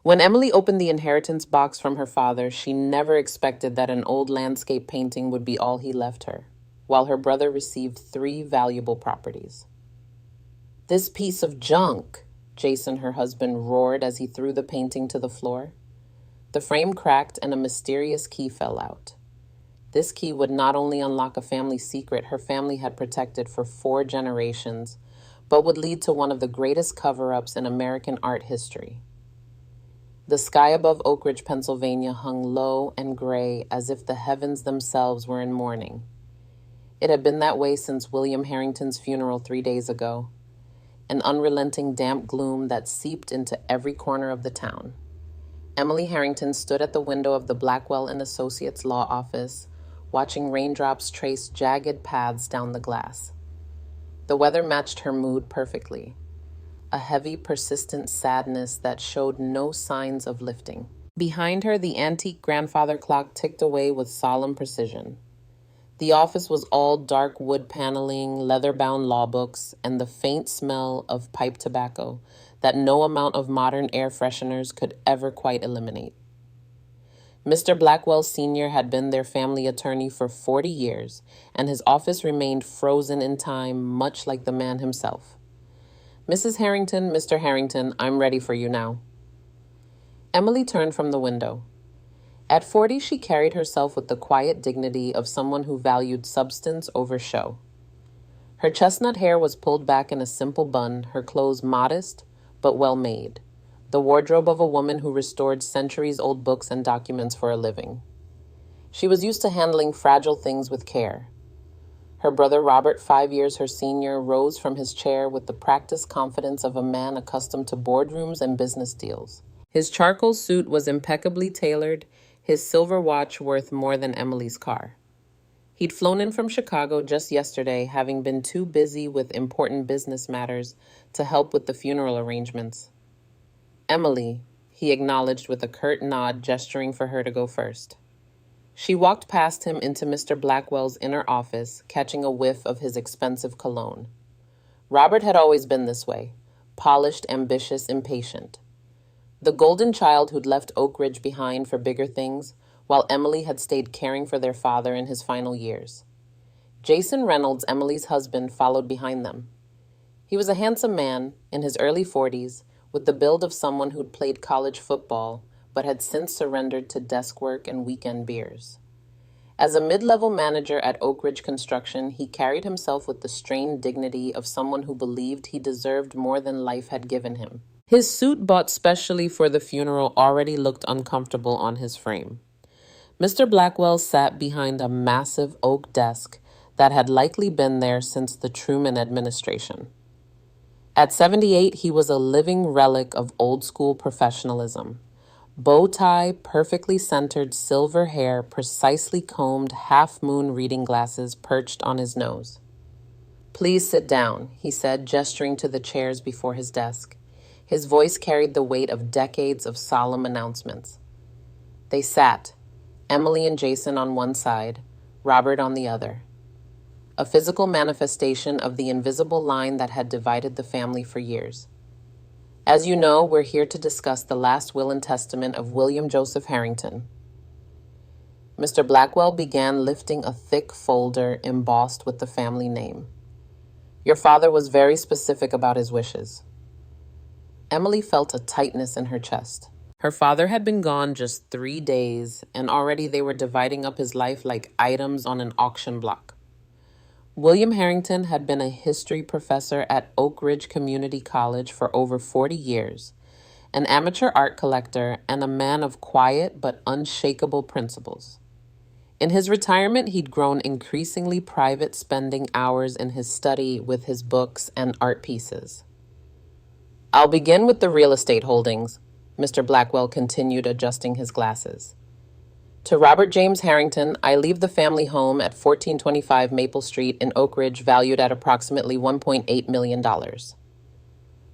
When Emily opened the inheritance box from her father, she never expected that an old landscape painting would be all he left her, while her brother received three valuable properties. "This piece of junk," Jason, her husband, roared as he threw the painting to the floor. The frame cracked and a mysterious key fell out. This key would not only unlock a family secret her family had protected for 4 generations, but would lead to one of the greatest cover-ups in American art history. The sky above Oak Ridge, Pennsylvania hung low and gray as if the heavens themselves were in mourning. It had been that way since William Harrington's funeral 3 days ago, an unrelenting damp gloom that seeped into every corner of the town. Emily Harrington stood at the window of the Blackwell and Associates law office, watching raindrops trace jagged paths down the glass. The weather matched her mood perfectly, a heavy, persistent sadness that showed no signs of lifting. Behind her, the antique grandfather clock ticked away with solemn precision. The office was all dark wood paneling, leather-bound law books, and the faint smell of pipe tobacco that no amount of modern air fresheners could ever quite eliminate. Mr. Blackwell Sr. had been their family attorney for 40 years, and his office remained frozen in time, much like the man himself. "Mrs. Harrington, Mr. Harrington, I'm ready for you now." Emily turned from the window. At 40, she carried herself with the quiet dignity of someone who valued substance over show. Her chestnut hair was pulled back in a simple bun, her clothes modest but well-made, the wardrobe of a woman who restored centuries-old books and documents for a living. She was used to handling fragile things with care. Her brother Robert, 5 years her senior, rose from his chair with the practiced confidence of a man accustomed to boardrooms and business deals. His charcoal suit was impeccably tailored, his silver watch worth more than Emily's car. He'd flown in from Chicago just yesterday, having been too busy with important business matters to help with the funeral arrangements. "Emily," he acknowledged with a curt nod, gesturing for her to go first. She walked past him into Mr. Blackwell's inner office, catching a whiff of his expensive cologne. Robert had always been this way, polished, ambitious, impatient. The golden child who'd left Oak Ridge behind for bigger things, while Emily had stayed caring for their father in his final years. Jason Reynolds, Emily's husband, followed behind them. He was a handsome man, in his early 40s, with the build of someone who'd played college football, but had since surrendered to desk work and weekend beers. As a mid-level manager at Oak Ridge Construction, he carried himself with the strained dignity of someone who believed he deserved more than life had given him. His suit bought specially for the funeral already looked uncomfortable on his frame. Mr. Blackwell sat behind a massive oak desk that had likely been there since the Truman administration. At 78, he was a living relic of old-school professionalism. Bow tie, perfectly centered silver hair, precisely combed half-moon reading glasses perched on his nose. "Please sit down," he said, gesturing to the chairs before his desk. His voice carried the weight of decades of solemn announcements. They sat, Emily and Jason on one side, Robert on the other. A physical manifestation of the invisible line that had divided the family for years. "As you know, we're here to discuss the last will and testament of William Joseph Harrington." Mr. Blackwell began lifting a thick folder embossed with the family name. "Your father was very specific about his wishes." Emily felt a tightness in her chest. Her father had been gone just 3 days, and already they were dividing up his life like items on an auction block. William Harrington had been a history professor at Oak Ridge Community College for over 40 years, an amateur art collector, and a man of quiet but unshakable principles. In his retirement, he'd grown increasingly private, spending hours in his study with his books and art pieces. "I'll begin with the real estate holdings," Mr. Blackwell continued, adjusting his glasses. "To Robert James Harrington, I leave the family home at 1425 Maple Street in Oak Ridge, valued at approximately $1.8 million.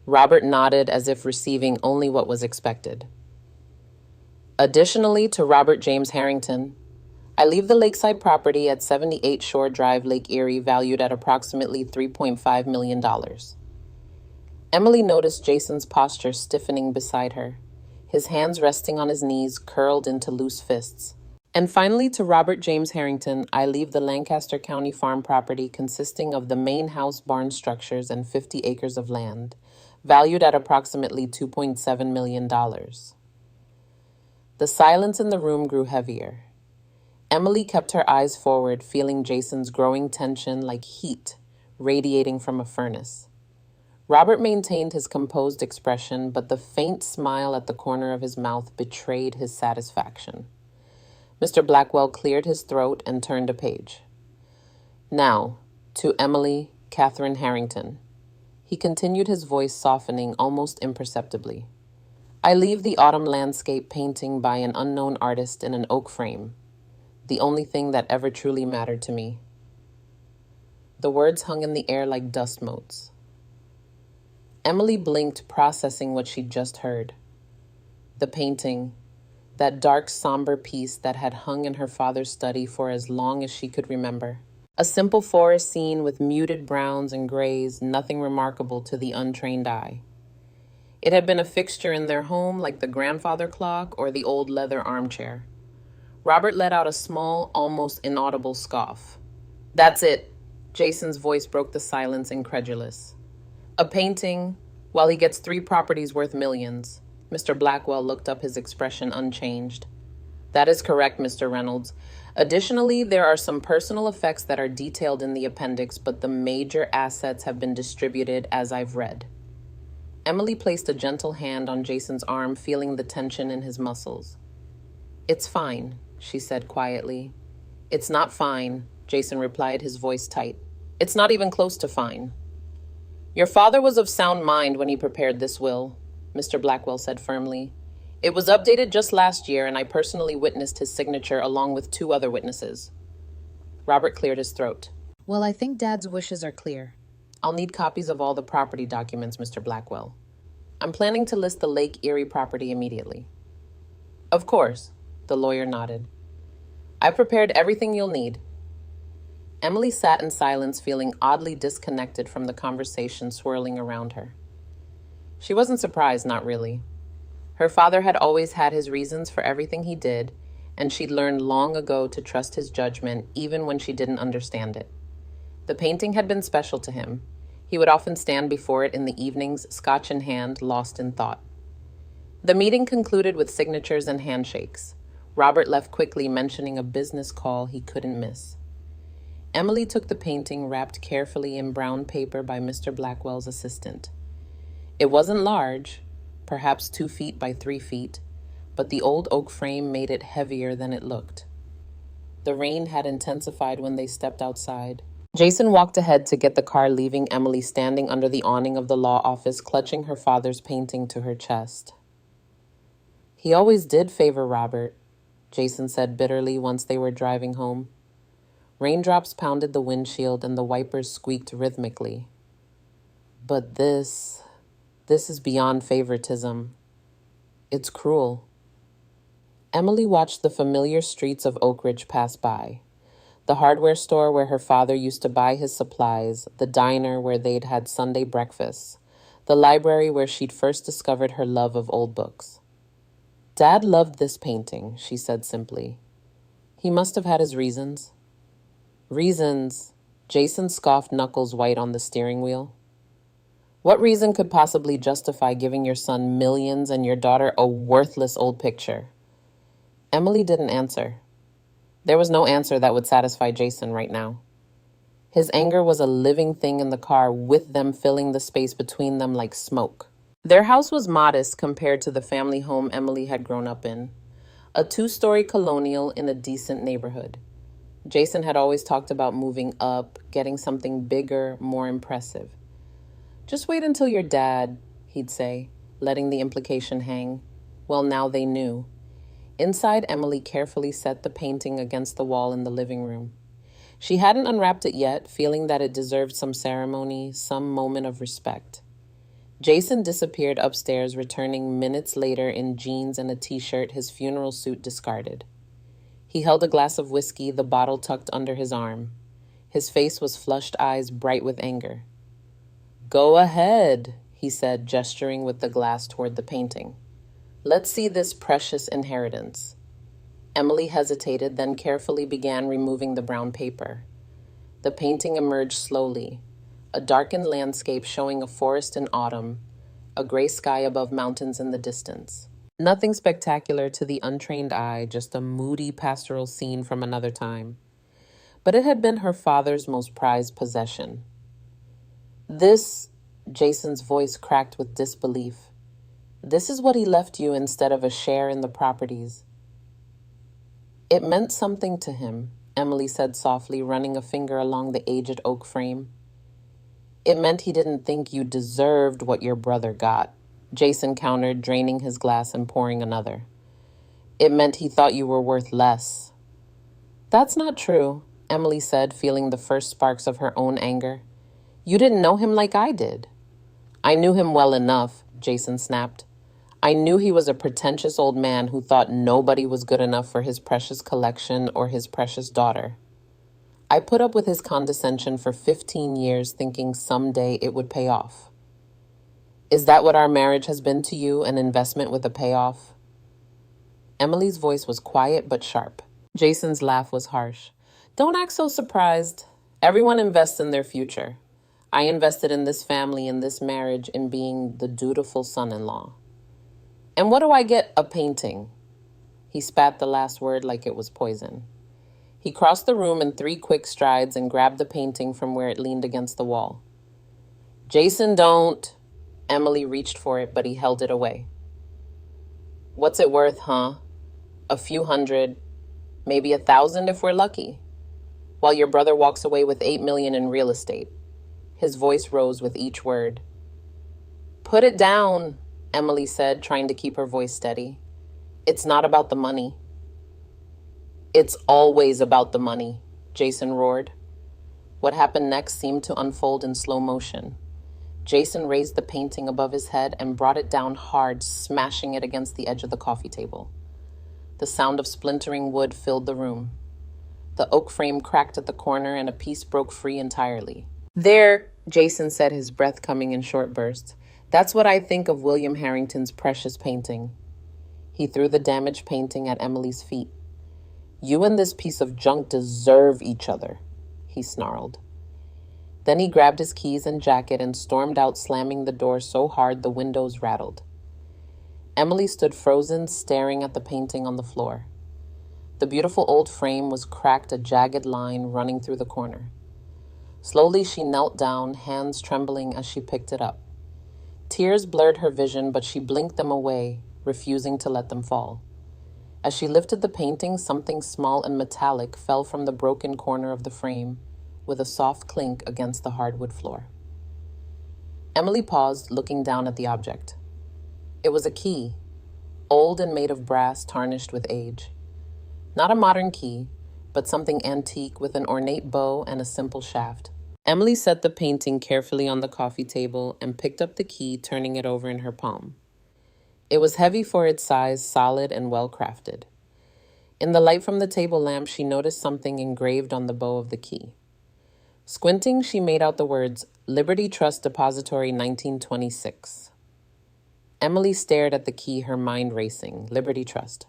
Robert nodded as if receiving only what was expected. "Additionally, to Robert James Harrington, I leave the lakeside property at 78 Shore Drive, Lake Erie, valued at approximately $3.5 million. Emily noticed Jason's posture stiffening beside her. his hands resting on his knees, curled into loose fists. And finally, to Robert James Harrington, I leave the Lancaster County farm property consisting of the main house, barn structures, and 50 acres of land, valued at approximately $2.7 million. The silence in the room grew heavier. Emily kept her eyes forward, feeling Jason's growing tension like heat radiating from a furnace. Robert maintained his composed expression, but the faint smile at the corner of his mouth betrayed his satisfaction. Mr. Blackwell cleared his throat and turned a page. Now, to Emily Catherine Harrington. He continued, his voice softening almost imperceptibly. I leave the autumn landscape painting by an unknown artist in an oak frame, the only thing that ever truly mattered to me. The words hung in the air like dust motes. Emily blinked, processing what she'd just heard. The painting, that dark, somber piece that had hung in her father's study for as long as she could remember. A simple forest scene with muted browns and grays, nothing remarkable to the untrained eye. It had been a fixture in their home like the grandfather clock or the old leather armchair. Robert let out a small, almost inaudible scoff. That's it. Jason's voice broke the silence, incredulous. A painting, while he gets 3 properties worth millions. Mr. Blackwell looked up, his expression unchanged. That is correct, Mr. Reynolds. Additionally, there are some personal effects that are detailed in the appendix, but the major assets have been distributed as I've read. Emily placed a gentle hand on Jason's arm, feeling the tension in his muscles. It's fine, she said quietly. It's not fine, Jason replied, his voice tight. It's not even close to fine. Your father was of sound mind when he prepared this will, Mr. Blackwell said firmly. It was updated just last year, and I personally witnessed his signature along with 2 other witnesses. Robert cleared his throat. Well, I think Dad's wishes are clear. I'll need copies of all the property documents, Mr. Blackwell. I'm planning to list the Lake Erie property immediately. Of course, the lawyer nodded. I've prepared everything you'll need. Emily sat in silence, feeling oddly disconnected from the conversation swirling around her. She wasn't surprised, not really. Her father had always had his reasons for everything he did, and she'd learned long ago to trust his judgment even when she didn't understand it. The painting had been special to him. He would often stand before it in the evenings, scotch in hand, lost in thought. The meeting concluded with signatures and handshakes. Robert left quickly, mentioning a business call he couldn't miss. Emily took the painting, wrapped carefully in brown paper by Mr. Blackwell's assistant. It wasn't large, perhaps 2 feet by 3 feet, but the old oak frame made it heavier than it looked. The rain had intensified when they stepped outside. Jason walked ahead to get the car, leaving Emily standing under the awning of the law office, clutching her father's painting to her chest. He always did favor Robert, Jason said bitterly once they were driving home. Raindrops pounded the windshield and the wipers squeaked rhythmically. But this is beyond favoritism. It's cruel. Emily watched the familiar streets of Oak Ridge pass by. The hardware store where her father used to buy his supplies, the diner where they'd had Sunday breakfasts, the library where she'd first discovered her love of old books. Dad loved this painting, she said simply. He must have had his reasons. Reasons? Jason scoffed, knuckles white on the steering wheel. What reason could possibly justify giving your son millions and your daughter a worthless old picture? Emily didn't answer. There was no answer that would satisfy Jason right now. His anger was a living thing in the car, with them filling the space between them like smoke. Their house was modest compared to the family home Emily had grown up in. A 2-story colonial in a decent neighborhood. Jason had always talked about moving up, getting something bigger, more impressive. Just wait until your dad, he'd say, letting the implication hang. Well, now they knew. Inside, Emily carefully set the painting against the wall in the living room. She hadn't unwrapped it yet, feeling that it deserved some ceremony, some moment of respect. Jason disappeared upstairs, returning minutes later in jeans and a t-shirt, his funeral suit discarded. He held a glass of whiskey, the bottle tucked under his arm. His face was flushed, eyes bright with anger. Go ahead, he said, gesturing with the glass toward the painting. Let's see this precious inheritance. Emily hesitated, then carefully began removing the brown paper. The painting emerged slowly, a darkened landscape showing a forest in autumn, a gray sky above mountains in the distance. Nothing spectacular to the untrained eye, just a moody pastoral scene from another time. But it had been her father's most prized possession. This, Jason's voice cracked with disbelief. This is what he left you instead of a share in the properties. It meant something to him, Emily said softly, running a finger along the aged oak frame. It meant he didn't think you deserved what your brother got, Jason countered, draining his glass and pouring another. It meant he thought you were worth less. That's not true, Emily said, feeling the first sparks of her own anger. You didn't know him like I did. I knew him well enough, Jason snapped. I knew he was a pretentious old man who thought nobody was good enough for his precious collection or his precious daughter. I put up with his condescension for 15 years thinking someday it would pay off. Is that what our marriage has been to you, an investment with a payoff? Emily's voice was quiet but sharp. Jason's laugh was harsh. Don't act so surprised. Everyone invests in their future. I invested in this family, in this marriage, in being the dutiful son-in-law. And what do I get? A painting. He spat the last word like it was poison. He crossed the room in 3 quick strides and grabbed the painting from where it leaned against the wall. Jason, don't. Emily reached for it, but he held it away. What's it worth, huh? A few hundred, maybe 1,000 if we're lucky. While your brother walks away with $8 million in real estate. His voice rose with each word. Put it down, Emily said, trying to keep her voice steady. It's not about the money. It's always about the money, Jason roared. What happened next seemed to unfold in slow motion. Jason raised the painting above his head and brought it down hard, smashing it against the edge of the coffee table. The sound of splintering wood filled the room. The oak frame cracked at the corner and a piece broke free entirely. There, Jason said, his breath coming in short bursts. That's what I think of William Harrington's precious painting. He threw the damaged painting at Emily's feet. You and this piece of junk deserve each other, he snarled. Then he grabbed his keys and jacket and stormed out, slamming the door so hard the windows rattled. Emily stood frozen, staring at the painting on the floor. The beautiful old frame was cracked, a jagged line running through the corner. Slowly she knelt down, hands trembling as she picked it up. Tears blurred her vision, but she blinked them away, refusing to let them fall. As she lifted the painting, something small and metallic fell from the broken corner of the frame, with a soft clink against the hardwood floor. Emily paused, looking down at the object. It was a key, old and made of brass tarnished with age. Not a modern key, but something antique with an ornate bow and a simple shaft. Emily set the painting carefully on the coffee table and picked up the key, turning it over in her palm. It was heavy for its size, solid and well-crafted. In the light from the table lamp, she noticed something engraved on the bow of the key. Squinting, she made out the words, Liberty Trust Depository 1926. Emily stared at the key, her mind racing. Liberty Trust.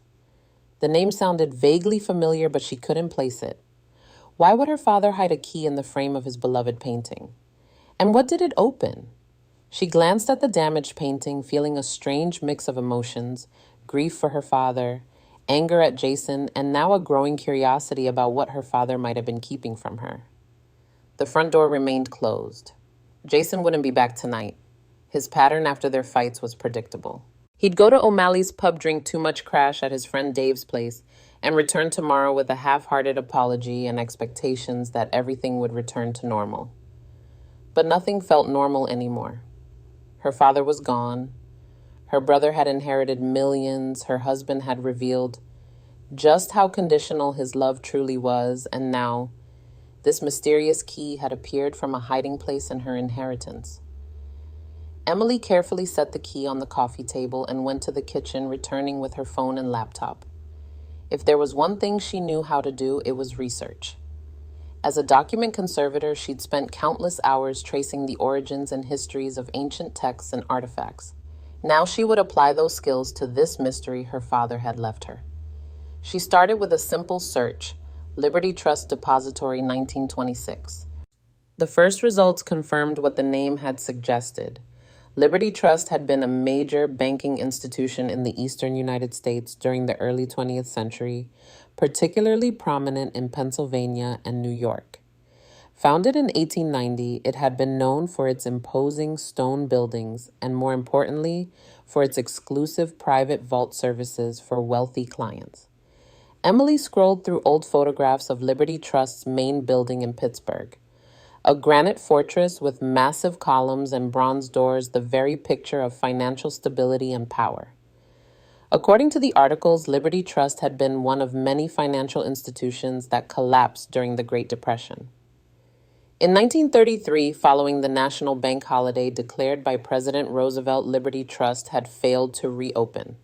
The name sounded vaguely familiar, but she couldn't place it. Why would her father hide a key in the frame of his beloved painting? And what did it open? She glanced at the damaged painting, feeling a strange mix of emotions, grief for her father, anger at Jason, and now a growing curiosity about what her father might have been keeping from her. The front door remained closed. Jason wouldn't be back tonight. His pattern after their fights was predictable. He'd go to O'Malley's pub, drink too much crash at his friend Dave's place, and return tomorrow with a half-hearted apology and expectations that everything would return to normal. But nothing felt normal anymore. Her father was gone. Her brother had inherited millions. Her husband had revealed just how conditional his love truly was, and now this mysterious key had appeared from a hiding place in her inheritance. Emily carefully set the key on the coffee table and went to the kitchen, returning with her phone and laptop. If there was one thing she knew how to do, it was research. As a document conservator, she'd spent countless hours tracing the origins and histories of ancient texts and artifacts. Now she would apply those skills to this mystery her father had left her. She started with a simple search, Liberty Trust Depository 1926. The first results confirmed what the name had suggested. Liberty Trust had been a major banking institution in the eastern United States during the early 20th century, particularly prominent in Pennsylvania and New York. Founded in 1890, it had been known for its imposing stone buildings and, more importantly, for its exclusive private vault services for wealthy clients. Emily scrolled through old photographs of Liberty Trust's main building in Pittsburgh. A granite fortress with massive columns and bronze doors, the very picture of financial stability and power. According to the articles, Liberty Trust had been one of many financial institutions that collapsed during the Great Depression. In 1933, following the national bank holiday declared by President Roosevelt, Liberty Trust had failed to reopen.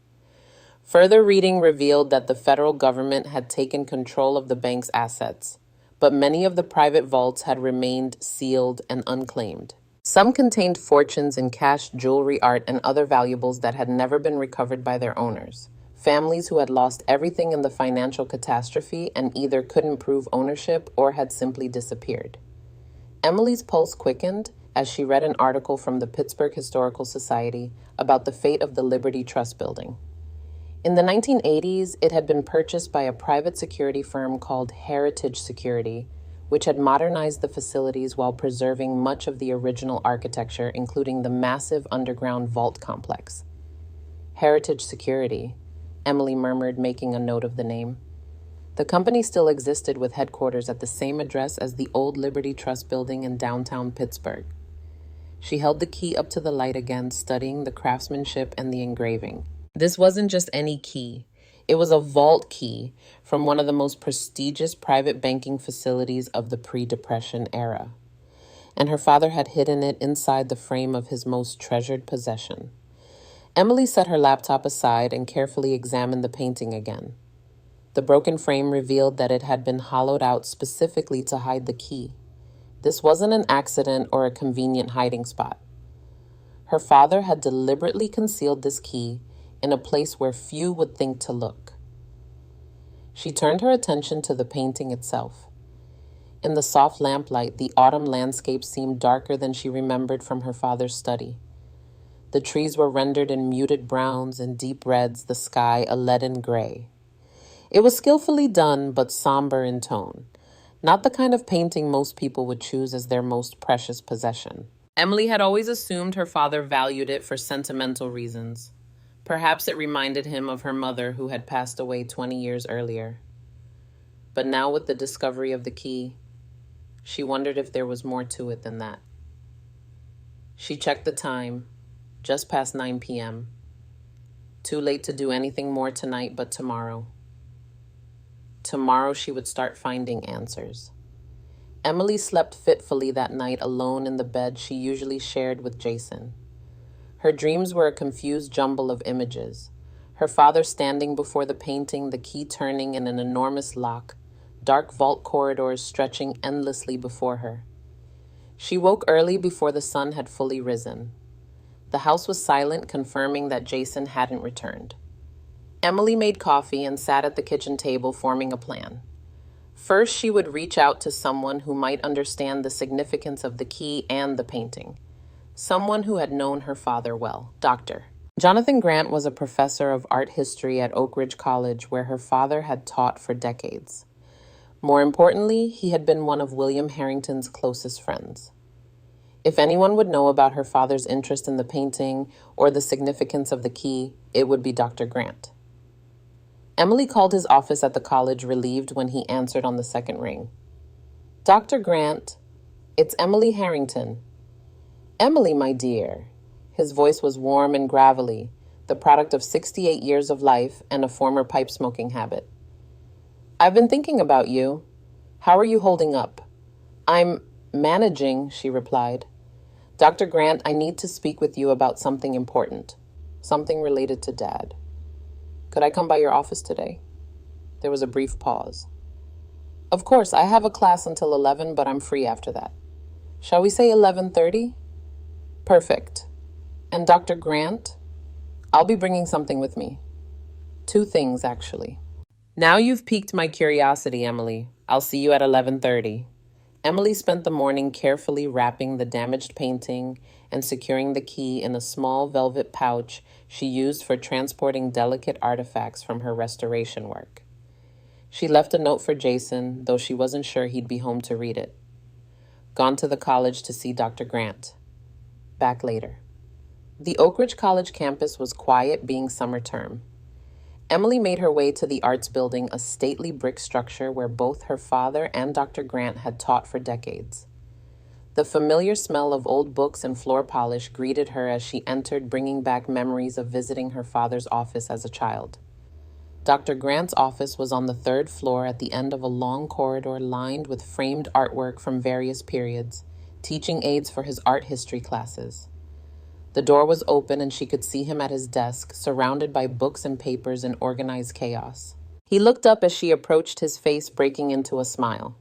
Further reading revealed that the federal government had taken control of the bank's assets, but many of the private vaults had remained sealed and unclaimed. Some contained fortunes in cash, jewelry, art, and other valuables that had never been recovered by their owners. Families who had lost everything in the financial catastrophe and either couldn't prove ownership or had simply disappeared. Emily's pulse quickened as she read an article from the Pittsburgh Historical Society about the fate of the Liberty Trust building. In the 1980s, it had been purchased by a private security firm called Heritage Security, which had modernized the facilities while preserving much of the original architecture, including the massive underground vault complex. Heritage Security, Emily murmured, making a note of the name. The company still existed with headquarters at the same address as the old Liberty Trust building in downtown Pittsburgh. She held the key up to the light again, studying the craftsmanship and the engraving. This wasn't just any key. It was a vault key from one of the most prestigious private banking facilities of the pre-Depression era. And her father had hidden it inside the frame of his most treasured possession. Emily set her laptop aside and carefully examined the painting again. The broken frame revealed that it had been hollowed out specifically to hide the key. This wasn't an accident or a convenient hiding spot. Her father had deliberately concealed this key in a place where few would think to look. She turned her attention to the painting itself. In the soft lamplight, the autumn landscape seemed darker than she remembered from her father's study. The trees were rendered in muted browns and deep reds, the sky a leaden gray. It was skillfully done, but somber in tone, not the kind of painting most people would choose as their most precious possession. Emily had always assumed her father valued it for sentimental reasons. Perhaps it reminded him of her mother, who had passed away 20 years earlier. But now, with the discovery of the key, she wondered if there was more to it than that. She checked the time, just past 9 p.m. Too late to do anything more tonight, but tomorrow. Tomorrow she would start finding answers. Emily slept fitfully that night, alone in the bed she usually shared with Jason. Her dreams were a confused jumble of images. Her father standing before the painting, the key turning in an enormous lock, dark vault corridors stretching endlessly before her. She woke early before the sun had fully risen. The house was silent, confirming that Jason hadn't returned. Emily made coffee and sat at the kitchen table, forming a plan. First, she would reach out to someone who might understand the significance of the key and the painting. Someone who had known her father well, Dr. Jonathan Grant was a professor of art history at Oak Ridge College, where her father had taught for decades. More importantly, he had been one of William Harrington's closest friends. If anyone would know about her father's interest in the painting or the significance of the key, it would be Dr. Grant. Emily called his office at the college, relieved when he answered on the second ring. Dr. Grant, it's Emily Harrington. Emily, my dear. His voice was warm and gravelly, the product of 68 years of life and a former pipe-smoking habit. I've been thinking about you. How are you holding up? I'm managing, she replied. Dr. Grant, I need to speak with you about something important, something related to Dad. Could I come by your office today? There was a brief pause. Of course, I have a class until 11, but I'm free after that. Shall we say 11:30? Perfect. And Dr. Grant? I'll be bringing something with me. Two things, actually. Now you've piqued my curiosity, Emily. I'll see you at 11:30. Emily spent the morning carefully wrapping the damaged painting and securing the key in a small velvet pouch she used for transporting delicate artifacts from her restoration work. She left a note for Jason, though she wasn't sure he'd be home to read it. Gone to the college to see Dr. Grant. Back later. The Oak Ridge College campus was quiet, being summer term. Emily made her way to the Arts Building, a stately brick structure where both her father and Dr. Grant had taught for decades. The familiar smell of old books and floor polish greeted her as she entered, bringing back memories of visiting her father's office as a child. Dr. Grant's office was on the third floor at the end of a long corridor lined with framed artwork from various periods, teaching aids for his art history classes. The door was open and she could see him at his desk, surrounded by books and papers in organized chaos. He looked up as she approached, his face breaking into a smile.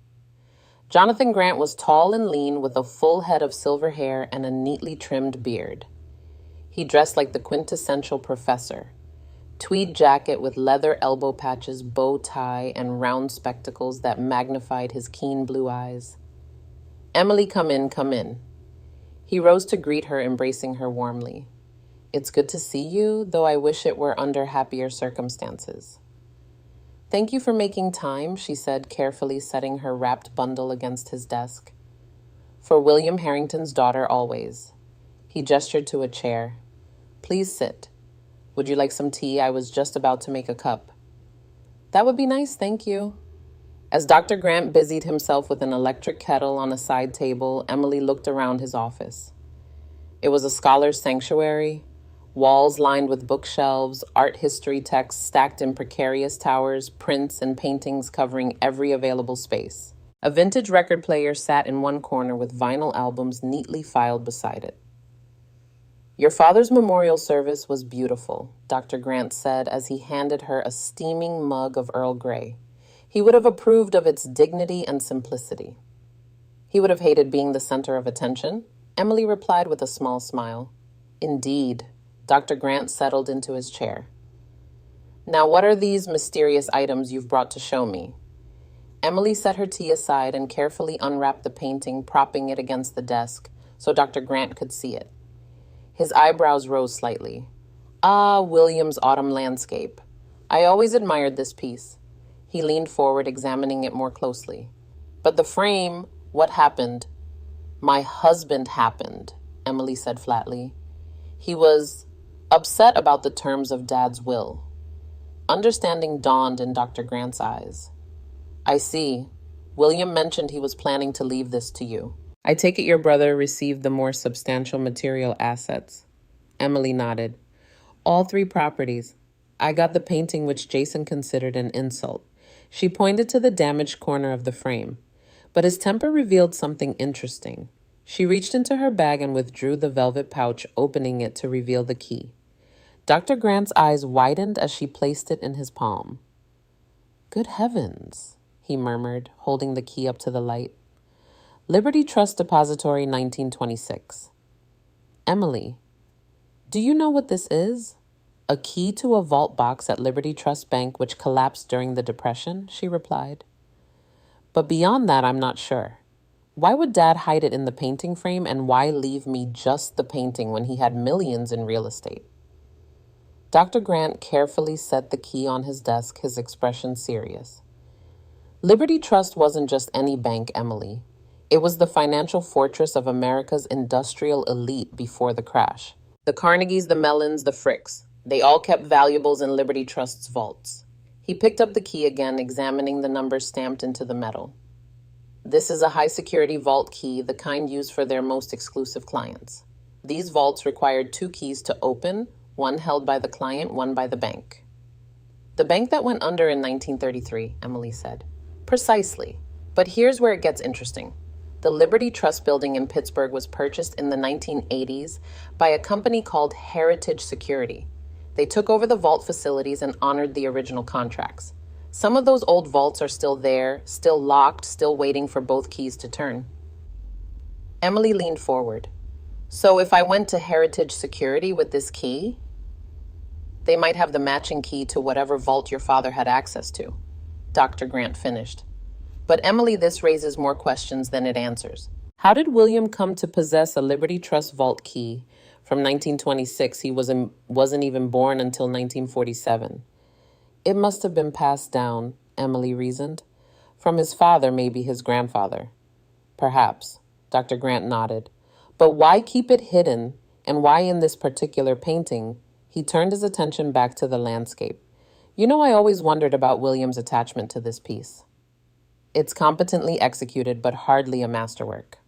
Jonathan Grant was tall and lean, with a full head of silver hair and a neatly trimmed beard. He dressed like the quintessential professor. Tweed jacket with leather elbow patches, bow tie, and round spectacles that magnified his keen blue eyes. "Emily, come in, come in." He rose to greet her, embracing her warmly. "It's good to see you, though I wish it were under happier circumstances." "Thank you for making time," she said, carefully setting her wrapped bundle against his desk. "For William Harrington's daughter, always." He gestured to a chair. "Please sit. Would you like some tea? I was just about to make a cup." "That would be nice, thank you." As Dr. Grant busied himself with an electric kettle on a side table, Emily looked around his office. It was a scholar's sanctuary, walls lined with bookshelves, art history texts stacked in precarious towers, prints and paintings covering every available space. A vintage record player sat in one corner with vinyl albums neatly filed beside it. "Your father's memorial service was beautiful," Dr. Grant said as he handed her a steaming mug of Earl Grey. He would have approved of its dignity and simplicity. He would have hated being the center of attention, Emily replied with a small smile. "Indeed." Dr. Grant settled into his chair. "Now, what are these mysterious items you've brought to show me?" Emily set her tea aside and carefully unwrapped the painting, propping it against the desk so Dr. Grant could see it. His eyebrows rose slightly. "Ah, William's Autumn Landscape. I always admired this piece." He leaned forward, examining it more closely. "But the frame, what happened?" "My husband happened," Emily said flatly. "He was upset about the terms of Dad's will." Understanding dawned in Dr. Grant's eyes. "I see. William mentioned he was planning to leave this to you. I take it your brother received the more substantial material assets." Emily nodded. "All three properties. I got the painting, which Jason considered an insult." She pointed to the damaged corner of the frame. But his temper revealed something interesting. She reached into her bag and withdrew the velvet pouch, opening it to reveal the key. Dr. Grant's eyes widened as she placed it in his palm. "Good heavens," he murmured, holding the key up to the light. "Liberty Trust Depository, 1926. "Emily, do you know what this is?" "A key to a vault box at Liberty Trust Bank, which collapsed during the Depression," she replied. "But beyond that, I'm not sure. Why would Dad hide it in the painting frame, and why leave me just the painting when he had millions in real estate?" Dr. Grant carefully set the key on his desk, his expression serious. "Liberty Trust wasn't just any bank, Emily. It was the financial fortress of America's industrial elite before the crash. The Carnegies, the Mellons, the Fricks. They all kept valuables in Liberty Trust's vaults." He picked up the key again, examining the numbers stamped into the metal. "This is a high-security vault key, the kind used for their most exclusive clients. These vaults required 2 keys to open, one held by the client, one by the bank." "The bank that went under in 1933, Emily said. "Precisely. But here's where it gets interesting. The Liberty Trust building in Pittsburgh was purchased in the 1980s by a company called Heritage Security. They took over the vault facilities and honored the original contracts. Some of those old vaults are still there, still locked, still waiting for both keys to turn." Emily leaned forward. "So if I went to Heritage Security with this key?" They might have the matching key to whatever vault your father had access to. Dr. Grant finished. But Emily, this raises more questions than it answers. How did William come to possess a Liberty Trust vault key from 1926? He wasn't even born until 1947. It must have been passed down, Emily reasoned. From his father, maybe his grandfather. Perhaps, Dr. Grant nodded. But why keep it hidden, and why in this particular painting? He turned his attention back to the landscape. You know, I always wondered about William's attachment to this piece. It's competently executed, but hardly a masterwork.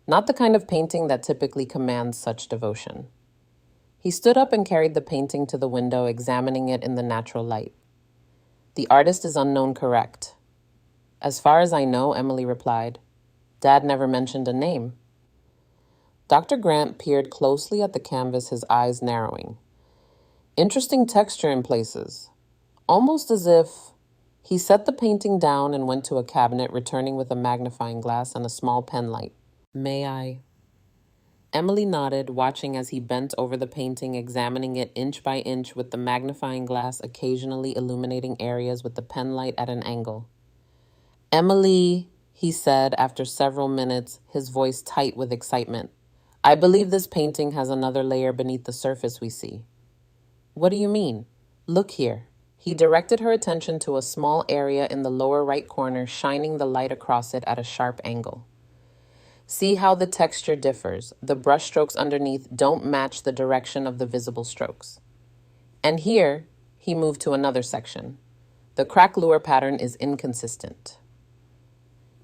Not the kind of painting that typically commands such devotion. He stood up and carried the painting to the window, examining it in the natural light. The artist is unknown, correct? As far as I know, Emily replied. Dad never mentioned a name. Dr. Grant peered closely at the canvas, his eyes narrowing. Interesting texture in places. Almost as if... He set the painting down and went to a cabinet, returning with a magnifying glass and a small pen light. May I? Emily nodded, watching as he bent over the painting, examining it inch by inch with the magnifying glass occasionally illuminating areas with the pen light at an angle. Emily, he said after several minutes, his voice tight with excitement. I believe this painting has another layer beneath the surface we see. What do you mean? Look here. He directed her attention to a small area in the lower right corner, shining the light across it at a sharp angle. See how the texture differs. The brushstrokes underneath don't match the direction of the visible strokes. And here, he moved to another section. The craquelure pattern is inconsistent.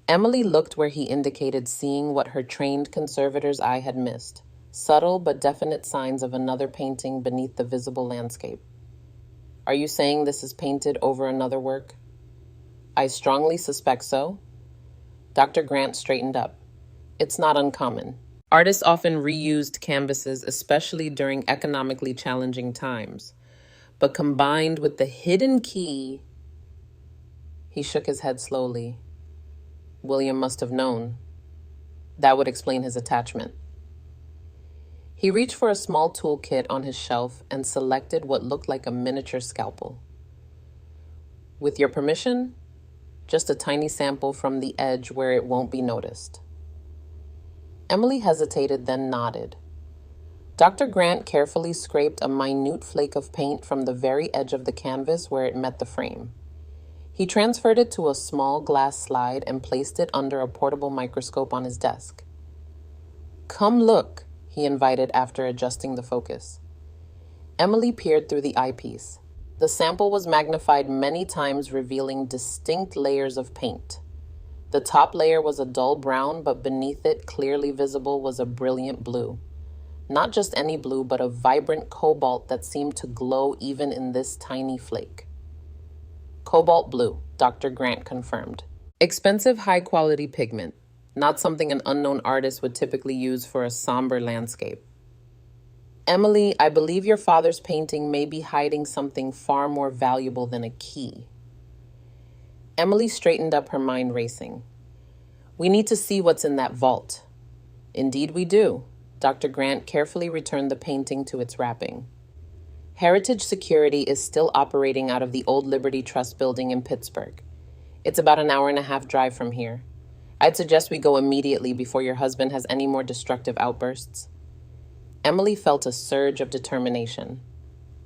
Emily looked where he indicated, seeing what her trained conservator's eye had missed. Subtle but definite signs of another painting beneath the visible landscape. Are you saying this is painted over another work? I strongly suspect so. Dr. Grant straightened up. It's not uncommon. Artists often reused canvases, especially during economically challenging times. But combined with the hidden key, he shook his head slowly. William must have known. That would explain his attachment. He reached for a small toolkit on his shelf and selected what looked like a miniature scalpel. With your permission, just a tiny sample from the edge where it won't be noticed. Emily hesitated, then nodded. Dr. Grant carefully scraped a minute flake of paint from the very edge of the canvas where it met the frame. He transferred it to a small glass slide and placed it under a portable microscope on his desk. Come look, he invited after adjusting the focus. Emily peered through the eyepiece. The sample was magnified many times, revealing distinct layers of paint. The top layer was a dull brown, but beneath it, clearly visible, was a brilliant blue. Not just any blue, but a vibrant cobalt that seemed to glow even in this tiny flake. Cobalt blue, Dr. Grant confirmed. Expensive, high-quality pigment. Not something an unknown artist would typically use for a somber landscape. Emily, I believe your father's painting may be hiding something far more valuable than a key. Emily straightened up, her mind racing. We need to see what's in that vault. Indeed we do. Dr. Grant carefully returned the painting to its wrapping. Heritage Security is still operating out of the old Liberty Trust building in Pittsburgh. It's about an hour-and-a-half drive from here. I'd suggest we go immediately before your husband has any more destructive outbursts. Emily felt a surge of determination.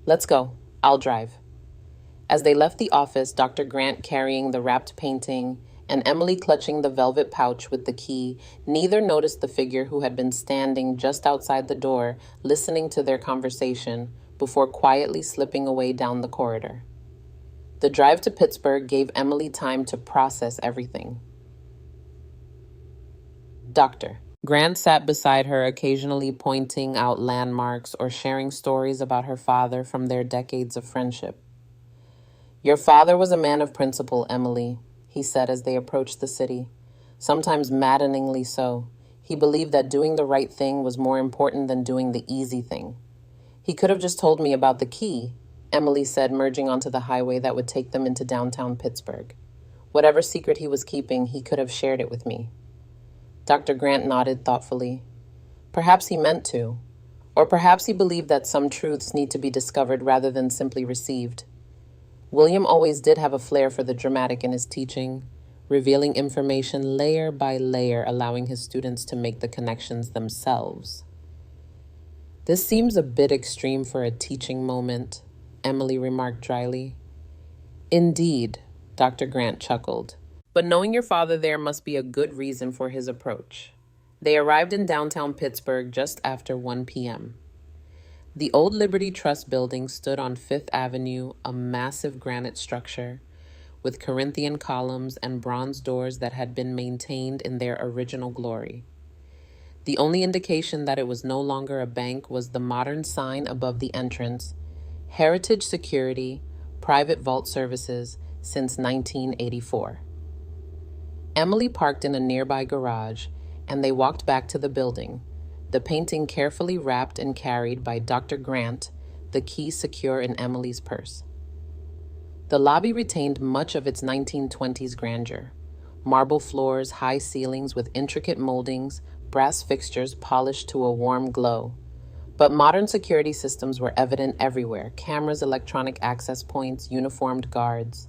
Let's go. I'll drive. As they left the office, Dr. Grant carrying the wrapped painting and Emily clutching the velvet pouch with the key, neither noticed the figure who had been standing just outside the door, listening to their conversation, before quietly slipping away down the corridor. The drive to Pittsburgh gave Emily time to process everything. Doctor. Grant sat beside her, occasionally pointing out landmarks or sharing stories about her father from their decades of friendship. Your father was a man of principle, Emily, he said as they approached the city, sometimes maddeningly so. He believed that doing the right thing was more important than doing the easy thing. He could have just told me about the key, Emily said, merging onto the highway that would take them into downtown Pittsburgh. Whatever secret he was keeping, he could have shared it with me. Dr. Grant nodded thoughtfully. Perhaps he meant to. Or perhaps he believed that some truths need to be discovered rather than simply received. William always did have a flair for the dramatic in his teaching, revealing information layer by layer, allowing his students to make the connections themselves. "This seems a bit extreme for a teaching moment," Emily remarked dryly. "Indeed," Dr. Grant chuckled. "But knowing your father there must be a good reason for his approach." They arrived in downtown Pittsburgh just after 1 p.m. The old Liberty Trust building stood on Fifth Avenue, a massive granite structure with Corinthian columns and bronze doors that had been maintained in their original glory. The only indication that it was no longer a bank was the modern sign above the entrance, Heritage Security, Private Vault Services, since 1984. Emily parked in a nearby garage, and they walked back to the building, the painting carefully wrapped and carried by Dr. Grant, the key secure in Emily's purse. The lobby retained much of its 1920s grandeur. Marble floors, high ceilings with intricate moldings, brass fixtures polished to a warm glow. But modern security systems were evident everywhere: cameras, electronic access points, uniformed guards.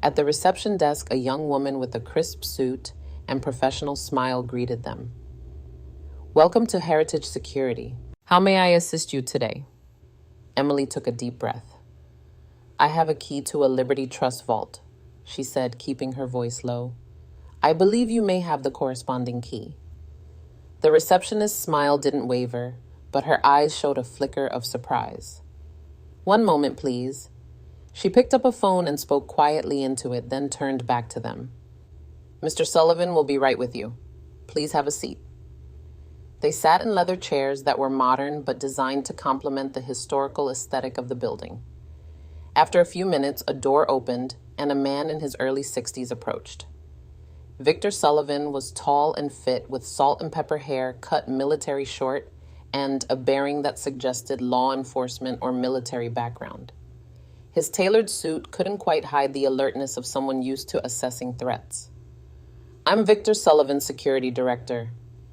At the reception desk, a young woman with a crisp suit and professional smile greeted them. "Welcome to Heritage Security. How may I assist you today?" Emily took a deep breath. "I have a key to a Liberty Trust vault," she said, keeping her voice low. "I believe you may have the corresponding key." The receptionist's smile didn't waver, but her eyes showed a flicker of surprise. "One moment, please." She picked up a phone and spoke quietly into it, then turned back to them. "Mr. Sullivan will be right with you. Please have a seat." They sat in leather chairs that were modern but designed to complement the historical aesthetic of the building. After a few minutes, a door opened and a man in his early 60s approached. Victor Sullivan was tall and fit, with salt and pepper hair cut military short and a bearing that suggested law enforcement or military background. His tailored suit couldn't quite hide the alertness of someone used to assessing threats. "I'm Victor Sullivan, Security Director,"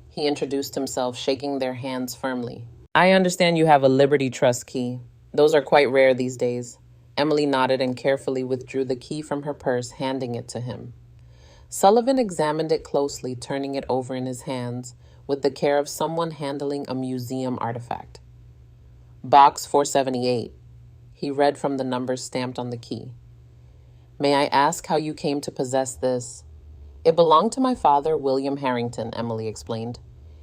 he introduced himself, shaking their hands firmly. "I understand you have a Liberty Trust key. Those are quite rare these days." Emily nodded and carefully withdrew the key from her purse, handing it to him. Sullivan examined it closely, turning it over in his hands with the care of someone handling a museum artifact. "Box 478. He read from the numbers stamped on the key. "May I ask how you came to possess this?" "It belonged to my father, William Harrington," Emily explained.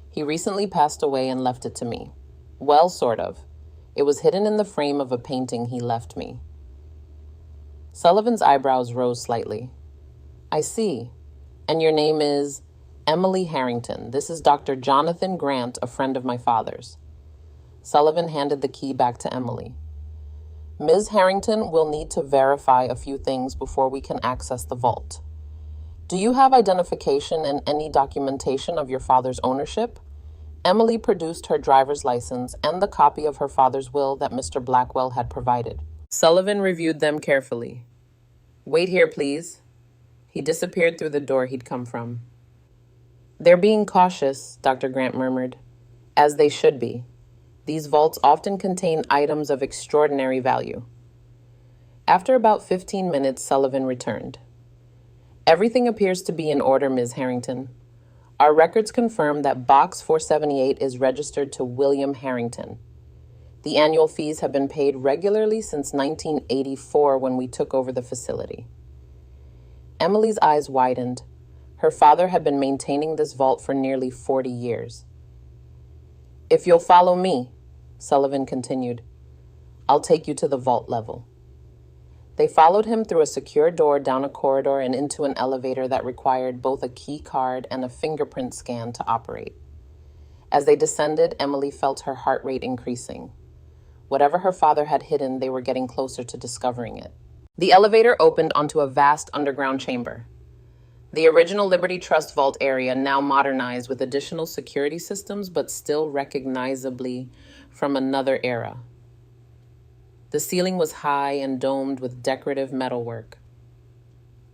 "He recently passed away and left it to me. Well, sort of. It was hidden in the frame of a painting he left me." Sullivan's eyebrows rose slightly. "I see. And your name is?" "Emily Harrington. This is Dr. Jonathan Grant, a friend of my father's." Sullivan handed the key back to Emily. "Ms. Harrington will need to verify a few things before we can access the vault. Do you have identification and any documentation of your father's ownership?" Emily produced her driver's license and the copy of her father's will that Mr. Blackwell had provided. Sullivan reviewed them carefully. "Wait here, please." He disappeared through the door he'd come from. "They're being cautious," Dr. Grant murmured. "As they should be. These vaults often contain items of extraordinary value." After about 15 minutes, Sullivan returned. "Everything appears to be in order, Ms. Harrington. Our records confirm that Box 478 is registered to William Harrington. The annual fees have been paid regularly since 1984 when we took over the facility." Emily's eyes widened. Her father had been maintaining this vault for nearly 40 years. "If you'll follow me," Sullivan continued, "I'll take you to the vault level." They followed him through a secure door, down a corridor, and into an elevator that required both a key card and a fingerprint scan to operate. As they descended, Emily felt her heart rate increasing. Whatever her father had hidden, they were getting closer to discovering it. The elevator opened onto a vast underground chamber. The original Liberty Trust vault area, now modernized with additional security systems, but still recognizably from another era. The ceiling was high and domed with decorative metalwork.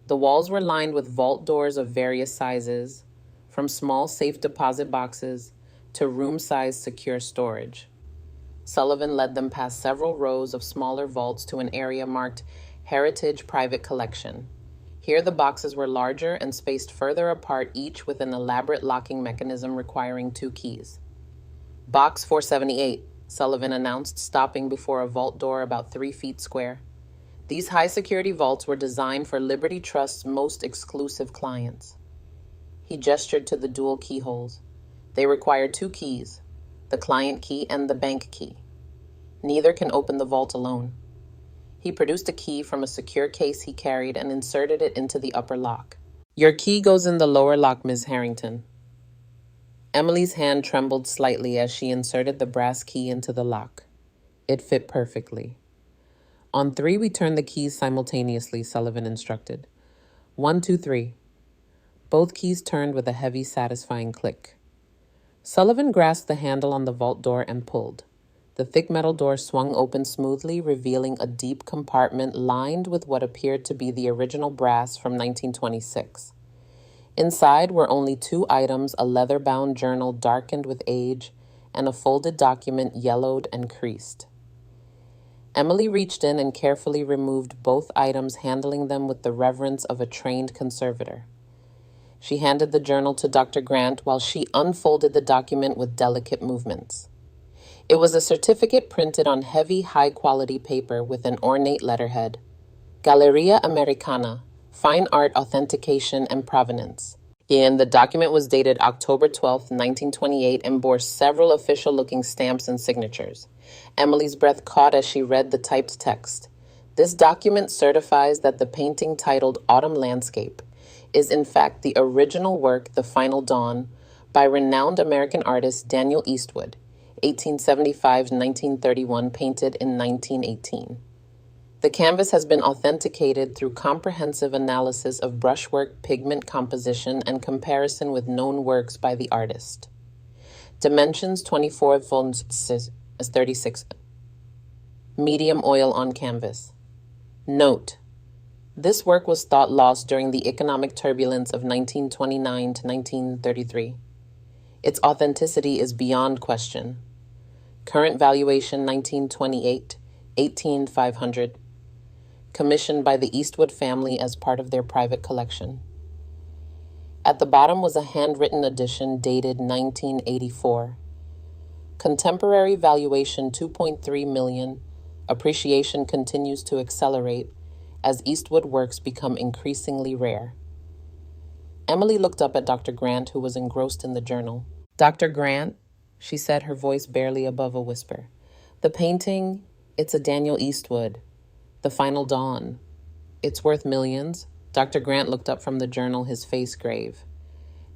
The walls were lined with vault doors of various sizes, from small safe deposit boxes to room-sized secure storage. Sullivan led them past several rows of smaller vaults to an area marked Heritage Private Collection. Here the boxes were larger and spaced further apart, each with an elaborate locking mechanism requiring 2 keys. Box 478, Sullivan announced, stopping before a vault door about 3 feet square. These high-security vaults were designed for Liberty Trust's most exclusive clients. He gestured to the dual keyholes. They required 2 keys, the client key and the bank key. Neither can open the vault alone. He produced a key from a secure case he carried and inserted it into the upper lock. Your key goes in the lower lock, Ms. Harrington. Emily's hand trembled slightly as she inserted the brass key into the lock. It fit perfectly. On 3, we turn the keys simultaneously, Sullivan instructed. 1, 2, 3. Both keys turned with a heavy, satisfying click. Sullivan grasped the handle on the vault door and pulled. The thick metal door swung open smoothly, revealing a deep compartment lined with what appeared to be the original brass from 1926. Inside were only 2 items, a leather-bound journal darkened with age and a folded document yellowed and creased. Emily reached in and carefully removed both items, handling them with the reverence of a trained conservator. She handed the journal to Dr. Grant while she unfolded the document with delicate movements. It was a certificate printed on heavy, high-quality paper with an ornate letterhead. Galleria Americana, Fine Art Authentication and Provenance. And the document was dated October 12, 1928, and bore several official-looking stamps and signatures. Emily's breath caught as she read the typed text. This document certifies that the painting titled Autumn Landscape is in fact the original work, The Final Dawn, by renowned American artist Daniel Eastwood, 1875-1931, painted in 1918. The canvas has been authenticated through comprehensive analysis of brushwork, pigment composition, and comparison with known works by the artist. Dimensions 24x36. Medium oil on canvas. Note: this work was thought lost during the economic turbulence of 1929 to 1933. Its authenticity is beyond question. Current valuation 1928, 18,500. Commissioned by the Eastwood family as part of their private collection. At the bottom was a handwritten edition dated 1984. Contemporary valuation 2.3 million. Appreciation continues to accelerate as Eastwood works become increasingly rare. Emily looked up at Dr. Grant, who was engrossed in the journal. Dr. Grant, she said, her voice barely above a whisper. The painting, it's a Daniel Eastwood. The Final Dawn. It's worth millions. Dr. Grant looked up from the journal, his face grave.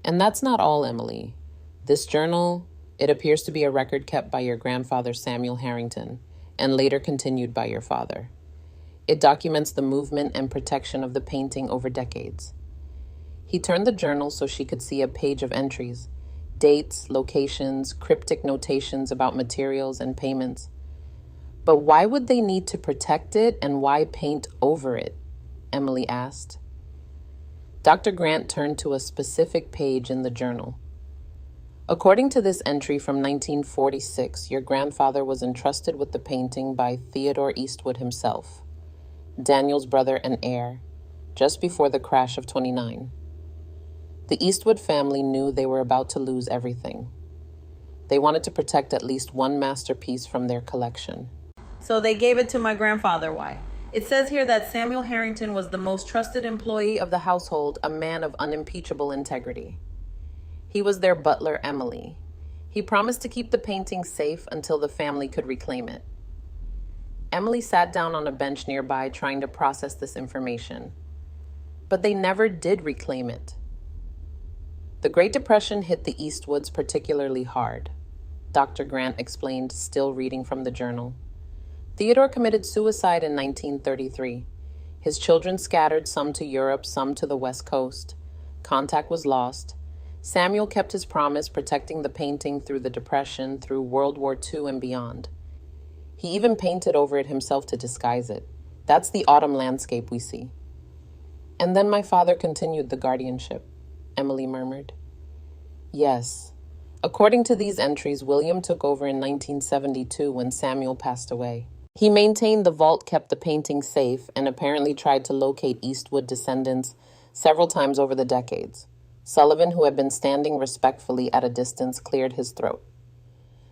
And that's not all, Emily. This journal, it appears to be a record kept by your grandfather, Samuel Harrington, and later continued by your father. It documents the movement and protection of the painting over decades. He turned the journal so she could see a page of entries, dates, locations, cryptic notations about materials and payments. But why would they need to protect it, and why paint over it? Emily asked. Dr. Grant turned to a specific page in the journal. According to this entry from 1946, your grandfather was entrusted with the painting by Theodore Eastwood himself, Daniel's brother and heir, just before the crash of 29. The Eastwood family knew they were about to lose everything. They wanted to protect at least one masterpiece from their collection. So they gave it to my grandfather. Why? It says here that Samuel Harrington was the most trusted employee Of the household, a man of unimpeachable integrity. He was their butler, Emily. He promised to keep the painting safe until the family could reclaim it. Emily sat down on a bench nearby, trying to process this information. But they never did reclaim it. The Great Depression hit the Eastwoods particularly hard, Dr. Grant explained, still reading from the journal. Theodore committed suicide in 1933. His children scattered, some to Europe, some to the West Coast. Contact was lost. Samuel kept his promise, protecting the painting through the Depression, through World War II and beyond. He even painted over it himself to disguise it. That's the autumn landscape we see. And then my father continued the guardianship, Emily murmured. Yes, According to these entries, William took over in 1972 when Samuel passed away. He maintained the vault, kept the painting safe, and apparently tried to locate Eastwood descendants several times over the decades. Sullivan, who had been standing respectfully at a distance, cleared his throat.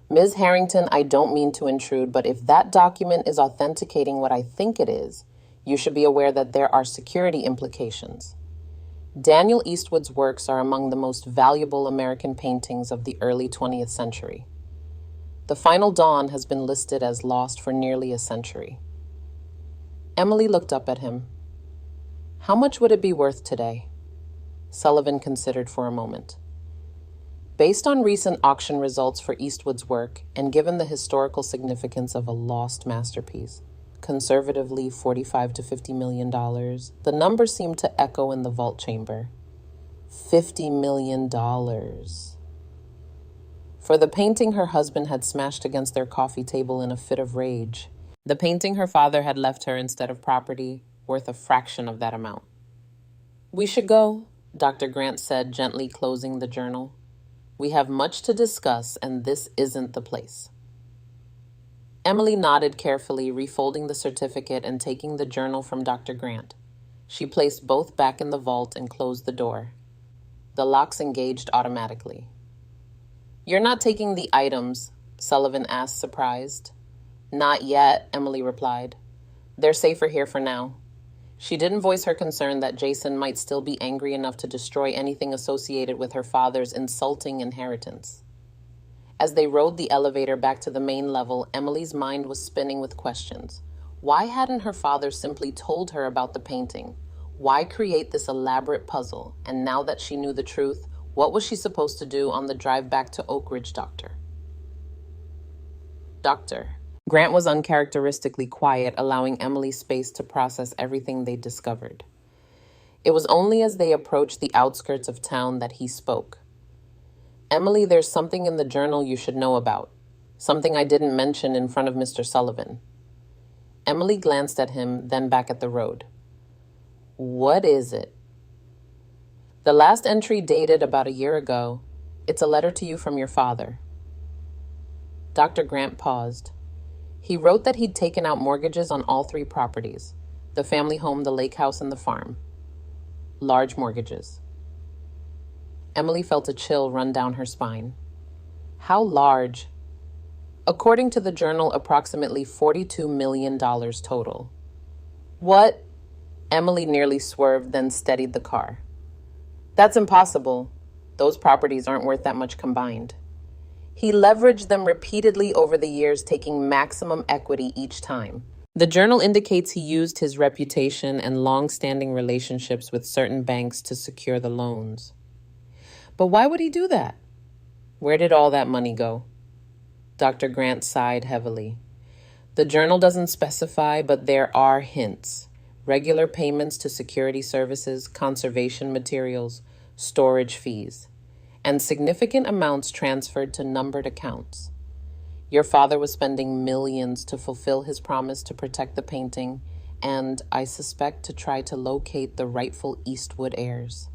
Ms. Harrington, I don't mean to intrude, but if that document is authenticating what I think it is, you should be aware that there are security implications. Daniel Eastwood's works are among the most valuable American paintings of the early 20th century. The Final Dawn has been listed as lost for nearly a century. Emily looked up at him. How much would it be worth today? Sullivan considered for a moment. Based on recent auction results for Eastwood's work, and given the historical significance of a lost masterpiece, conservatively $45 to $50 million, the number seemed to echo in the vault chamber. $50 million. For the painting her husband had smashed against their coffee table in a fit of rage. The painting her father had left her instead of property, worth a fraction of that amount. We should go, Dr. Grant said, gently closing the journal. We have much to discuss, and this isn't the place. Emily nodded carefully, refolding the certificate and taking the journal from Dr. Grant. She placed both back in the vault and closed the door. The locks engaged automatically. You're not taking the items, Sullivan asked, surprised. Not yet, Emily replied. They're safer here for now. She didn't voice her concern that Jason might still be angry enough to destroy anything associated with her father's insulting inheritance. As they rode the elevator back to the main level, Emily's mind was spinning with questions. Why hadn't her father simply told her about the painting? Why create this elaborate puzzle? And now that she knew the truth, what was she supposed to do on the drive back to Oak Ridge, Doctor? Grant was uncharacteristically quiet, allowing Emily space to process everything they discovered. It was only as they approached the outskirts of town that he spoke. Emily, there's something in the journal you should know about. Something I didn't mention in front of Mr. Sullivan. Emily glanced at him, then back at the road. What is it? The last entry dated about a year ago. It's a letter to you from your father. Dr. Grant paused. He wrote that he'd taken out mortgages on all 3 properties, the family home, the lake house, and the farm. Large mortgages. Emily felt a chill run down her spine. How large? According to the journal, approximately $42 million total. What? Emily nearly swerved, then steadied the car. That's impossible. Those properties aren't worth that much combined. He leveraged them repeatedly over the years, taking maximum equity each time. The journal indicates he used his reputation and long-standing relationships with certain banks to secure the loans. But why would he do that? Where did all that money go? Dr. Grant sighed heavily. The journal doesn't specify, but there are hints. Regular payments to security services, conservation materials, storage fees, and significant amounts transferred to numbered accounts. Your father was spending millions to fulfill his promise to protect the painting, and, I suspect, to try to locate the rightful Eastwood heirs.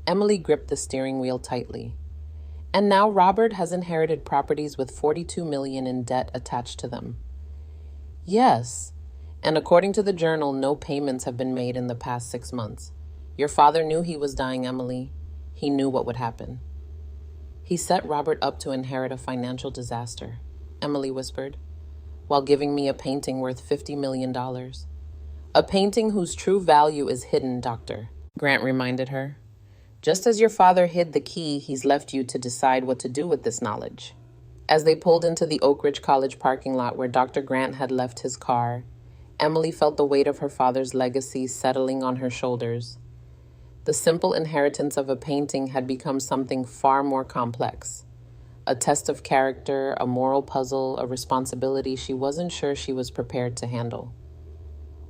Emily gripped the steering wheel tightly. And now Robert has inherited properties with $42 million in debt attached to them. Yes, and according to the journal, no payments have been made in the past 6 months. Your father knew he was dying, Emily. He knew what would happen. He set Robert up to inherit a financial disaster, Emily whispered, while giving me a painting worth $50 million. A painting whose true value is hidden, Doctor, Grant reminded her. Just as your father hid the key, he's left you to decide what to do with this knowledge. As they pulled into the Oak Ridge College parking lot where Dr. Grant had left his car, Emily felt the weight of her father's legacy settling on her shoulders. The simple inheritance of a painting had become something far more complex. A test of character, a moral puzzle, a responsibility she wasn't sure she was prepared to handle.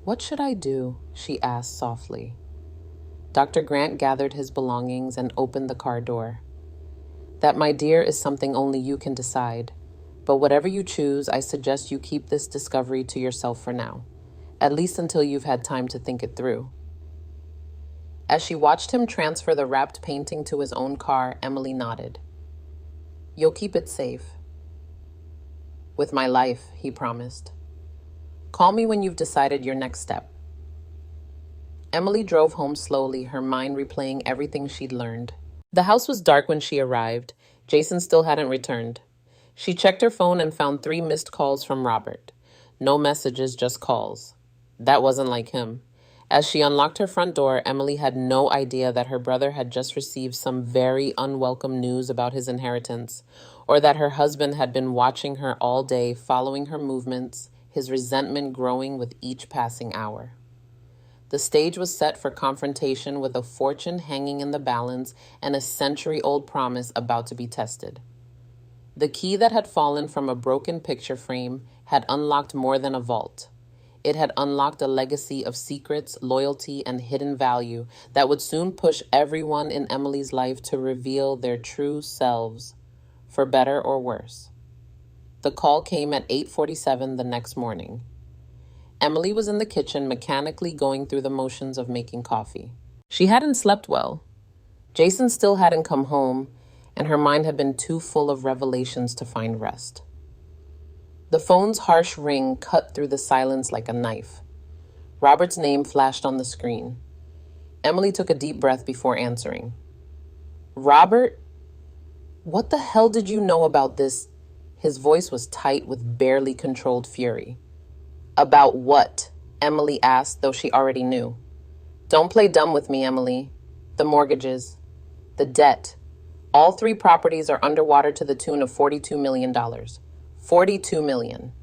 What should I do? She asked softly. Dr. Grant gathered his belongings and opened the car door. That, my dear, is something only you can decide. But whatever you choose, I suggest you keep this discovery to yourself for now, at least until you've had time to think it through. As she watched him transfer the wrapped painting to his own car, Emily nodded. You'll keep it safe. With my life, he promised. Call me when you've decided your next step. Emily drove home slowly, her mind replaying everything she'd learned. The house was dark when she arrived. Jason still hadn't returned. She checked her phone and found 3 missed calls from Robert. No messages, just calls. That wasn't like him. As she unlocked her front door, Emily had no idea that her brother had just received some very unwelcome news about his inheritance, or that her husband had been watching her all day, following her movements, his resentment growing with each passing hour. The stage was set for confrontation, with a fortune hanging in the balance and a century-old promise about to be tested. The key that had fallen from a broken picture frame had unlocked more than a vault. It had unlocked a legacy of secrets, loyalty, and hidden value that would soon push everyone in Emily's life to reveal their true selves, for better or worse. The call came at 8:47 the next morning. Emily was in the kitchen, mechanically going through the motions of making coffee. She hadn't slept well. Jason still hadn't come home, and her mind had been too full of revelations to find rest. The phone's harsh ring cut through the silence like a knife. Robert's name flashed on the screen. Emily took a deep breath before answering. Robert? What the hell did you know about this? His voice was tight with barely controlled fury. About what? Emily asked, though she already knew. Don't play dumb with me, Emily. The mortgages. The debt. All 3 properties are underwater to the tune of $42 million. $42 million.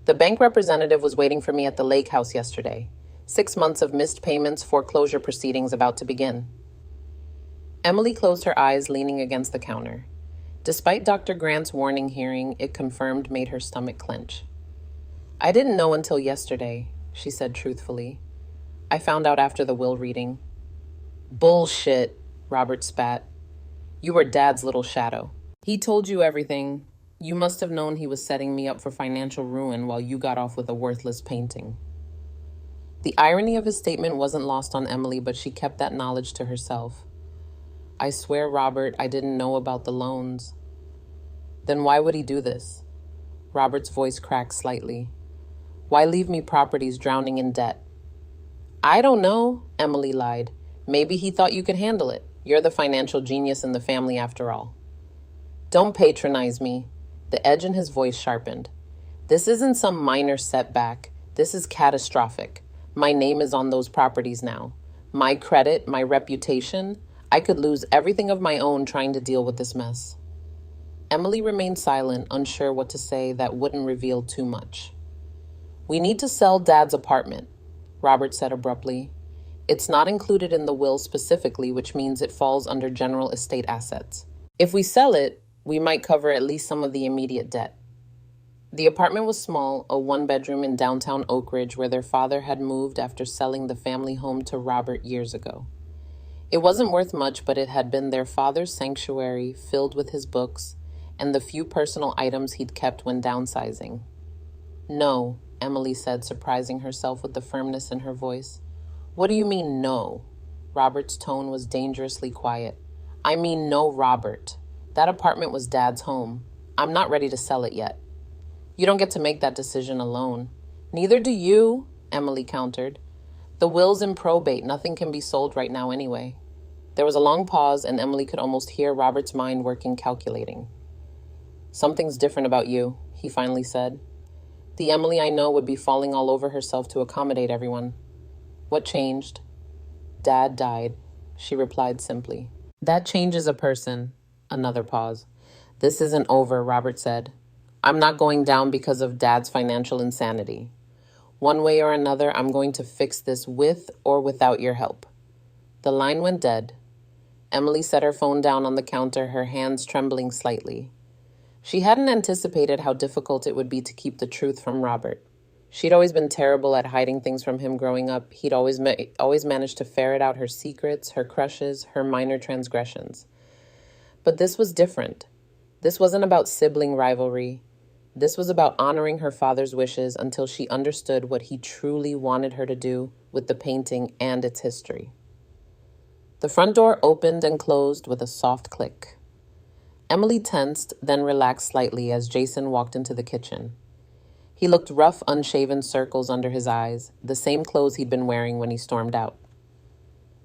The bank representative was waiting for me at the lake house yesterday. 6 months of missed payments, foreclosure proceedings about to begin. Emily closed her eyes, leaning against the counter. Despite Dr. Grant's warning hearing, it confirmed made her stomach clench. I didn't know until yesterday, she said truthfully. I found out after the will reading. Bullshit, Robert spat. You were Dad's little shadow. He told you everything. You must have known he was setting me up for financial ruin while you got off with a worthless painting. The irony of his statement wasn't lost on Emily, but she kept that knowledge to herself. I swear, Robert, I didn't know about the loans. Then why would he do this? Robert's voice cracked slightly. Why leave me properties drowning in debt? I don't know, Emily lied. Maybe he thought you could handle it. You're the financial genius in the family after all. Don't patronize me. The edge in his voice sharpened. This isn't some minor setback. This is catastrophic. My name is on those properties now. My credit, my reputation. I could lose everything of my own trying to deal with this mess. Emily remained silent, unsure what to say that wouldn't reveal too much. We need to sell Dad's apartment, Robert said abruptly. It's not included in the will specifically, which means it falls under general estate assets. If we sell it, we might cover at least some of the immediate debt. The apartment was small, a 1-bedroom in downtown Oak Ridge where their father had moved after selling the family home to Robert years ago. It wasn't worth much, but it had been their father's sanctuary, filled with his books and the few personal items he'd kept when downsizing. No, Emily said, surprising herself with the firmness in her voice. What do you mean, no? Robert's tone was dangerously quiet. I mean, no, Robert. That apartment was Dad's home. I'm not ready to sell it yet. You don't get to make that decision alone. Neither do you, Emily countered. The will's in probate. Nothing can be sold right now anyway. There was a long pause, and Emily could almost hear Robert's mind working, calculating. Something's different about you, he finally said. The Emily I know would be falling all over herself to accommodate everyone. What changed? Dad died, she replied simply. That changes a person. Another pause. This isn't over, Robert said. I'm not going down because of Dad's financial insanity. One way or another, I'm going to fix this with or without your help. The line went dead. Emily set her phone down on the counter, her hands trembling slightly. She hadn't anticipated how difficult it would be to keep the truth from Robert. She'd always been terrible at hiding things from him growing up. He'd always managed to ferret out her secrets, her crushes, her minor transgressions. But this was different. This wasn't about sibling rivalry. This was about honoring her father's wishes until she understood what he truly wanted her to do with the painting and its history. The front door opened and closed with a soft click. Emily tensed, then relaxed slightly as Jason walked into the kitchen. He looked rough, unshaven circles under his eyes, the same clothes he'd been wearing when he stormed out.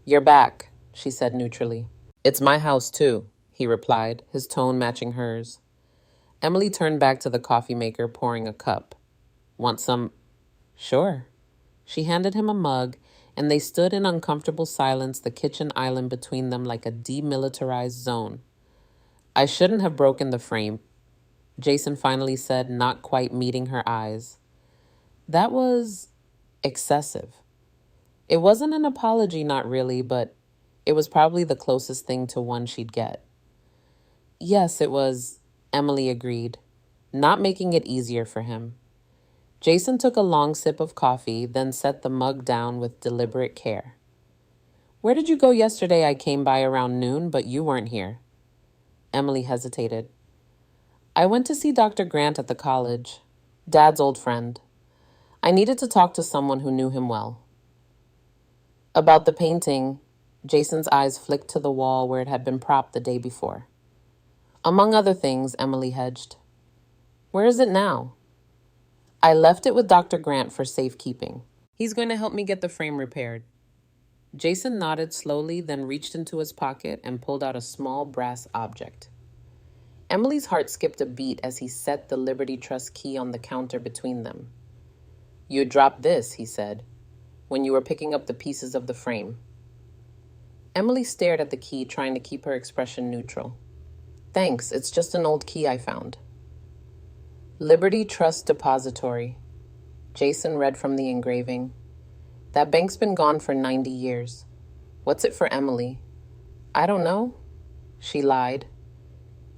"You're back," she said neutrally. "It's my house, too," he replied, his tone matching hers. Emily turned back to the coffee maker, pouring a cup. "Want some?" "Sure." She handed him a mug, and they stood in uncomfortable silence, the kitchen island between them like a demilitarized zone. "I shouldn't have broken the frame," Jason finally said, not quite meeting her eyes. That was excessive. It wasn't an apology, not really, but it was probably the closest thing to one she'd get. "Yes, it was," Emily agreed, not making it easier for him. Jason took a long sip of coffee, then set the mug down with deliberate care. "Where did you go yesterday? I came by around noon, but you weren't here." Emily hesitated. "I went to see Dr. Grant at the college, Dad's old friend. I needed to talk to someone who knew him well." About the painting, Jason's eyes flicked to the wall where it had been propped the day before. "Among other things," Emily hedged. "Where is it now?" "I left it with Dr. Grant for safekeeping. He's going to help me get the frame repaired." Jason nodded slowly, then reached into his pocket and pulled out a small brass object. Emily's heart skipped a beat as he set the Liberty Trust key on the counter between them. "You dropped this," he said, "when you were picking up the pieces of the frame." Emily stared at the key, trying to keep her expression neutral. "Thanks, it's just an old key I found." "Liberty Trust Depository," Jason read from the engraving. "That bank's been gone for 90 years. What's it for Emily?" "I don't know," she lied.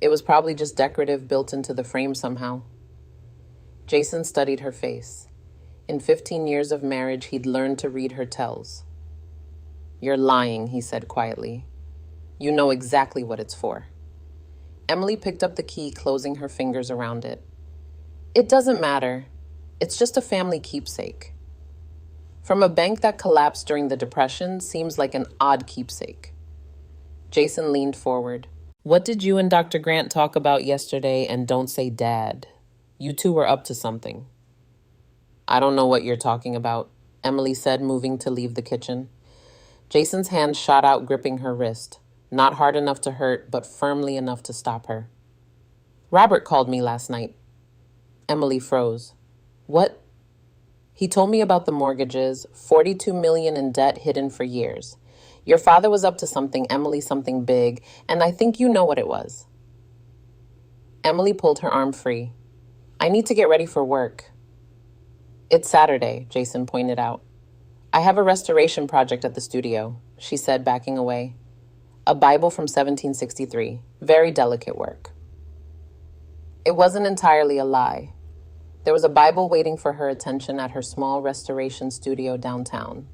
"It was probably just decorative, built into the frame somehow." Jason studied her face. In 15 years of marriage, he'd learned to read her tells. "You're lying," he said quietly. "You know exactly what it's for." Emily picked up the key, closing her fingers around it. "It doesn't matter. It's just a family keepsake. From a bank that collapsed during the Depression seems like an odd keepsake." Jason leaned forward. "What did you and Dr. Grant talk about yesterday? And don't say Dad. You two were up to something." "I don't know what you're talking about," Emily said, moving to leave the kitchen. Jason's hand shot out, gripping her wrist, not hard enough to hurt, but firmly enough to stop her. "Robert called me last night." Emily froze. "What?" "He told me about the mortgages, 42 million in debt hidden for years. Your father was up to something, Emily, something big, and I think you know what it was." Emily pulled her arm free. "I need to get ready for work." "It's Saturday," Jason pointed out. "I have a restoration project at the studio," she said, backing away. "A Bible from 1763. Very delicate work." It wasn't entirely a lie. There was a Bible waiting for her attention at her small restoration studio downtown.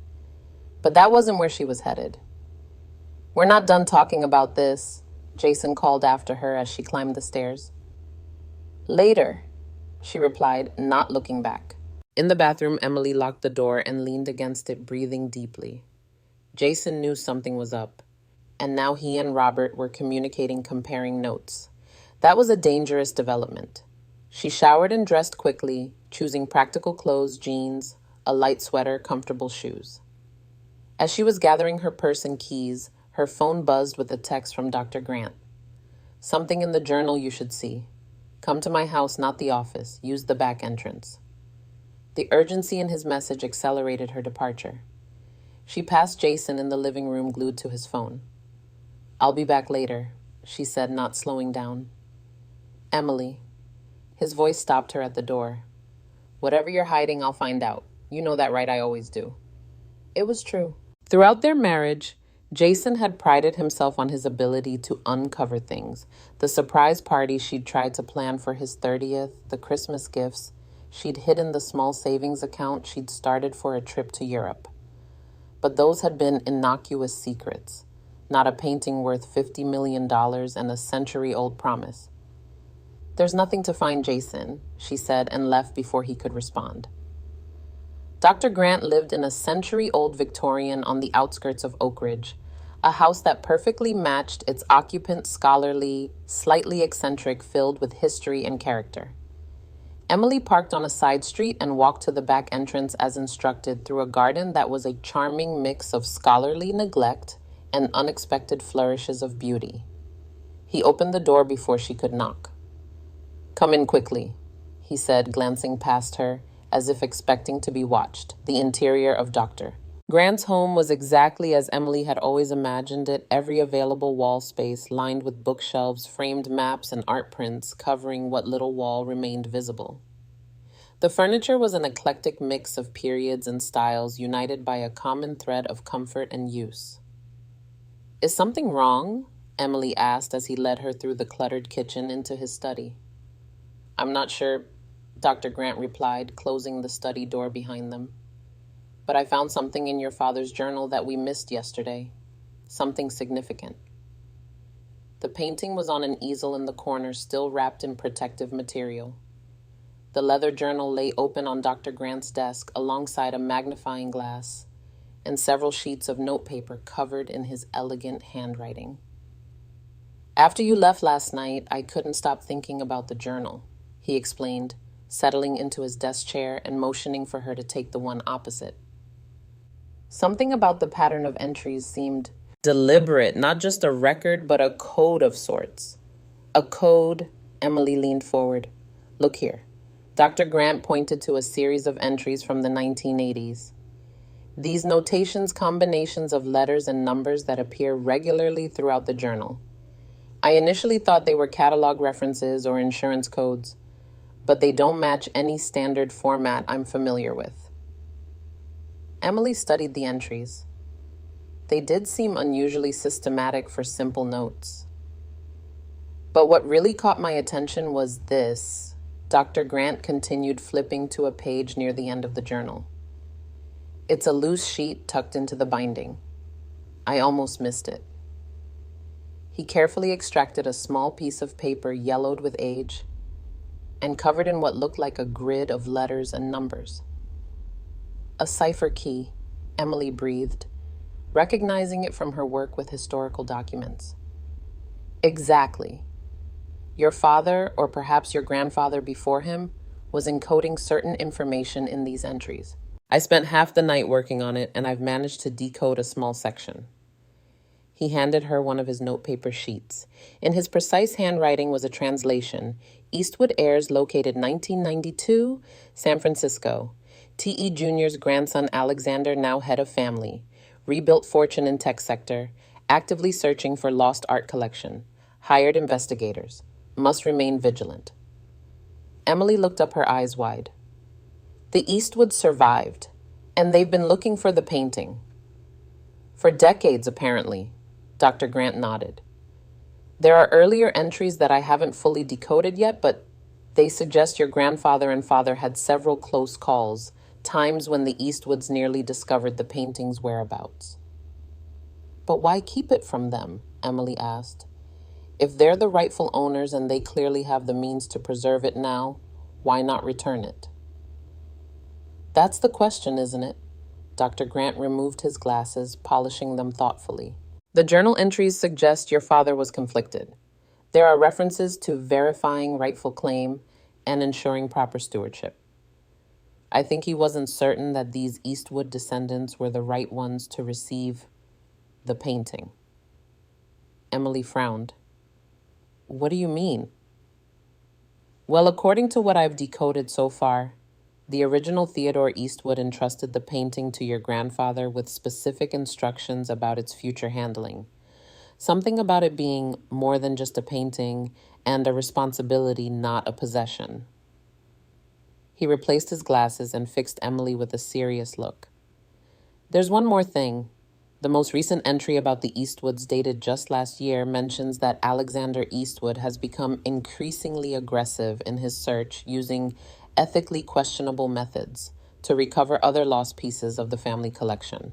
But that wasn't where she was headed. "We're not done talking about this," Jason called after her as she climbed the stairs. "Later," she replied, not looking back. In the bathroom, Emily locked the door and leaned against it, breathing deeply. Jason knew something was up, and now he and Robert were communicating, comparing notes. That was a dangerous development. She showered and dressed quickly, choosing practical clothes, jeans, a light sweater, comfortable shoes. As she was gathering her purse and keys, her phone buzzed with a text from Dr. Grant. "Something in the journal you should see. Come to my house, not the office. Use the back entrance." The urgency in his message accelerated her departure. She passed Jason in the living room, glued to his phone. "I'll be back later," she said, not slowing down. "Emily." His voice stopped her at the door. "Whatever you're hiding, I'll find out. You know that, right? I always do." It was true. Throughout their marriage, Jason had prided himself on his ability to uncover things. The surprise party she'd tried to plan for his 30th, the Christmas gifts. She'd hidden the small savings account she'd started for a trip to Europe. But those had been innocuous secrets, not a painting worth $50 million and a century-old promise. "There's nothing to find, Jason," she said, and left before he could respond. Dr. Grant lived in a century-old Victorian on the outskirts of Oak Ridge, a house that perfectly matched its occupant's scholarly, slightly eccentric, filled with history and character. Emily parked on a side street and walked to the back entrance as instructed through a garden that was a charming mix of scholarly neglect and unexpected flourishes of beauty. He opened the door before she could knock. "Come in quickly," he said, glancing past her as if expecting to be watched. The interior of Dr. Grant's home was exactly as Emily had always imagined it, every available wall space lined with bookshelves, framed maps, and art prints covering what little wall remained visible. The furniture was an eclectic mix of periods and styles united by a common thread of comfort and use. "Is something wrong?" Emily asked as he led her through the cluttered kitchen into his study. "I'm not sure," Dr. Grant replied, closing the study door behind them. "But I found something in your father's journal that we missed yesterday. Something significant." The painting was on an easel in the corner, still wrapped in protective material. The leather journal lay open on Dr. Grant's desk alongside a magnifying glass and several sheets of notepaper covered in his elegant handwriting. "After you left last night, I couldn't stop thinking about the journal," he explained, settling into his desk chair and motioning for her to take the one opposite. Something about the pattern of entries seemed deliberate, not just a record, but a code of sorts. "A code," Emily leaned forward. "Look here." Dr. Grant pointed to a series of entries from the 1980s. These notations, combinations of letters and numbers that appear regularly throughout the journal. I initially thought they were catalog references or insurance codes, but they don't match any standard format I'm familiar with. Emily studied the entries. They did seem unusually systematic for simple notes. But what really caught my attention was this. Dr. Grant continued, flipping to a page near the end of the journal. It's a loose sheet tucked into the binding. I almost missed it. He carefully extracted a small piece of paper yellowed with age and covered in what looked like a grid of letters and numbers. "A cipher key," Emily breathed, recognizing it from her work with historical documents. "Exactly. Your father, or perhaps your grandfather before him, was encoding certain information in these entries. I spent half the night working on it, and I've managed to decode a small section." He handed her one of his notepaper sheets. In his precise handwriting was a translation: Eastwood heirs located 1992, San Francisco. T.E. Jr.'s grandson Alexander, now head of family. Rebuilt fortune in tech sector. Actively searching for lost art collection. Hired investigators. Must remain vigilant. Emily looked up, her eyes wide. The Eastwoods survived, and they've been looking for the painting. For decades, apparently. Dr. Grant nodded. There are earlier entries that I haven't fully decoded yet, but they suggest your grandfather and father had several close calls, times when the Eastwoods nearly discovered the painting's whereabouts. "But why keep it from them?" Emily asked. "If they're the rightful owners and they clearly have the means to preserve it now, why not return it?" "That's the question, isn't it?" Dr. Grant removed his glasses, polishing them thoughtfully. "The journal entries suggest your father was conflicted. There are references to verifying rightful claim and ensuring proper stewardship. I think he wasn't certain that these Eastwood descendants were the right ones to receive the painting." Emily frowned. "What do you mean?" "Well, according to what I've decoded so far, the original Theodore Eastwood entrusted the painting to your grandfather with specific instructions about its future handling. Something about it being more than just a painting and a responsibility, not a possession." He replaced his glasses and fixed Emily with a serious look. "There's one more thing. The most recent entry about the Eastwoods, dated just last year, mentions that Alexander Eastwood has become increasingly aggressive in his search, using ethically questionable methods to recover other lost pieces of the family collection."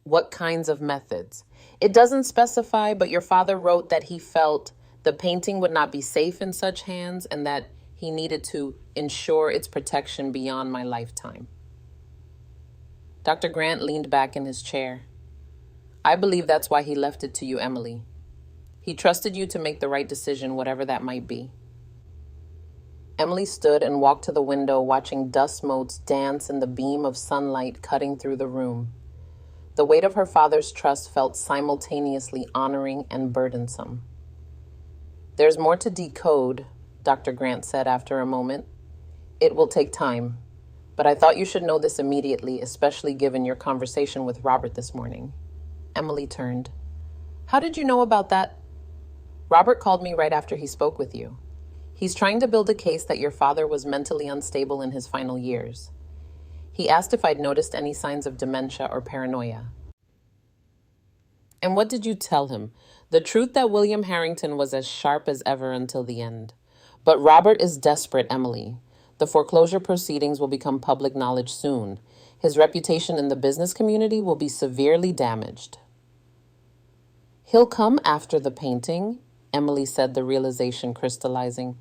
"What kinds of methods?" "It doesn't specify, but your father wrote that he felt the painting would not be safe in such hands and that he needed to ensure its protection beyond my lifetime." Dr. Grant leaned back in his chair. I believe that's why he left it to you, Emily. He trusted you to make the right decision, whatever that might be. Emily stood and walked to the window, watching dust motes dance in the beam of sunlight cutting through the room. The weight of her father's trust felt simultaneously honoring and burdensome. There's more to decode, Dr. Grant said after a moment. It will take time, but I thought you should know this immediately, especially given your conversation with Robert this morning. Emily turned. How did you know about that? Robert called me right after he spoke with you. He's trying to build a case that your father was mentally unstable in his final years. He asked if I'd noticed any signs of dementia or paranoia. And what did you tell him? The truth that William Harrington was as sharp as ever until the end. But Robert is desperate, Emily. The foreclosure proceedings will become public knowledge soon. His reputation in the business community will be severely damaged. He'll come after the painting, Emily said, the realization crystallizing.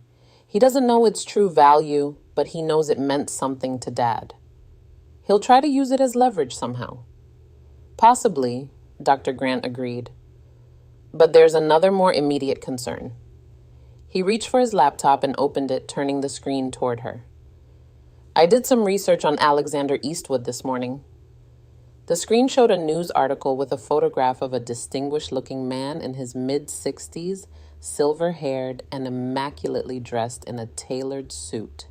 He doesn't know its true value, but he knows it meant something to Dad. He'll try to use it as leverage somehow. Possibly, Dr. Grant agreed. But there's another more immediate concern. He reached for his laptop and opened it, turning the screen toward her. I did some research on Alexander Eastwood this morning. The screen showed a news article with a photograph of a distinguished-looking man in his mid-60s, silver-haired and immaculately dressed in a tailored suit.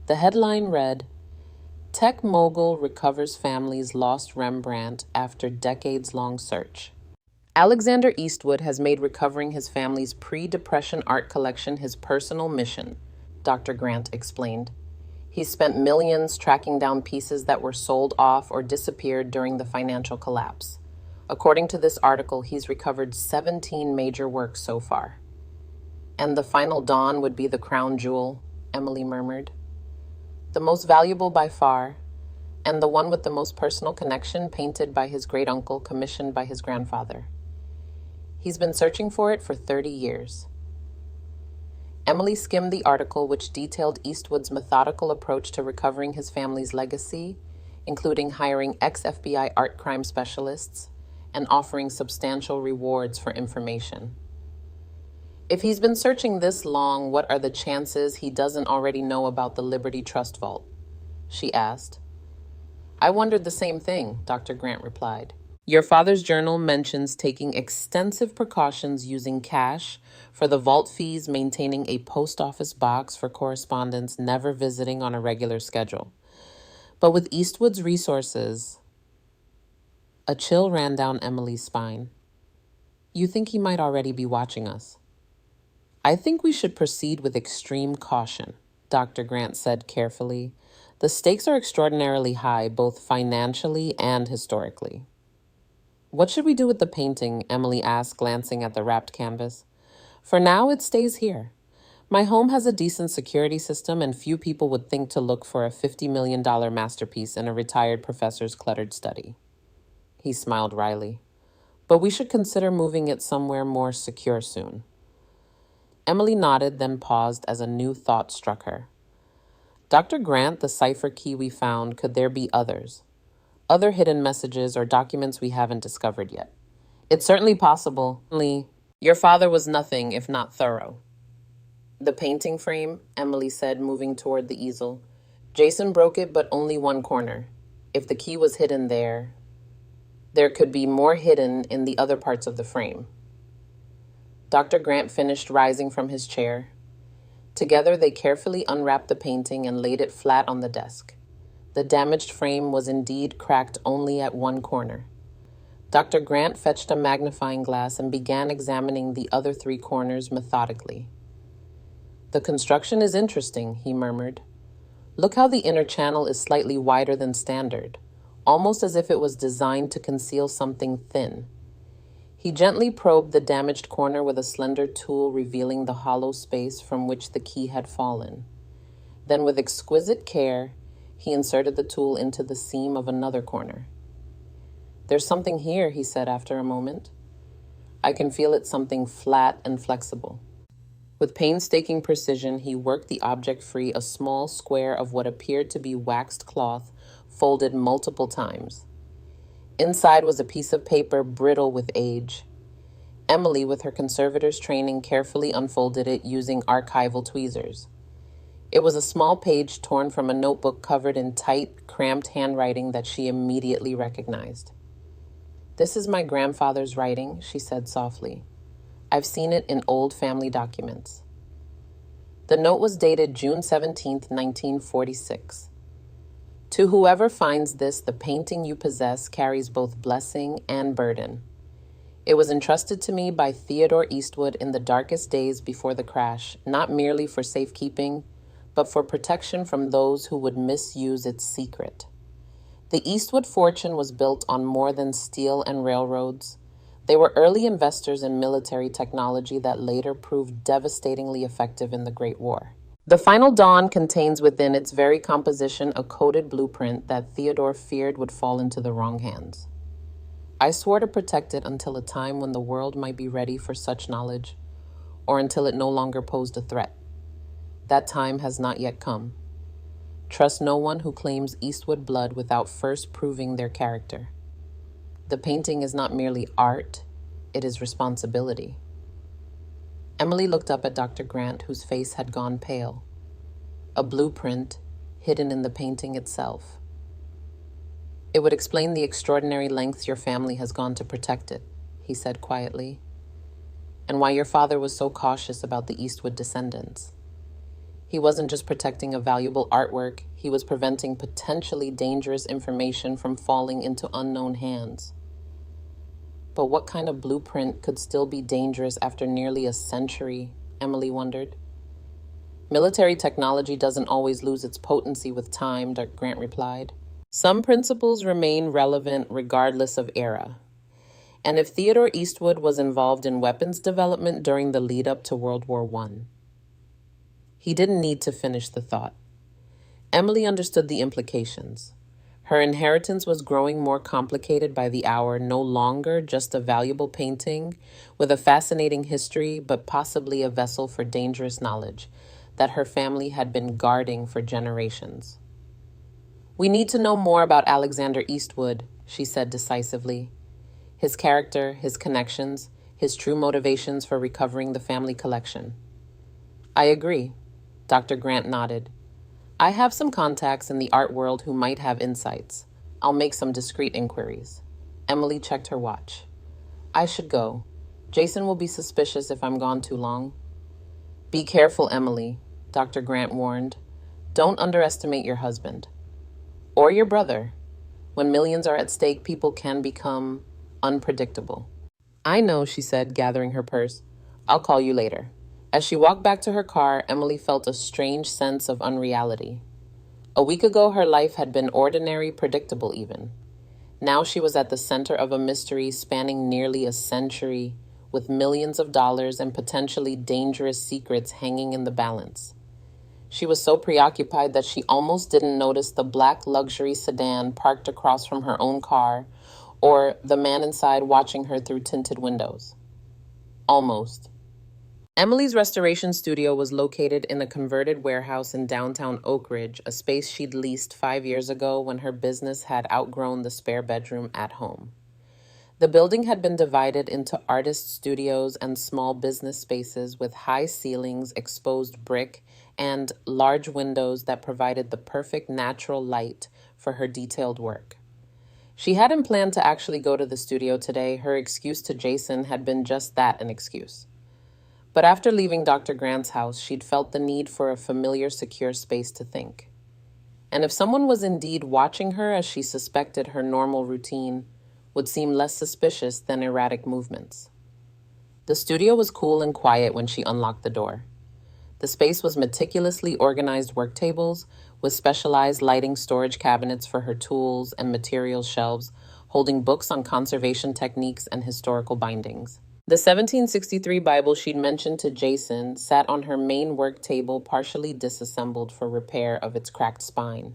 The headline read, Tech mogul recovers family's lost Rembrandt after decades-long search. Alexander Eastwood has made recovering his family's pre-Depression art collection his personal mission, Dr. Grant explained. He spent millions tracking down pieces that were sold off or disappeared during the financial collapse. According to this article, he's recovered 17 major works so far. And the final dawn would be the crown jewel, Emily murmured. The most valuable by far, and the one with the most personal connection, painted by his great-uncle, commissioned by his grandfather. He's been searching for it for 30 years. Emily skimmed the article, which detailed Eastwood's methodical approach to recovering his family's legacy, including hiring ex-FBI art crime specialists and offering substantial rewards for information. If he's been searching this long, what are the chances he doesn't already know about the Liberty Trust Vault? She asked. I wondered the same thing, Dr. Grant replied. Your father's journal mentions taking extensive precautions using cash for the vault fees, maintaining a post office box for correspondence, never visiting on a regular schedule. But with Eastwood's resources, a chill ran down Emily's spine. You think he might already be watching us? I think we should proceed with extreme caution, Dr. Grant said carefully. The stakes are extraordinarily high, both financially and historically. What should we do with the painting? Emily asked, glancing at the wrapped canvas. For now, it stays here. My home has a decent security system, and few people would think to look for a $50 million masterpiece in a retired professor's cluttered study. He smiled wryly. But we should consider moving it somewhere more secure soon. Emily nodded, then paused as a new thought struck her. Dr. Grant, the cipher key we found, could there be others? Other hidden messages or documents we haven't discovered yet? It's certainly possible. Your father was nothing if not thorough. The painting frame, Emily said, moving toward the easel. Jason broke it, but only one corner. If the key was hidden there could be more hidden in the other parts of the frame. Dr. Grant finished rising from his chair. Together, they carefully unwrapped the painting and laid it flat on the desk. The damaged frame was indeed cracked only at one corner. Dr. Grant fetched a magnifying glass and began examining the other 3 corners methodically. The construction is interesting, he murmured. Look how the inner channel is slightly wider than standard, almost as if it was designed to conceal something thin. He gently probed the damaged corner with a slender tool, revealing the hollow space from which the key had fallen. Then, with exquisite care, he inserted the tool into the seam of another corner. There's something here, he said after a moment. I can feel it, something flat and flexible. With painstaking precision, he worked the object free, a small square of what appeared to be waxed cloth, folded multiple times. Inside was a piece of paper brittle with age. Emily, with her conservator's training, carefully unfolded it using archival tweezers. It was a small page torn from a notebook covered in tight, cramped handwriting that she immediately recognized. "This is my grandfather's writing," she said softly. "I've seen it in old family documents." The note was dated June 17th, 1946. "To whoever finds this, the painting you possess carries both blessing and burden. It was entrusted to me by Theodore Eastwood in the darkest days before the crash, not merely for safekeeping, but for protection from those who would misuse its secret. The Eastwood fortune was built on more than steel and railroads. They were early investors in military technology that later proved devastatingly effective in the Great War. The final dawn contains within its very composition a coded blueprint that Theodore feared would fall into the wrong hands. I swore to protect it until a time when the world might be ready for such knowledge, or until it no longer posed a threat. That time has not yet come. Trust no one who claims Eastwood blood without first proving their character. The painting is not merely art, it is responsibility." Emily looked up at Dr. Grant, whose face had gone pale. A blueprint hidden in the painting itself. "It would explain the extraordinary lengths your family has gone to protect it," he said quietly, "and why your father was so cautious about the Eastwood descendants. He wasn't just protecting a valuable artwork, he was preventing potentially dangerous information from falling into unknown hands." But what kind of blueprint could still be dangerous after nearly a century, Emily wondered. "Military technology doesn't always lose its potency with time," Dr. Grant replied. "Some principles remain relevant regardless of era. And if Theodore Eastwood was involved in weapons development during the lead up to World War I." He didn't need to finish the thought. Emily understood the implications. Her inheritance was growing more complicated by the hour, no longer just a valuable painting with a fascinating history, but possibly a vessel for dangerous knowledge that her family had been guarding for generations. "We need to know more about Alexander Eastwood," she said decisively. "His character, his connections, his true motivations for recovering the family collection." "I agree," Dr. Grant nodded. "I have some contacts in the art world who might have insights. I'll make some discreet inquiries." Emily checked her watch. "I should go. Jason will be suspicious if I'm gone too long." "Be careful, Emily," Dr. Grant warned. "Don't underestimate your husband. Or your brother. When millions are at stake, people can become unpredictable." "I know," she said, gathering her purse. "I'll call you later." As she walked back to her car, Emily felt a strange sense of unreality. A week ago, her life had been ordinary, predictable even. Now she was at the center of a mystery spanning nearly a century, with millions of dollars and potentially dangerous secrets hanging in the balance. She was so preoccupied that she almost didn't notice the black luxury sedan parked across from her own car, or the man inside watching her through tinted windows. Almost. Emily's restoration studio was located in a converted warehouse in downtown Oak Ridge, a space she'd leased 5 years ago when her business had outgrown the spare bedroom at home. The building had been divided into artist studios and small business spaces with high ceilings, exposed brick, and large windows that provided the perfect natural light for her detailed work. She hadn't planned to actually go to the studio today. Her excuse to Jason had been just that, an excuse. But after leaving Dr. Grant's house, she'd felt the need for a familiar, secure space to think. And if someone was indeed watching her as she suspected, her normal routine would seem less suspicious than erratic movements. The studio was cool and quiet when she unlocked the door. The space was meticulously organized work tables with specialized lighting, storage cabinets for her tools, and materials shelves holding books on conservation techniques and historical bindings. The 1763 Bible she'd mentioned to Jason sat on her main work table, partially disassembled for repair of its cracked spine.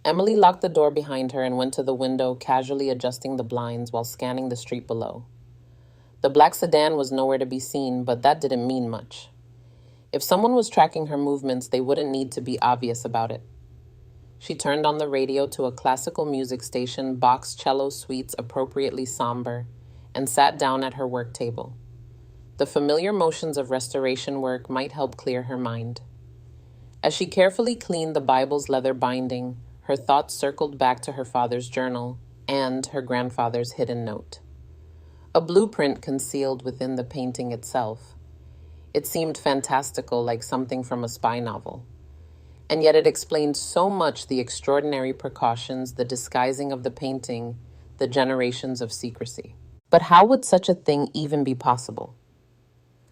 Emily locked the door behind her and went to the window, casually adjusting the blinds while scanning the street below. The black sedan was nowhere to be seen, but that didn't mean much. If someone was tracking her movements, they wouldn't need to be obvious about it. She turned on the radio to a classical music station, box cello suites appropriately somber, and sat down at her work table. The familiar motions of restoration work might help clear her mind. As she carefully cleaned the Bible's leather binding, her thoughts circled back to her father's journal and her grandfather's hidden note. A blueprint concealed within the painting itself. It seemed fantastical, like something from a spy novel. And yet it explained so much: the extraordinary precautions, the disguising of the painting, the generations of secrecy. But how would such a thing even be possible?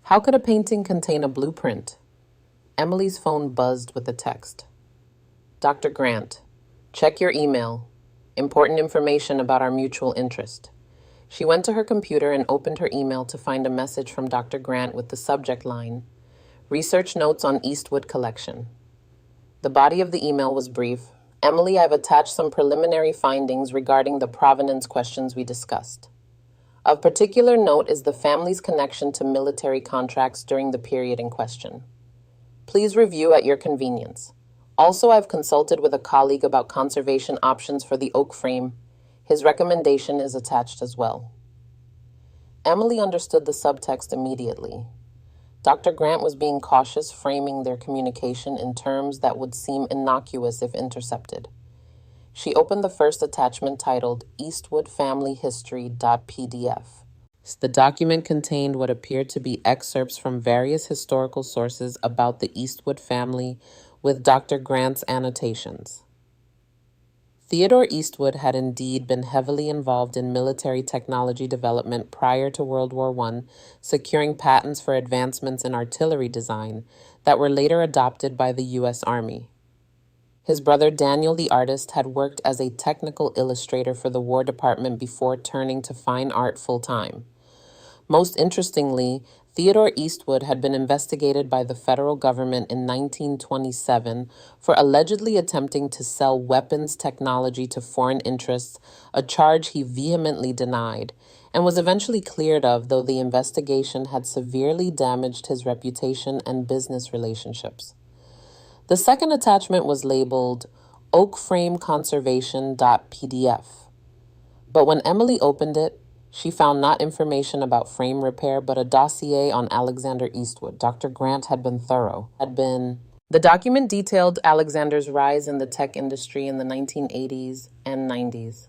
How could a painting contain a blueprint? Emily's phone buzzed with a text. Dr. Grant, check your email. Important information about our mutual interest. She went to her computer and opened her email to find a message from Dr. Grant with the subject line, Research Notes on Eastwood Collection. The body of the email was brief. Emily, I've attached some preliminary findings regarding the provenance questions we discussed. Of particular note is the family's connection to military contracts during the period in question. Please review at your convenience. Also, I've consulted with a colleague about conservation options for the oak frame. His recommendation is attached as well. Emily understood the subtext immediately. Dr. Grant was being cautious, framing their communication in terms that would seem innocuous if intercepted. She opened the first attachment titled Eastwood Family History.pdf. The document contained what appeared to be excerpts from various historical sources about the Eastwood family with Dr. Grant's annotations. Theodore Eastwood had indeed been heavily involved in military technology development prior to World War I, securing patents for advancements in artillery design that were later adopted by the U.S. Army. His brother Daniel, the artist, had worked as a technical illustrator for the War Department before turning to fine art full-time. Most interestingly, Theodore Eastwood had been investigated by the federal government in 1927 for allegedly attempting to sell weapons technology to foreign interests, a charge he vehemently denied, and was eventually cleared of, though the investigation had severely damaged his reputation and business relationships. The second attachment was labeled oakframeconservation.pdf. But when Emily opened it, she found not information about frame repair, but a dossier on Alexander Eastwood. Dr. Grant had been thorough. The document detailed Alexander's rise in the tech industry in the 1980s and 90s,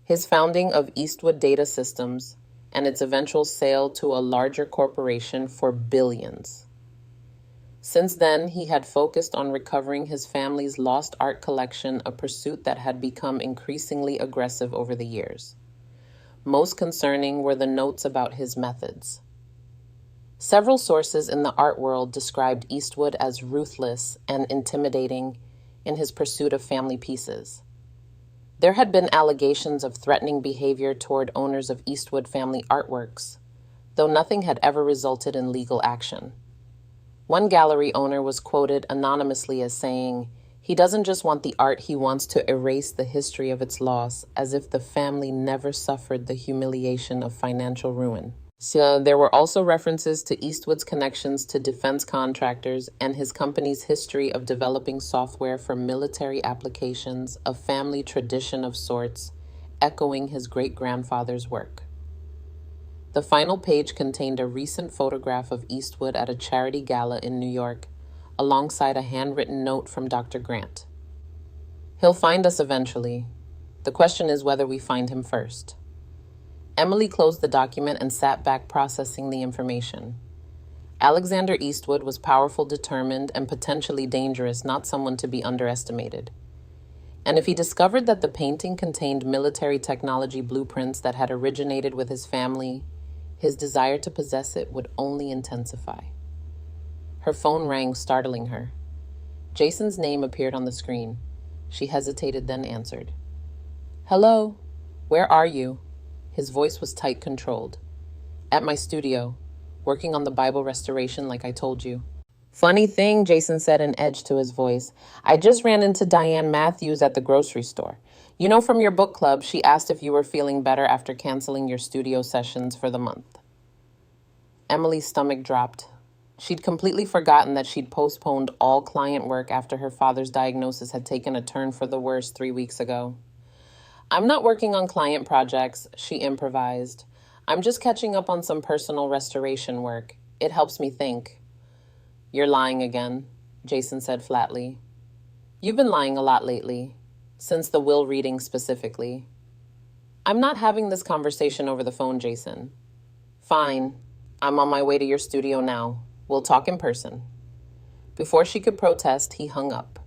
his founding of Eastwood Data Systems, and its eventual sale to a larger corporation for billions. Since then, he had focused on recovering his family's lost art collection, a pursuit that had become increasingly aggressive over the years. Most concerning were the notes about his methods. Several sources in the art world described Eastwood as ruthless and intimidating in his pursuit of family pieces. There had been allegations of threatening behavior toward owners of Eastwood family artworks, though nothing had ever resulted in legal action. One gallery owner was quoted anonymously as saying, "He doesn't just want the art, he wants to erase the history of its loss, as if the family never suffered the humiliation of financial ruin." So there were also references to Eastwood's connections to defense contractors and his company's history of developing software for military applications, a family tradition of sorts, echoing his great-grandfather's work. The final page contained a recent photograph of Eastwood at a charity gala in New York, alongside a handwritten note from Dr. Grant. "He'll find us eventually. The question is whether we find him first." Emily closed the document and sat back processing the information. Alexander Eastwood was powerful, determined, and potentially dangerous, not someone to be underestimated. And if he discovered that the painting contained military technology blueprints that had originated with his family, his desire to possess it would only intensify. Her phone rang, startling her. Jason's name appeared on the screen. She hesitated, then answered. "Hello, where are you?" His voice was tight, controlled. "At my studio, working on the Bible restoration like I told you." "Funny thing," Jason said, an edge to his voice. "I just ran into Diane Matthews at the grocery store. You know, from your book club, she asked if you were feeling better after canceling your studio sessions for the month." Emily's stomach dropped. She'd completely forgotten that she'd postponed all client work after her father's diagnosis had taken a turn for the worse 3 weeks ago. "I'm not working on client projects," she improvised. "I'm just catching up on some personal restoration work. It helps me think." "You're lying again," Jason said flatly. "You've been lying a lot lately, since the will reading specifically." "I'm not having this conversation over the phone, Jason." "Fine. I'm on my way to your studio now. We'll talk in person." Before she could protest, he hung up.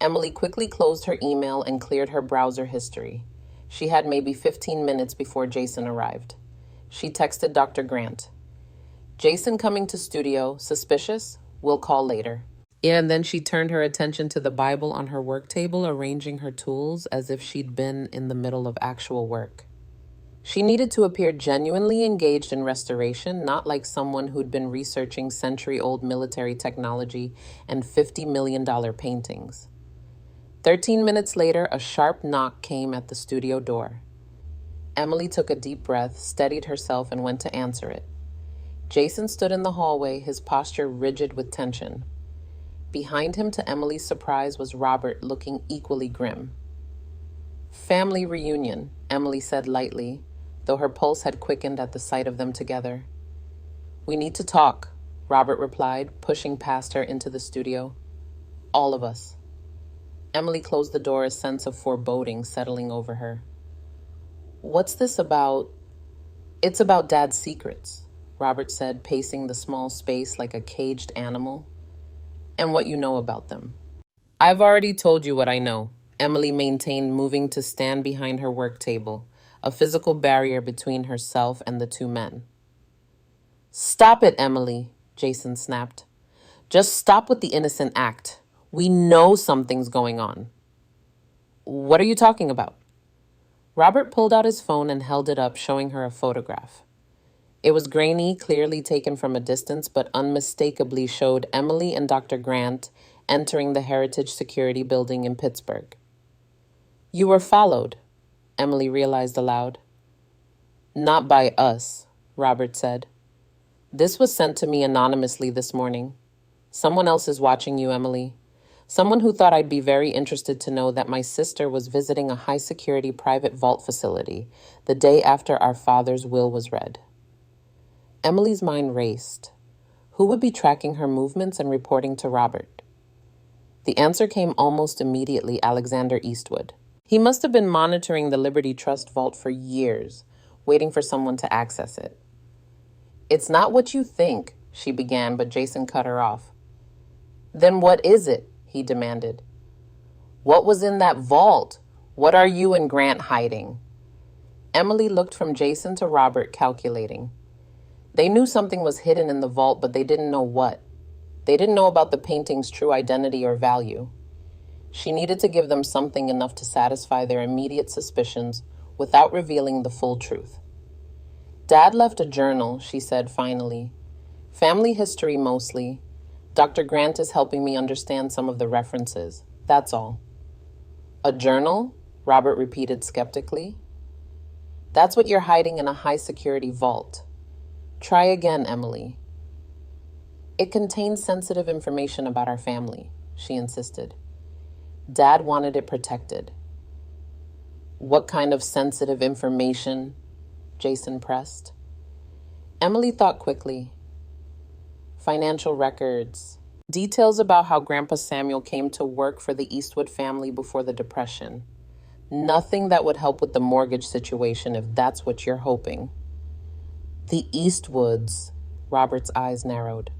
Emily quickly closed her email and cleared her browser history. She had maybe 15 minutes before Jason arrived. She texted Dr. Grant. "Jason coming to studio, suspicious? We'll call later." And then she turned her attention to the Bible on her work table, arranging her tools as if she'd been in the middle of actual work. She needed to appear genuinely engaged in restoration, not like someone who'd been researching century-old military technology and $50 million paintings. 13 minutes later, a sharp knock came at the studio door. Emily took a deep breath, steadied herself, and went to answer it. Jason stood in the hallway, his posture rigid with tension. Behind him, to Emily's surprise, was Robert, looking equally grim. "Family reunion," Emily said lightly, though her pulse had quickened at the sight of them together. "We need to talk," Robert replied, pushing past her into the studio. "All of us." Emily closed the door, a sense of foreboding settling over her. "What's this about?" "It's about Dad's secrets," Robert said, pacing the small space like a caged animal. "And what you know about them." "I've already told you what I know," Emily maintained, moving to stand behind her work table, a physical barrier between herself and the two men. "Stop it, Emily," Jason snapped. "Just stop with the innocent act. We know something's going on." "What are you talking about?" Robert pulled out his phone and held it up, showing her a photograph. It was grainy, clearly taken from a distance, but unmistakably showed Emily and Dr. Grant entering the Heritage Security Building in Pittsburgh. "You were followed," Emily realized aloud. "Not by us," Robert said. "This was sent to me anonymously this morning. Someone else is watching you, Emily. Someone who thought I'd be very interested to know that my sister was visiting a high-security private vault facility the day after our father's will was read." Emily's mind raced. Who would be tracking her movements and reporting to Robert? The answer came almost immediately: Alexander Eastwood. He must have been monitoring the Liberty Trust vault for years, waiting for someone to access it. "It's not what you think," she began, but Jason cut her off. "Then what is it?" he demanded. "What was in that vault? What are you and Grant hiding?" Emily looked from Jason to Robert, calculating. They knew something was hidden in the vault, but they didn't know what. They didn't know about the painting's true identity or value. She needed to give them something enough to satisfy their immediate suspicions without revealing the full truth. "Dad left a journal," she said finally. "Family history mostly. Dr. Grant is helping me understand some of the references. That's all." "A journal?" Robert repeated skeptically. "That's what you're hiding in a high-security vault. Try again, Emily." "It contains sensitive information about our family," she insisted. "Dad wanted it protected." "What kind of sensitive information?" Jason pressed. Emily thought quickly. "Financial records. Details about how Grandpa Samuel came to work for the Eastwood family before the Depression. Nothing that would help with the mortgage situation if that's what you're hoping." "The Eastwoods," Robert's eyes narrowed.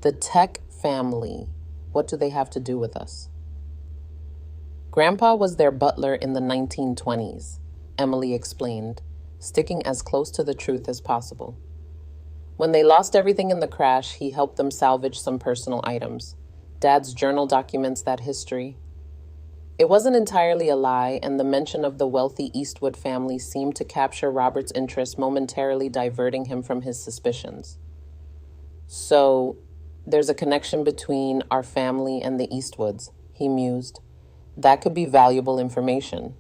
"The Tech family. What do they have to do with us?" "Grandpa was their butler in the 1920s, Emily explained, sticking as close to the truth as possible. "When they lost everything in the crash, he helped them salvage some personal items. Dad's journal documents that history. It wasn't entirely a lie, and the mention of the wealthy Eastwood family seemed to capture Robert's interest, momentarily diverting him from his suspicions. So, there's a connection between our family and the Eastwoods," he mused. "That could be valuable information."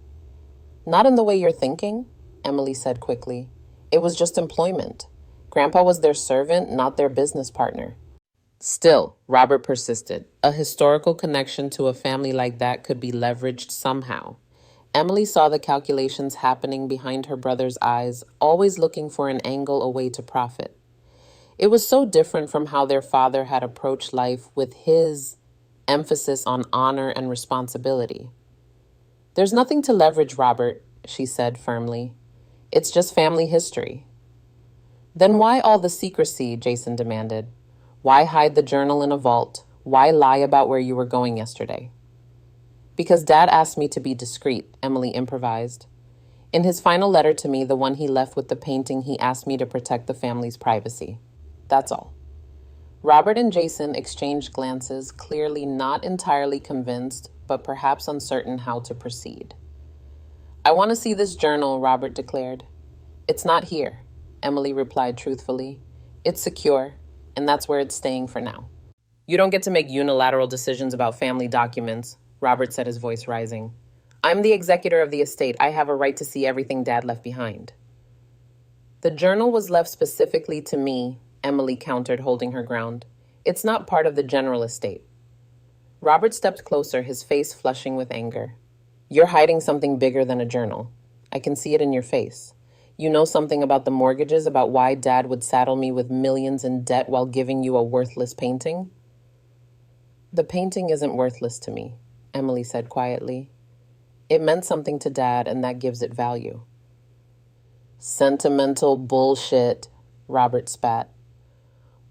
"Not in the way you're thinking," Emily said quickly. "It was just employment. Grandpa was their servant, not their business partner. Still, Robert persisted. A historical connection to a family like that could be leveraged somehow. Emily saw the calculations happening behind her brother's eyes, always looking for an angle, a way to profit. It was so different from how their father had approached life, with his emphasis on honor and responsibility. "There's nothing to leverage, Robert," she said firmly. "It's just family history." "Then why all the secrecy?" Jason demanded. "Why hide the journal in a vault? Why lie about where you were going yesterday?" "Because Dad asked me to be discreet," Emily improvised. "In his final letter to me, the one he left with the painting, he asked me to protect the family's privacy. That's all." Robert and Jason exchanged glances, clearly not entirely convinced, but perhaps uncertain how to proceed. "I want to see this journal," Robert declared. "It's not here," Emily replied truthfully. "It's secure, and that's where it's staying for now." "You don't get to make unilateral decisions about family documents," Robert said, his voice rising. "I'm the executor of the estate. I have a right to see everything Dad left behind." "The journal was left specifically to me," Emily countered, holding her ground. "It's not part of the general estate." Robert stepped closer, his face flushing with anger. "You're hiding something bigger than a journal. I can see it in your face. You know something about the mortgages, about why Dad would saddle me with millions in debt while giving you a worthless painting?" "The painting isn't worthless to me," Emily said quietly. "It meant something to Dad, and that gives it value." "Sentimental bullshit," Robert spat.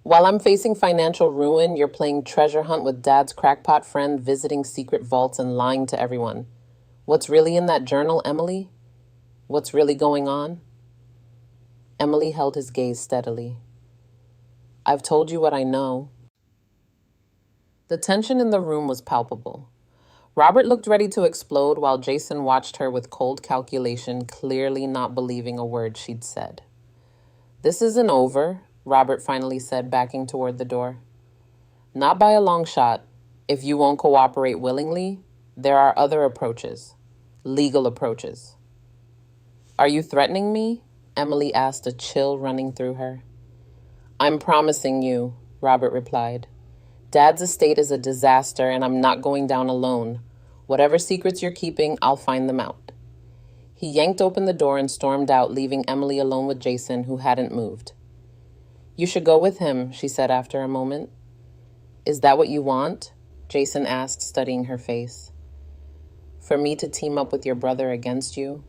"While I'm facing financial ruin, you're playing treasure hunt with Dad's crackpot friend, visiting secret vaults and lying to everyone. What's really in that journal, Emily? What's really going on?" Emily held his gaze steadily. "I've told you what I know." The tension in the room was palpable. Robert looked ready to explode while Jason watched her with cold calculation, clearly not believing a word she'd said. "This isn't over," Robert finally said, backing toward the door. "Not by a long shot. If you won't cooperate willingly, there are other approaches. Legal approaches." "Are you threatening me?" Emily asked, a chill running through her. "I'm promising you," Robert replied. "Dad's estate is a disaster, and I'm not going down alone. Whatever secrets you're keeping, I'll find them out." He yanked open the door and stormed out, leaving Emily alone with Jason, who hadn't moved. "You should go with him," she said after a moment. "Is that what you want?" Jason asked, studying her face. "For me to team up with your brother against you?"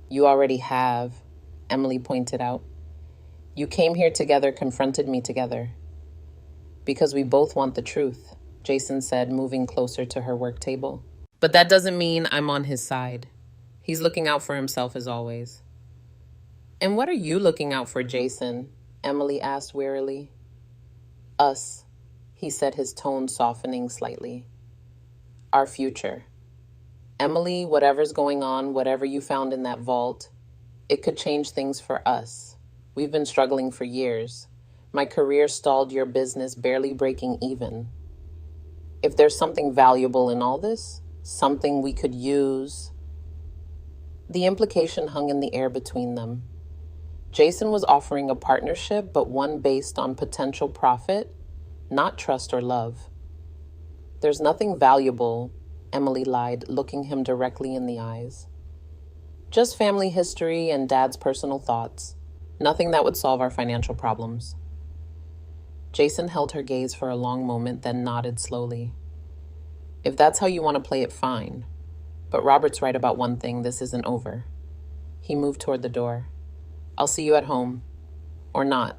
"You already have," Emily pointed out. "You came here together, confronted me together." "Because we both want the truth," Jason said, moving closer to her work table. "But that doesn't mean I'm on his side. He's looking out for himself as always." "And what are you looking out for, Jason?" Emily asked wearily. "Us," he said, his tone softening slightly. "Our future. Emily, whatever's going on, whatever you found in that vault, it could change things for us. We've been struggling for years. My career stalled, your business barely breaking even. If there's something valuable in all this, something we could use." The implication hung in the air between them. Jason was offering a partnership, but one based on potential profit, not trust or love. "There's nothing valuable," Emily lied, looking him directly in the eyes. "Just family history and Dad's personal thoughts. Nothing that would solve our financial problems." Jason held her gaze for a long moment, then nodded slowly. "If that's how you want to play it, fine. But Robert's right about one thing, this isn't over." He moved toward the door. "I'll see you at home. Or not.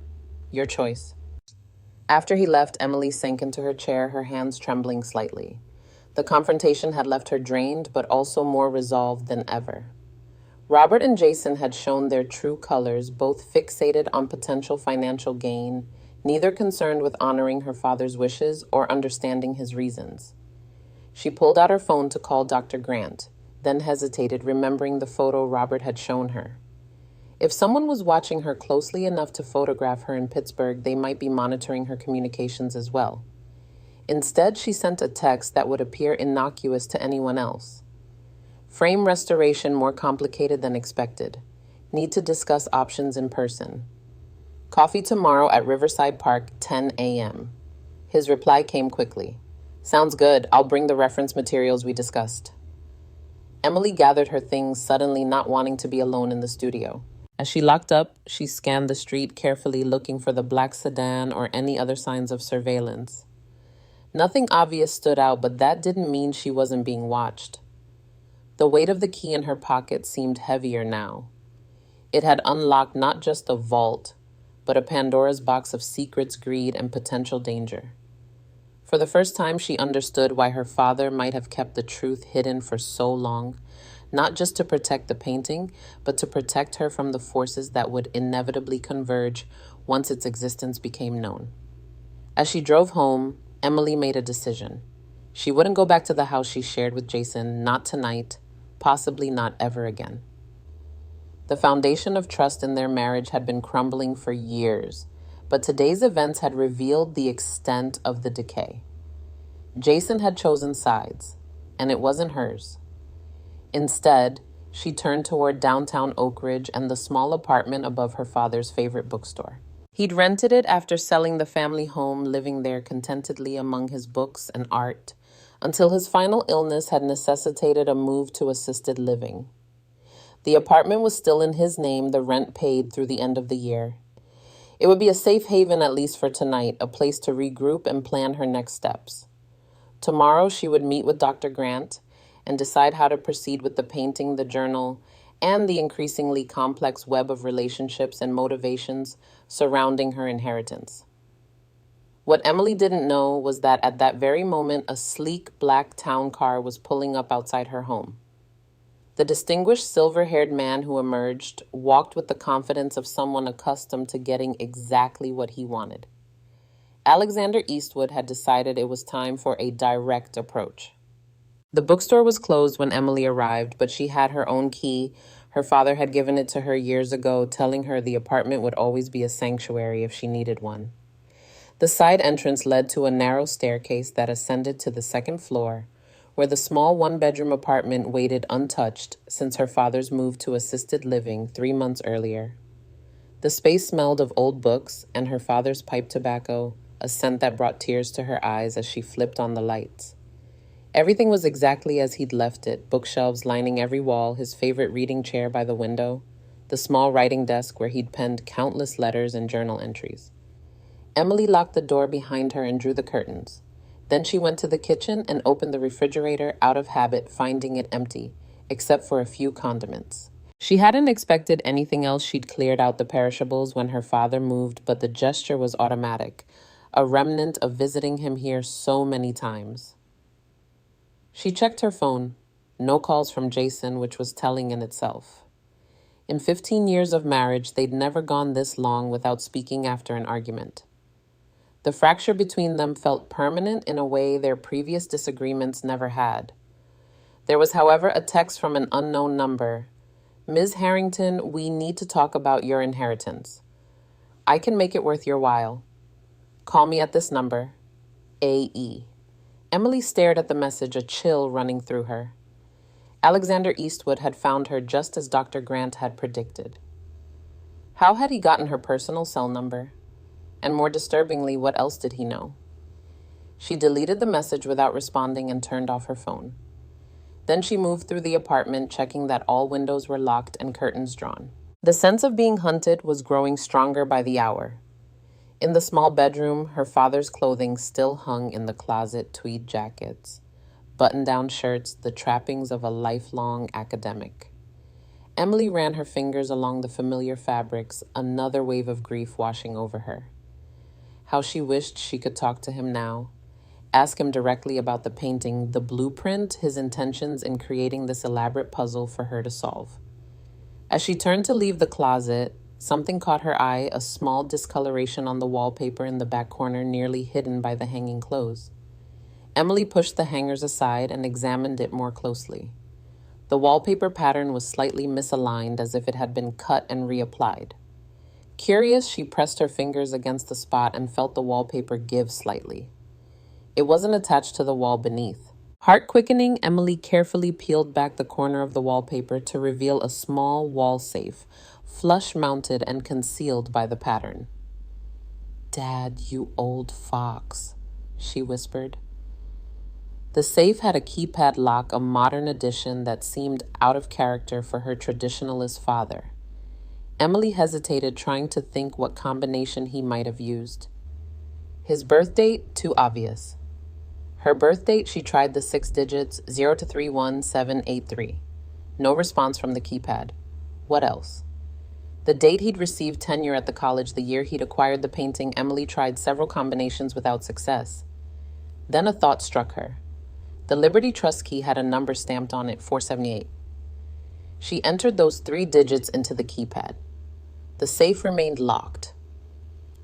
Your choice." After he left, Emily sank into her chair, her hands trembling slightly. The confrontation had left her drained, but also more resolved than ever. Robert and Jason had shown their true colors, both fixated on potential financial gain, neither concerned with honoring her father's wishes or understanding his reasons. She pulled out her phone to call Dr. Grant, then hesitated, remembering the photo Robert had shown her. If someone was watching her closely enough to photograph her in Pittsburgh, they might be monitoring her communications as well. Instead, she sent a text that would appear innocuous to anyone else. "Frame restoration more complicated than expected. Need to discuss options in person." Coffee tomorrow at Riverside Park, 10 a.m. His reply came quickly. Sounds good. I'll bring the reference materials we discussed. Emily gathered her things, suddenly not wanting to be alone in the studio. As she locked up, she scanned the street carefully, looking for the black sedan or any other signs of surveillance. Nothing obvious stood out, but that didn't mean she wasn't being watched. The weight of the key in her pocket seemed heavier now. It had unlocked not just a vault, but a Pandora's box of secrets, greed, and potential danger. For the first time, she understood why her father might have kept the truth hidden for so long, not just to protect the painting, but to protect her from the forces that would inevitably converge once its existence became known. As she drove home, Emily made a decision. She wouldn't go back to the house she shared with Jason, not tonight, possibly not ever again. The foundation of trust in their marriage had been crumbling for years, but today's events had revealed the extent of the decay. Jason had chosen sides, and it wasn't hers. Instead, she turned toward downtown Oak Ridge and the small apartment above her father's favorite bookstore. He'd rented it after selling the family home, living there contentedly among his books and art, until his final illness had necessitated a move to assisted living. The apartment was still in his name, the rent paid through the end of the year. It would be a safe haven, at least for tonight, a place to regroup and plan her next steps. Tomorrow, she would meet with Dr. Grant and decide how to proceed with the painting, the journal, and the increasingly complex web of relationships and motivations surrounding her inheritance. What Emily didn't know was that at that very moment, a sleek black town car was pulling up outside her home. The distinguished silver-haired man who emerged walked with the confidence of someone accustomed to getting exactly what he wanted. Alexander Eastwood had decided it was time for a direct approach. The bookstore was closed when Emily arrived, but she had her own key. Her father had given it to her years ago, telling her the apartment would always be a sanctuary if she needed one. The side entrance led to a narrow staircase that ascended to the second floor, where the small one-bedroom apartment waited untouched since her father's move to assisted living 3 months earlier. The space smelled of old books and her father's pipe tobacco, a scent that brought tears to her eyes as she flipped on the lights. Everything was exactly as he'd left it, bookshelves lining every wall, his favorite reading chair by the window, the small writing desk where he'd penned countless letters and journal entries. Emily locked the door behind her and drew the curtains. Then she went to the kitchen and opened the refrigerator out of habit, finding it empty, except for a few condiments. She hadn't expected anything else. She'd cleared out the perishables when her father moved, but the gesture was automatic, a remnant of visiting him here so many times. She checked her phone. No calls from Jason, which was telling in itself. In 15 years of marriage, they'd never gone this long without speaking after an argument. The fracture between them felt permanent in a way their previous disagreements never had. There was, however, a text from an unknown number. "Ms. Harrington, we need to talk about your inheritance. I can make it worth your while. Call me at this number. A.E." Emily stared at the message, a chill running through her. Alexander Eastwood had found her just as Dr. Grant had predicted. How had he gotten her personal cell number? And more disturbingly, what else did he know? She deleted the message without responding and turned off her phone. Then she moved through the apartment, checking that all windows were locked and curtains drawn. The sense of being hunted was growing stronger by the hour. In the small bedroom, her father's clothing still hung in the closet, tweed jackets, button-down shirts, the trappings of a lifelong academic. Emily ran her fingers along the familiar fabrics, another wave of grief washing over her. How she wished she could talk to him now, ask him directly about the painting, the blueprint, his intentions in creating this elaborate puzzle for her to solve. As she turned to leave the closet, something caught her eye, a small discoloration on the wallpaper in the back corner nearly hidden by the hanging clothes. Emily pushed the hangers aside and examined it more closely. The wallpaper pattern was slightly misaligned, as if it had been cut and reapplied. Curious, she pressed her fingers against the spot and felt the wallpaper give slightly. It wasn't attached to the wall beneath. Heart-quickening, Emily carefully peeled back the corner of the wallpaper to reveal a small wall safe, flush-mounted and concealed by the pattern. "Dad, you old fox," she whispered. The safe had a keypad lock, a modern addition that seemed out of character for her traditionalist father. Emily hesitated, trying to think what combination he might have used. His birth date, too obvious. Her birth date, she tried the 6 digits 0 to 31783. No response from the keypad. What else? The date he'd received tenure at the college, the year he'd acquired the painting. Emily tried several combinations without success. Then a thought struck her. The Liberty Trust key had a number stamped on it, 478. She entered those 3 digits into the keypad. The safe remained locked.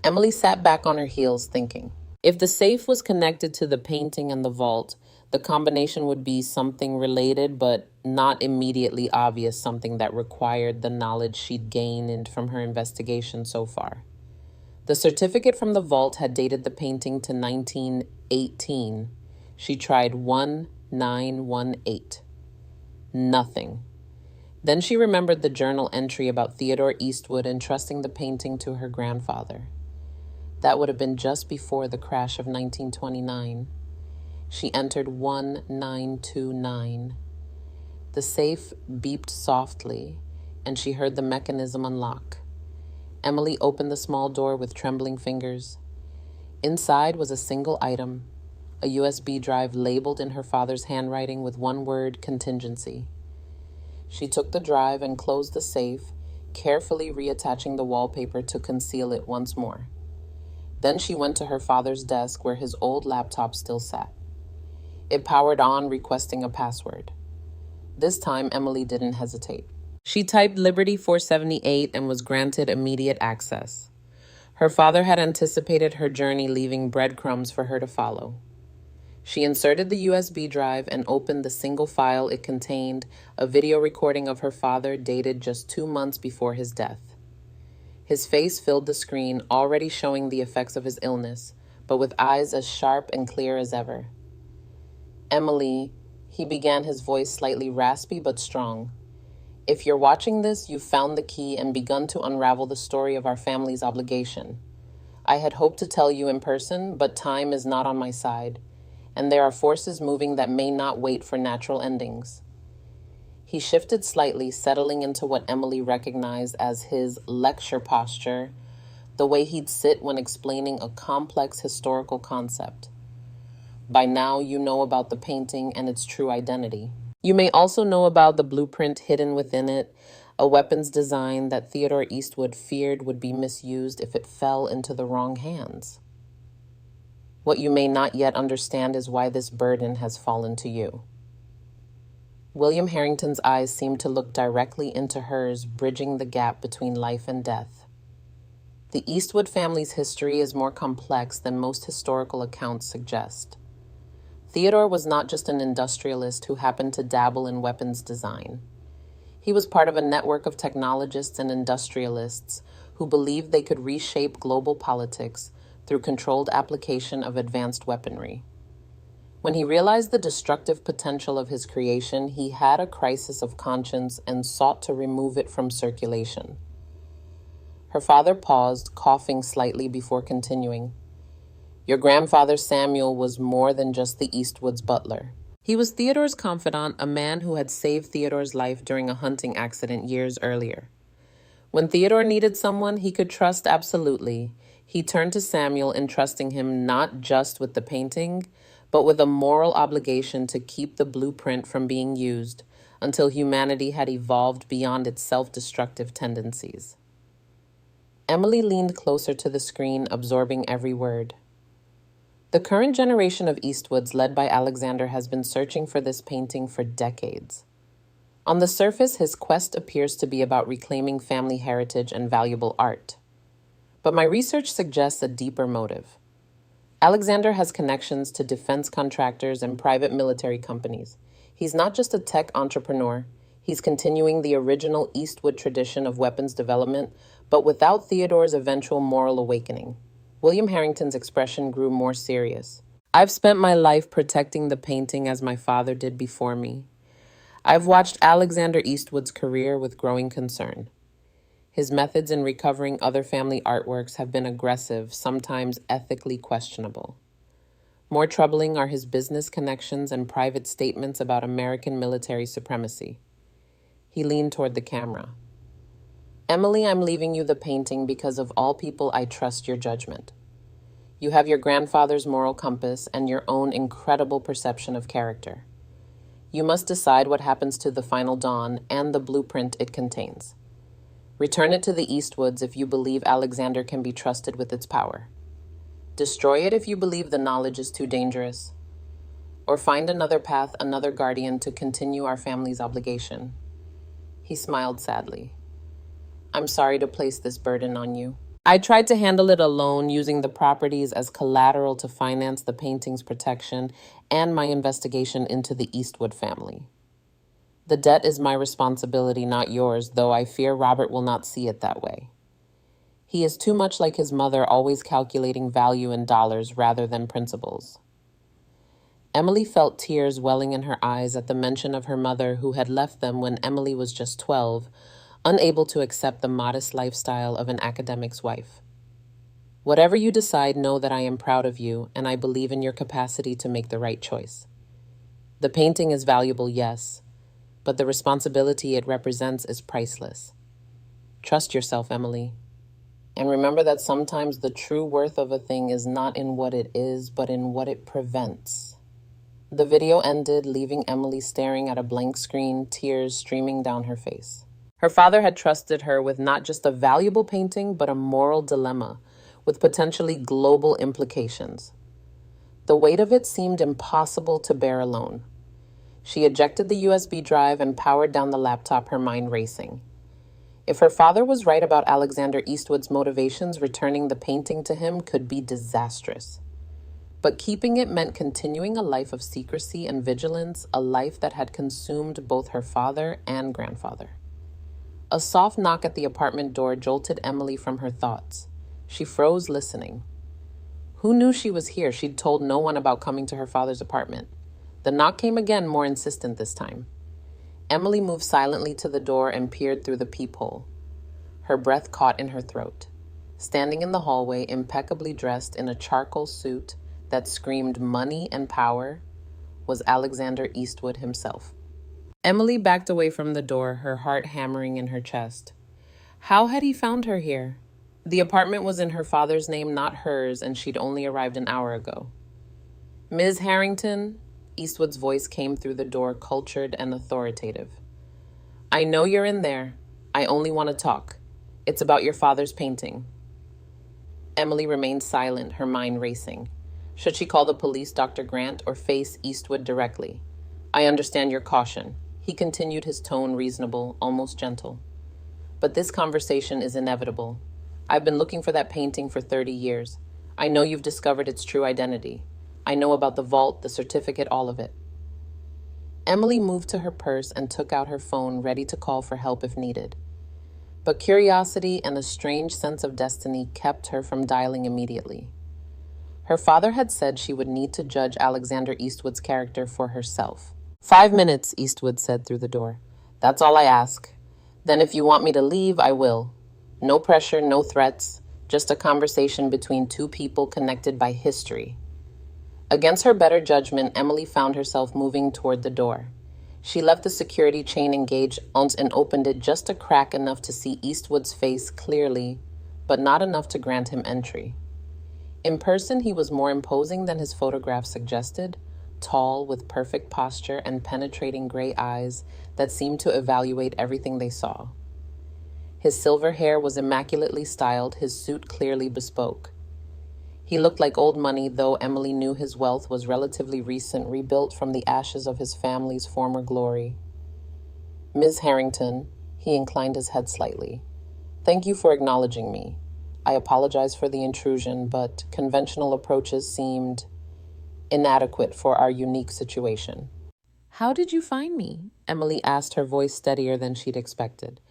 Emily sat back on her heels, thinking. If the safe was connected to the painting and the vault, the combination would be something related, but not immediately obvious, something that required the knowledge she'd gained from her investigation so far. The certificate from the vault had dated the painting to 1918. She tried 1918. Nothing. Then she remembered the journal entry about Theodore Eastwood entrusting the painting to her grandfather. That would have been just before the crash of 1929. She entered 1929. The safe beeped softly, and she heard the mechanism unlock. Emily opened the small door with trembling fingers. Inside was a single item, a USB drive labeled in her father's handwriting with one word, contingency. She took the drive and closed the safe, carefully reattaching the wallpaper to conceal it once more. Then she went to her father's desk where his old laptop still sat. It powered on, requesting a password. This time, Emily didn't hesitate. She typed Liberty 478 and was granted immediate access. Her father had anticipated her journey, leaving breadcrumbs for her to follow. She inserted the USB drive and opened the single file it contained, a video recording of her father dated just 2 months before his death. His face filled the screen, already showing the effects of his illness, but with eyes as sharp and clear as ever. "Emily," he began, his voice slightly raspy but strong. "If you're watching this, you've found the key and begun to unravel the story of our family's obligation. I had hoped to tell you in person, but time is not on my side, and there are forces moving that may not wait for natural endings." He shifted slightly, settling into what Emily recognized as his lecture posture, the way he'd sit when explaining a complex historical concept. "By now, you know about the painting and its true identity. You may also know about the blueprint hidden within it, a weapons design that Theodore Eastwood feared would be misused if it fell into the wrong hands. What you may not yet understand is why this burden has fallen to you." William Harrington's eyes seemed to look directly into hers, bridging the gap between life and death. The Eastwood family's history is more complex than most historical accounts suggest. Theodore was not just an industrialist who happened to dabble in weapons design. He was part of a network of technologists and industrialists who believed they could reshape global politics through controlled application of advanced weaponry. When he realized the destructive potential of his creation, he had a crisis of conscience and sought to remove it from circulation. Her father paused, coughing slightly before continuing. "Your grandfather Samuel was more than just the Eastwoods' butler. He was Theodore's confidant, a man who had saved Theodore's life during a hunting accident years earlier. When Theodore needed someone he could trust absolutely, he turned to Samuel, entrusting him not just with the painting, but with a moral obligation to keep the blueprint from being used until humanity had evolved beyond its self-destructive tendencies." Emily leaned closer to the screen, absorbing every word. The current generation of Eastwoods, led by Alexander, has been searching for this painting for decades. On the surface, his quest appears to be about reclaiming family heritage and valuable art. But my research suggests a deeper motive. Alexander has connections to defense contractors and private military companies. He's not just a tech entrepreneur. He's continuing the original Eastwood tradition of weapons development, but without Theodore's eventual moral awakening. William Harrington's expression grew more serious. "I've spent my life protecting the painting as my father did before me. I've watched Alexander Eastwood's career with growing concern. His methods in recovering other family artworks have been aggressive, sometimes ethically questionable. More troubling are his business connections and private statements about American military supremacy. He leaned toward the camera. Emily, I'm leaving you the painting because of all people I trust your judgment. You have your grandfather's moral compass and your own incredible perception of character. You must decide what happens to the final dawn and the blueprint it contains. Return it to the Eastwoods if you believe Alexander can be trusted with its power. Destroy it if you believe the knowledge is too dangerous. Or find another path, another guardian to continue our family's obligation. He smiled sadly. I'm sorry to place this burden on you. I tried to handle it alone, using the properties as collateral to finance the painting's protection and my investigation into the Eastwood family. The debt is my responsibility, not yours, though I fear Robert will not see it that way. He is too much like his mother, always calculating value in dollars rather than principles. Emily felt tears welling in her eyes at the mention of her mother, who had left them when Emily was just 12, unable to accept the modest lifestyle of an academic's wife. Whatever you decide, know that I am proud of you, and I believe in your capacity to make the right choice. The painting is valuable, yes, but the responsibility it represents is priceless. Trust yourself, Emily. And remember that sometimes the true worth of a thing is not in what it is, but in what it prevents. The video ended, leaving Emily staring at a blank screen, tears streaming down her face. Her father had trusted her with not just a valuable painting, but a moral dilemma with potentially global implications. The weight of it seemed impossible to bear alone. She ejected the USB drive and powered down the laptop, her mind racing. If her father was right about Alexander Eastwood's motivations, returning the painting to him could be disastrous. But keeping it meant continuing a life of secrecy and vigilance, a life that had consumed both her father and grandfather. A soft knock at the apartment door jolted Emily from her thoughts. She froze, listening. Who knew she was here? She'd told no one about coming to her father's apartment. The knock came again, more insistent this time. Emily moved silently to the door and peered through the peephole. Her breath caught in her throat. Standing in the hallway, impeccably dressed in a charcoal suit that screamed money and power, was Alexander Eastwood himself. Emily backed away from the door, her heart hammering in her chest. How had he found her here? The apartment was in her father's name, not hers, and she'd only arrived an hour ago. Ms. Harrington, Eastwood's voice came through the door, cultured and authoritative. I know you're in there. I only want to talk. It's about your father's painting. Emily remained silent, her mind racing. Should she call the police, Dr. Grant, or face Eastwood directly? I understand your caution. He continued, his tone reasonable, almost gentle. But this conversation is inevitable. I've been looking for that painting for 30 years. I know you've discovered its true identity. I know about the vault, the certificate, all of it. Emily moved to her purse and took out her phone, ready to call for help if needed. But curiosity and a strange sense of destiny kept her from dialing immediately. Her father had said she would need to judge Alexander Eastwood's character for herself. 5 minutes, Eastwood said through the door. That's all I ask. Then if you want me to leave, I will. No pressure, no threats, just a conversation between two people connected by history. Against her better judgment, Emily found herself moving toward the door. She left the security chain engaged and opened it just a crack enough to see Eastwood's face clearly, but not enough to grant him entry. In person, he was more imposing than his photograph suggested, tall, with perfect posture and penetrating gray eyes that seemed to evaluate everything they saw. His silver hair was immaculately styled, his suit clearly bespoke. He looked like old money, though Emily knew his wealth was relatively recent, rebuilt from the ashes of his family's former glory. Ms. Harrington, he inclined his head slightly. Thank you for acknowledging me. I apologize for the intrusion, but conventional approaches seemed inadequate for our unique situation. How did you find me? Emily asked, her voice steadier than she'd expected.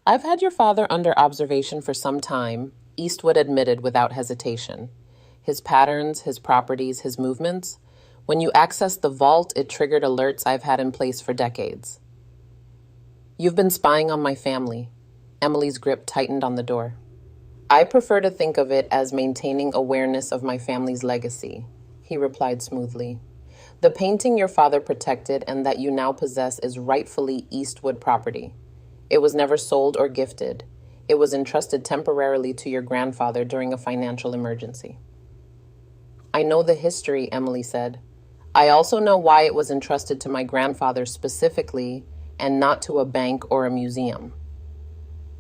I've had your father under observation for some time, Eastwood admitted without hesitation. His patterns, his properties, his movements. When you accessed the vault, it triggered alerts I've had in place for decades. You've been spying on my family. Emily's grip tightened on the door. I prefer to think of it as maintaining awareness of my family's legacy, he replied smoothly. The painting your father protected and that you now possess is rightfully Eastwood property. It was never sold or gifted. It was entrusted temporarily to your grandfather during a financial emergency. I know the history, Emily said. I also know why it was entrusted to my grandfather specifically and not to a bank or a museum.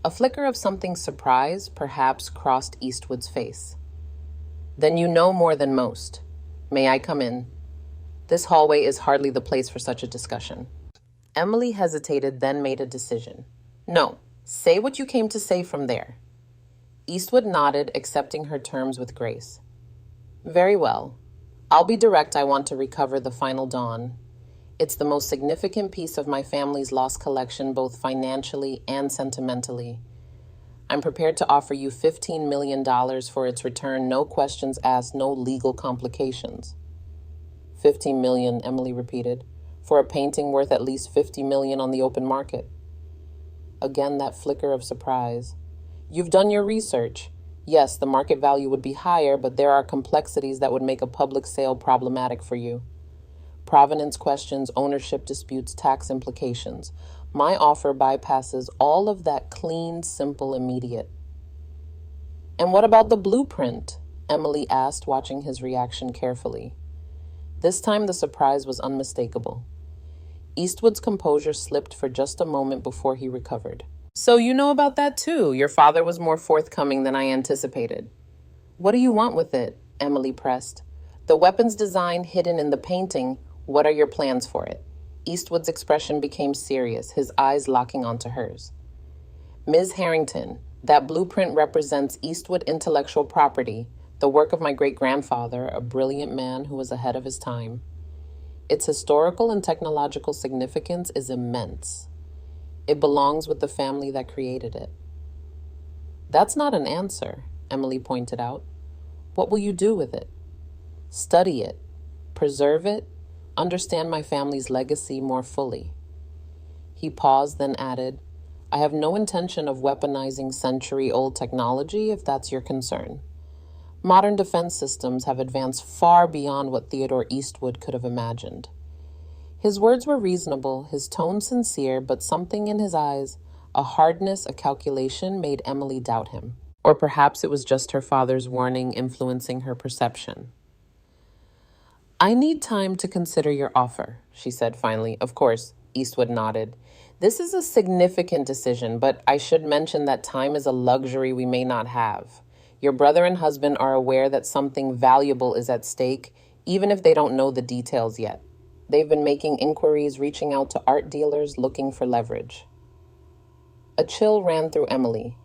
A flicker of something surprise perhaps crossed Eastwood's face. Then you know more than most. May I come in? This hallway is hardly the place for such a discussion. Emily hesitated, then made a decision. No, say what you came to say from there. Eastwood nodded, accepting her terms with grace. Very well. I'll be direct. I want to recover the final dawn. It's the most significant piece of my family's lost collection, both financially and sentimentally. I'm prepared to offer you $15 million for its return, no questions asked, no legal complications. $15 million, Emily repeated, for a painting worth at least $50 million on the open market. Again, that flicker of surprise. You've done your research. Yes, the market value would be higher, but there are complexities that would make a public sale problematic for you. Provenance questions, ownership disputes, tax implications. My offer bypasses all of that clean, simple, immediate. And what about the blueprint? Emily asked, watching his reaction carefully. This time the surprise was unmistakable. Eastwood's composure slipped for just a moment before he recovered. So you know about that too. Your father was more forthcoming than I anticipated. What do you want with it? Emily pressed. The weapon's design hidden in the painting. What are your plans for it? Eastwood's expression became serious, his eyes locking onto hers. Ms. Harrington, that blueprint represents Eastwood intellectual property, the work of my great-grandfather, a brilliant man who was ahead of his time. Its historical and technological significance is immense. It belongs with the family that created it. That's not an answer, Emily pointed out. What will you do with it? Study it, preserve it, understand my family's legacy more fully. He paused, then added, I have no intention of weaponizing century-old technology if that's your concern. Modern defense systems have advanced far beyond what Theodore Eastwood could have imagined. His words were reasonable, his tone sincere, but something in his eyes, a hardness, a calculation, made Emily doubt him. Or perhaps it was just her father's warning influencing her perception. I need time to consider your offer, she said finally. Of course, Eastwood nodded. This is a significant decision, but I should mention that time is a luxury we may not have. Your brother and husband are aware that something valuable is at stake, even if they don't know the details yet. They've been making inquiries, reaching out to art dealers, looking for leverage. A chill ran through Emily.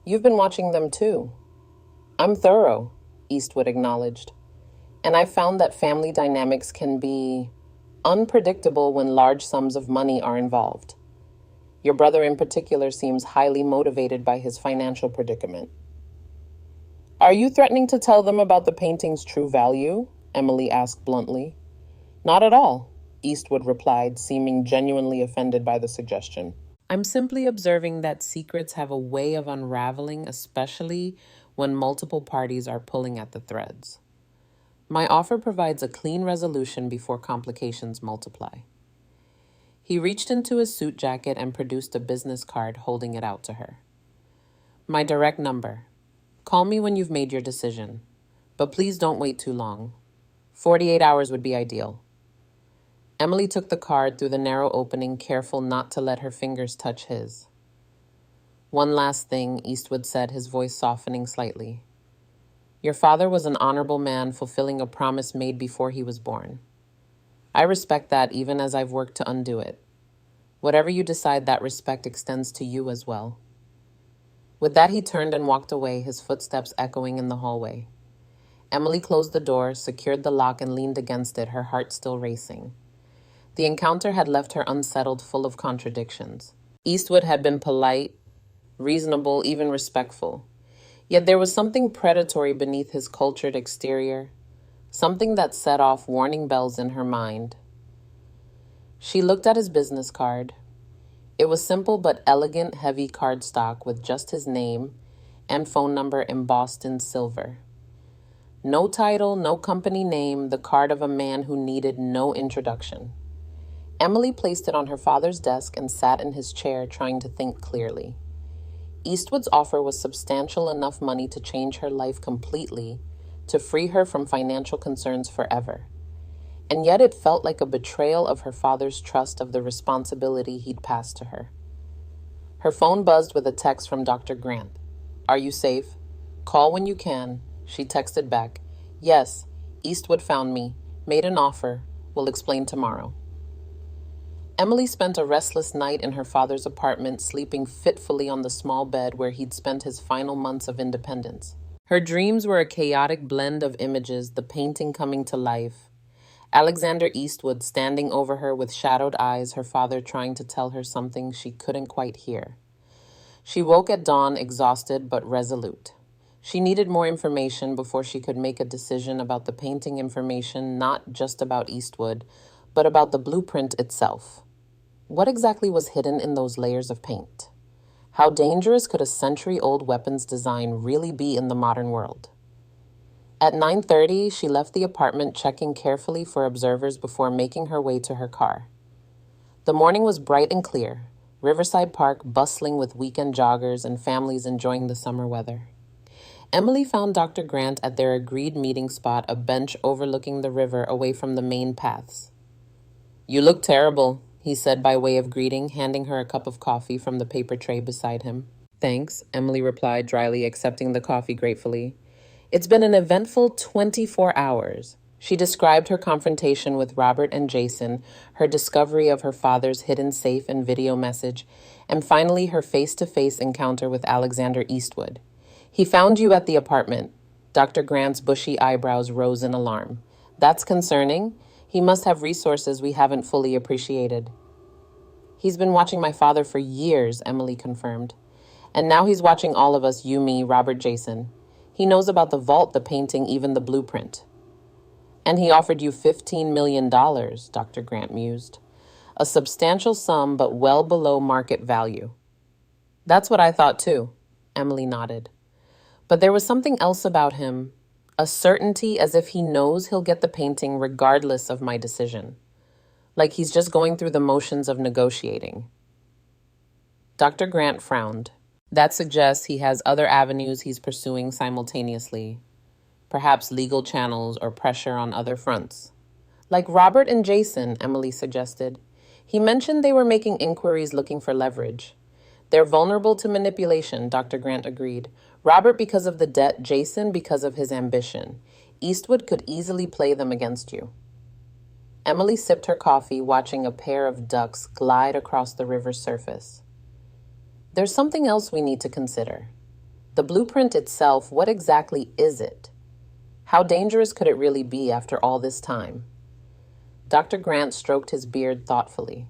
You've been watching them too. I'm thorough, Eastwood acknowledged. And I've found that family dynamics can be unpredictable when large sums of money are involved. Your brother in particular seems highly motivated by his financial predicament. Are you threatening to tell them about the painting's true value? Emily asked bluntly. Not at all, Eastwood replied, seeming genuinely offended by the suggestion. I'm simply observing that secrets have a way of unraveling, especially when multiple parties are pulling at the threads. My offer provides a clean resolution before complications multiply. He reached into his suit jacket and produced a business card, holding it out to her. My direct number. Call me when you've made your decision, but please don't wait too long. 48 hours would be ideal. Emily took the card through the narrow opening, careful not to let her fingers touch his. One last thing, Eastwood said, his voice softening slightly. Your father was an honorable man, fulfilling a promise made before he was born. I respect that, even as I've worked to undo it. Whatever you decide, that respect extends to you as well. With that, he turned and walked away, his footsteps echoing in the hallway. Emily closed the door, secured the lock, and leaned against it, her heart still racing. The encounter had left her unsettled, full of contradictions. Eastwood had been polite, reasonable, even respectful. Yet there was something predatory beneath his cultured exterior, something that set off warning bells in her mind. She looked at his business card. It was simple but elegant, heavy cardstock with just his name and phone number embossed in silver. No title, no company name, the card of a man who needed no introduction. Emily placed it on her father's desk and sat in his chair, trying to think clearly. Eastwood's offer was substantial enough money to change her life completely, to free her from financial concerns forever. And yet it felt like a betrayal of her father's trust of the responsibility he'd passed to her. Her phone buzzed with a text from Dr. Grant. "Are you safe? Call when you can." She texted back, "Yes, Eastwood found me, made an offer, will explain tomorrow." Emily spent a restless night in her father's apartment, sleeping fitfully on the small bed where he'd spent his final months of independence. Her dreams were a chaotic blend of images, the painting coming to life, Alexander Eastwood standing over her with shadowed eyes, her father trying to tell her something she couldn't quite hear. She woke at dawn, exhausted but resolute. She needed more information before she could make a decision about the painting, information not just about Eastwood, but about the blueprint itself. What exactly was hidden in those layers of paint? How dangerous could a century-old weapons design really be in the modern world? At 9:30, she left the apartment, checking carefully for observers before making her way to her car. The morning was bright and clear, Riverside Park bustling with weekend joggers and families enjoying the summer weather. Emily found Dr. Grant at their agreed meeting spot, a bench overlooking the river away from the main paths. "You look terrible," he said by way of greeting, handing her a cup of coffee from the paper tray beside him. "Thanks," Emily replied dryly, accepting the coffee gratefully. "It's been an eventful 24 hours." She described her confrontation with Robert and Jason, her discovery of her father's hidden safe and video message, and finally her face-to-face encounter with Alexander Eastwood. "He found you at the apartment." Dr. Grant's bushy eyebrows rose in alarm. "That's concerning. He must have resources we haven't fully appreciated." "He's been watching my father for years," Emily confirmed. "And now he's watching all of us, you, me, Robert, Jason. He knows about the vault, the painting, even the blueprint." "And he offered you $15 million, Dr. Grant mused. "A substantial sum, but well below market value." "That's what I thought too," Emily nodded. "But there was something else about him, a certainty as if he knows he'll get the painting regardless of my decision. Like he's just going through the motions of negotiating." Dr. Grant frowned. "That suggests he has other avenues he's pursuing simultaneously. Perhaps legal channels or pressure on other fronts." "Like Robert and Jason," Emily suggested. "He mentioned they were making inquiries looking for leverage." "They're vulnerable to manipulation," Dr. Grant agreed. "Robert because of the debt, Jason because of his ambition. Eastwood could easily play them against you." Emily sipped her coffee, watching a pair of ducks glide across the river's surface. "There's something else we need to consider. The blueprint itself, what exactly is it? How dangerous could it really be after all this time?" Dr. Grant stroked his beard thoughtfully.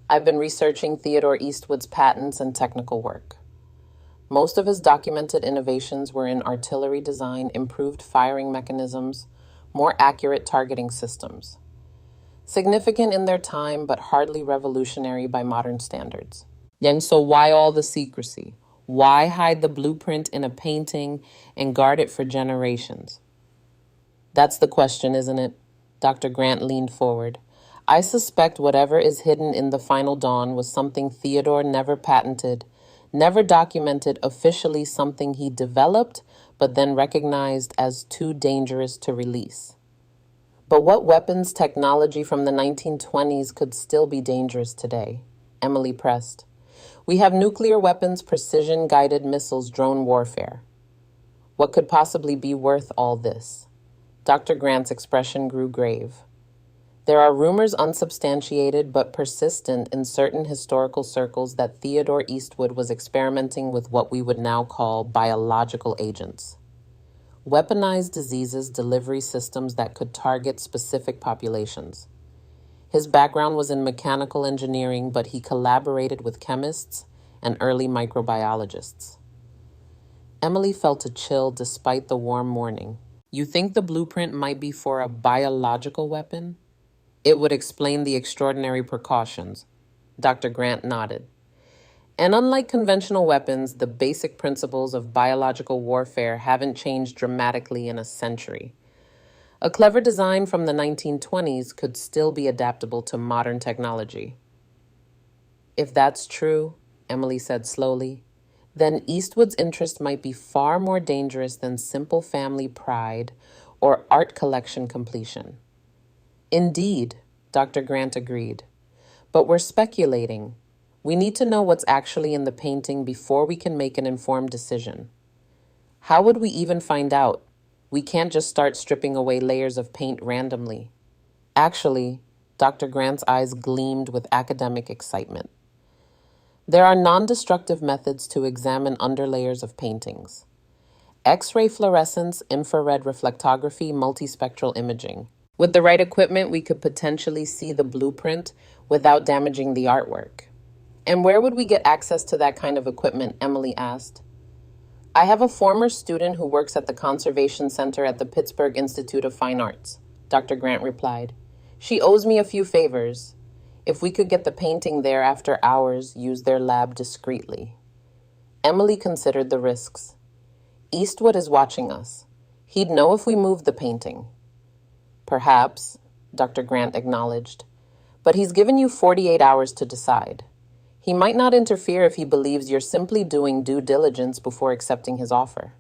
"I've been researching Theodore Eastwood's patents and technical work. Most of his documented innovations were in artillery design, improved firing mechanisms, more accurate targeting systems. Significant in their time, but hardly revolutionary by modern standards. And so why all the secrecy? Why hide the blueprint in a painting and guard it for generations?" "That's the question, isn't it?" Dr. Grant leaned forward. "I suspect whatever is hidden in the final dawn was something Theodore never patented, never documented officially, something he developed, but then recognized as too dangerous to release." "But what weapons technology from the 1920s could still be dangerous today?" Emily pressed. "We have nuclear weapons, precision-guided missiles, drone warfare. What could possibly be worth all this?" Dr. Grant's expression grew grave. "There are rumors, unsubstantiated but persistent in certain historical circles, that Theodore Eastwood was experimenting with what we would now call biological agents. Weaponized diseases, delivery systems that could target specific populations. His background was in mechanical engineering, but he collaborated with chemists and early microbiologists." Emily felt a chill despite the warm morning. "You think the blueprint might be for a biological weapon? It would explain the extraordinary precautions." Dr. Grant nodded. And unlike conventional weapons, the basic principles of biological warfare haven't changed dramatically in a century. A clever design from the 1920s could still be adaptable to modern technology. If that's true, Emily said slowly, then Eastwood's interest might be far more dangerous than simple family pride or art collection completion. Indeed, Dr. Grant agreed. But we're speculating. We need to know what's actually in the painting before we can make an informed decision. How would we even find out? We can't just start stripping away layers of paint randomly. Actually, Dr. Grant's eyes gleamed with academic excitement. There are non-destructive methods to examine underlayers of paintings. X-ray fluorescence, infrared reflectography, multispectral imaging. With the right equipment, we could potentially see the blueprint without damaging the artwork. And where would we get access to that kind of equipment? Emily asked. I have a former student who works at the Conservation Center at the Pittsburgh Institute of Fine Arts, Dr. Grant replied. She owes me a few favors. If we could get the painting there after hours, use their lab discreetly. Emily considered the risks. Eastwood is watching us. He'd know if we moved the painting. Perhaps, Dr. Grant acknowledged, but he's given you 48 hours to decide. He might not interfere if he believes you're simply doing due diligence before accepting his offer.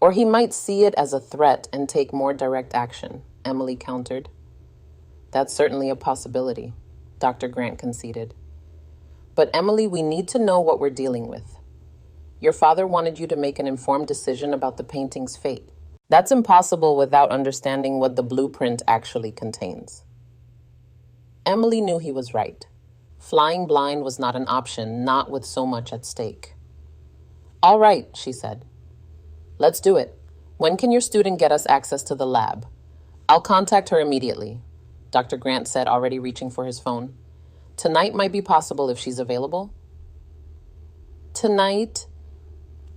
Or he might see it as a threat and take more direct action, Emily countered. That's certainly a possibility, Dr. Grant conceded. But Emily, we need to know what we're dealing with. Your father wanted you to make an informed decision about the painting's fate. That's impossible without understanding what the blueprint actually contains. Emily knew he was right. Flying blind was not an option, not with so much at stake. All right, she said. Let's do it. When can your student get us access to the lab? I'll contact her immediately, Dr. Grant said, already reaching for his phone. Tonight might be possible if she's available. Tonight?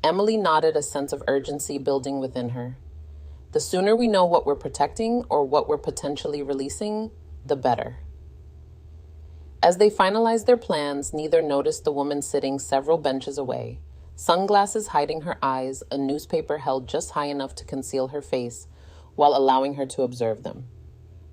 Emily nodded, a sense of urgency building within her. The sooner we know what we're protecting or what we're potentially releasing, the better. As they finalized their plans, neither noticed the woman sitting several benches away, sunglasses hiding her eyes, a newspaper held just high enough to conceal her face while allowing her to observe them.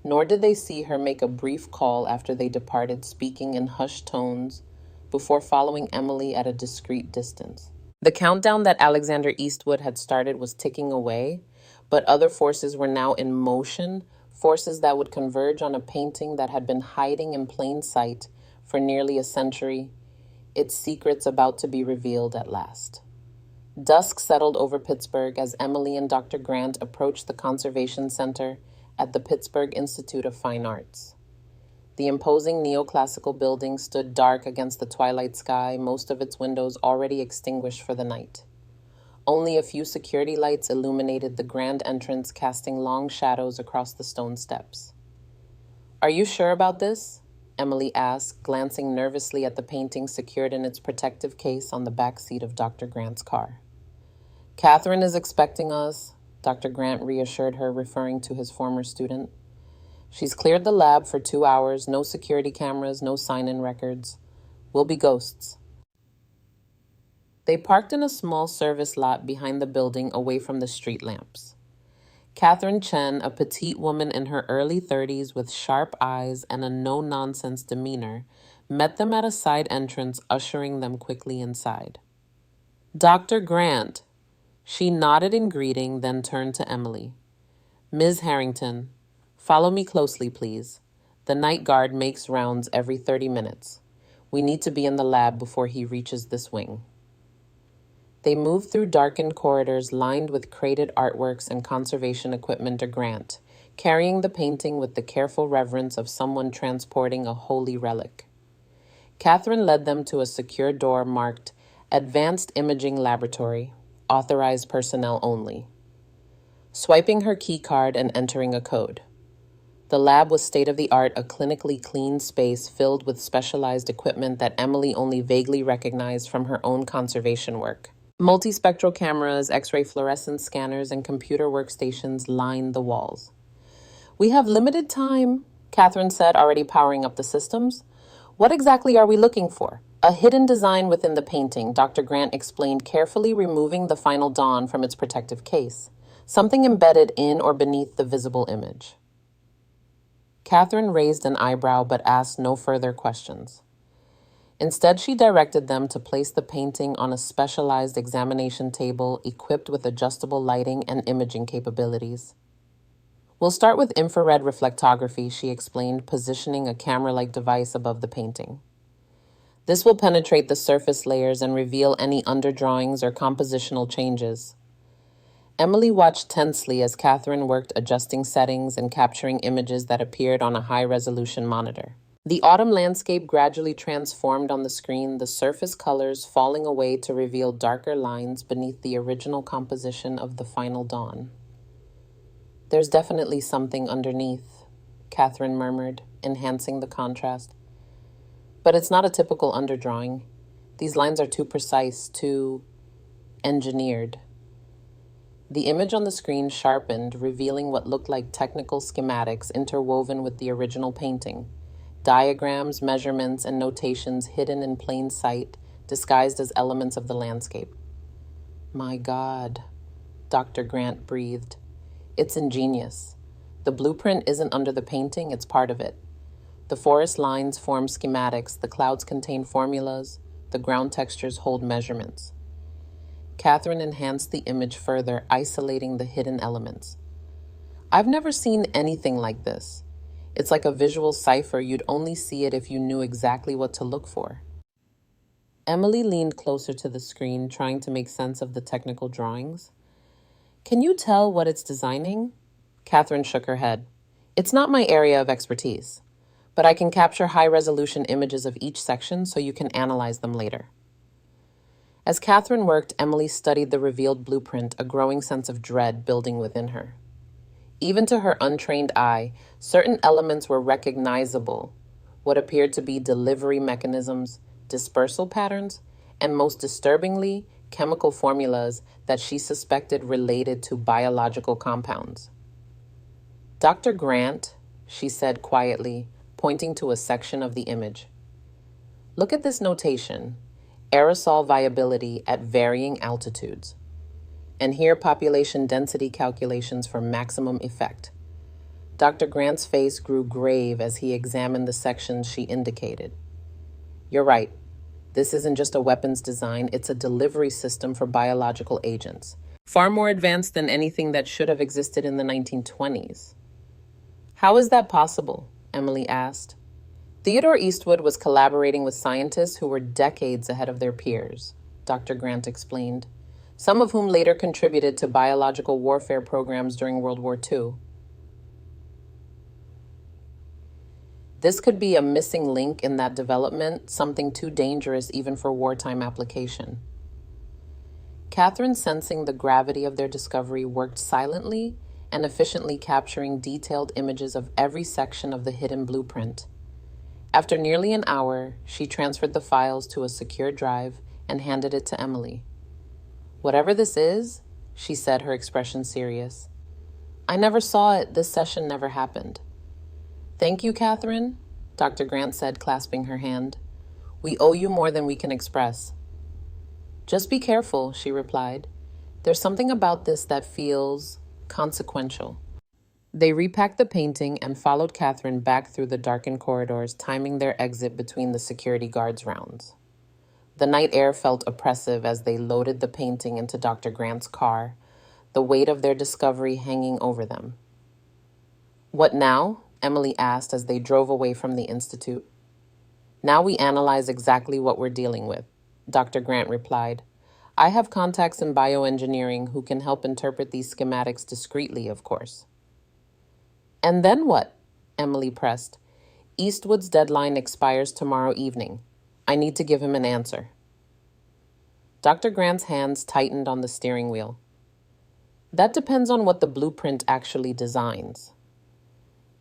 Nor did they see her make a brief call after they departed, speaking in hushed tones before following Emily at a discreet distance. The countdown that Alexander Eastwood had started was ticking away, but other forces were now in motion, forces that would converge on a painting that had been hiding in plain sight for nearly a century, its secrets about to be revealed at last. Dusk settled over Pittsburgh as Emily and Dr. Grant approached the Conservation Center at the Pittsburgh Institute of Fine Arts. The imposing neoclassical building stood dark against the twilight sky, most of its windows already extinguished for the night. Only a few security lights illuminated the grand entrance, casting long shadows across the stone steps. Are you sure about this? Emily asked, glancing nervously at the painting secured in its protective case on the back seat of Dr. Grant's car. Catherine is expecting us, Dr. Grant reassured her, referring to his former student. She's cleared the lab for 2 hours, no security cameras, no sign-in records. We'll be ghosts. They parked in a small service lot behind the building away from the street lamps. Catherine Chen, a petite woman in her early 30s with sharp eyes and a no-nonsense demeanor, met them at a side entrance, ushering them quickly inside. Dr. Grant. She nodded in greeting, then turned to Emily. Ms. Harrington, follow me closely, please. The night guard makes rounds every 30 minutes. We need to be in the lab before he reaches this wing. They moved through darkened corridors lined with crated artworks and conservation equipment to Grant, carrying the painting with the careful reverence of someone transporting a holy relic. Catherine led them to a secure door marked Advanced Imaging Laboratory, authorized personnel only. Swiping her key card and entering a code. The lab was state-of-the-art, a clinically clean space filled with specialized equipment that Emily only vaguely recognized from her own conservation work. Multispectral cameras, X-ray fluorescence scanners, and computer workstations lined the walls. We have limited time, Catherine said, already powering up the systems. What exactly are we looking for? A hidden design within the painting, Dr. Grant explained, carefully removing the final dawn from its protective case, something embedded in or beneath the visible image. Catherine raised an eyebrow but asked no further questions. Instead, she directed them to place the painting on a specialized examination table equipped with adjustable lighting and imaging capabilities. We'll start with infrared reflectography, she explained, positioning a camera-like device above the painting. This will penetrate the surface layers and reveal any underdrawings or compositional changes. Emily watched tensely as Catherine worked adjusting settings and capturing images that appeared on a high-resolution monitor. The autumn landscape gradually transformed on the screen, the surface colors falling away to reveal darker lines beneath the original composition of the final dawn. There's definitely something underneath, Catherine murmured, enhancing the contrast. But it's not a typical underdrawing. These lines are too precise, too engineered. The image on the screen sharpened, revealing what looked like technical schematics interwoven with the original painting. Diagrams, measurements, and notations hidden in plain sight, disguised as elements of the landscape. My God, Dr. Grant breathed. It's ingenious. The blueprint isn't under the painting, it's part of it. The forest lines form schematics, the clouds contain formulas, the ground textures hold measurements. Catherine enhanced the image further, isolating the hidden elements. I've never seen anything like this. It's like a visual cipher. You'd only see it if you knew exactly what to look for. Emily leaned closer to the screen, trying to make sense of the technical drawings. Can you tell what it's designing? Catherine shook her head. It's not my area of expertise, but I can capture high-resolution images of each section so you can analyze them later. As Catherine worked, Emily studied the revealed blueprint, a growing sense of dread building within her. Even to her untrained eye, certain elements were recognizable, what appeared to be delivery mechanisms, dispersal patterns, and most disturbingly, chemical formulas that she suspected related to biological compounds. Dr. Grant, she said quietly, pointing to a section of the image. Look at this notation, aerosol viability at varying altitudes. And here population density calculations for maximum effect. Dr. Grant's face grew grave as he examined the sections she indicated. You're right. This isn't just a weapons design, it's a delivery system for biological agents. Far more advanced than anything that should have existed in the 1920s. How is that possible? Emily asked. Theodore Eastwood was collaborating with scientists who were decades ahead of their peers, Dr. Grant explained, some of whom later contributed to biological warfare programs during World War II. This could be a missing link in that development, something too dangerous even for wartime application. Catherine, sensing the gravity of their discovery, worked silently and efficiently, capturing detailed images of every section of the hidden blueprint. After nearly an hour, she transferred the files to a secure drive and handed it to Emily. Whatever this is, she said, her expression serious. I never saw it. This session never happened. Thank you, Catherine, Dr. Grant said, clasping her hand. We owe you more than we can express. Just be careful, she replied. There's something about this that feels consequential. They repacked the painting and followed Catherine back through the darkened corridors, timing their exit between the security guards' rounds. The night air felt oppressive as they loaded the painting into Dr. Grant's car, the weight of their discovery hanging over them. What now? Emily asked as they drove away from the institute. Now we analyze exactly what we're dealing with, Dr. Grant replied. I have contacts in bioengineering who can help interpret these schematics discreetly, of course. And then what? Emily pressed. Eastwood's deadline expires tomorrow evening. I need to give him an answer. Dr. Grant's hands tightened on the steering wheel. That depends on what the blueprint actually designs.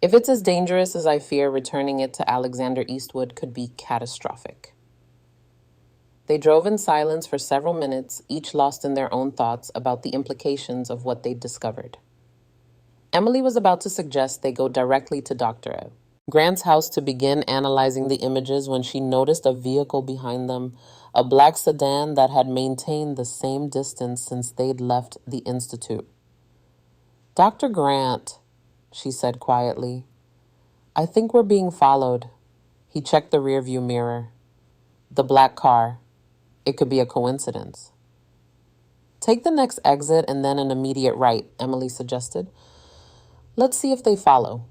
If it's as dangerous as I fear, returning it to Alexander Eastwood could be catastrophic. They drove in silence for several minutes, each lost in their own thoughts about the implications of what they'd discovered. Emily was about to suggest they go directly to Dr. Grant's house to begin analyzing the images when she noticed a vehicle behind them, a black sedan that had maintained the same distance since they'd left the Institute. "Dr. Grant," she said quietly, "I think we're being followed." He checked the rearview mirror. The black car. It could be a coincidence. "Take the next exit and then an immediate right," Emily suggested. "Let's see if they follow."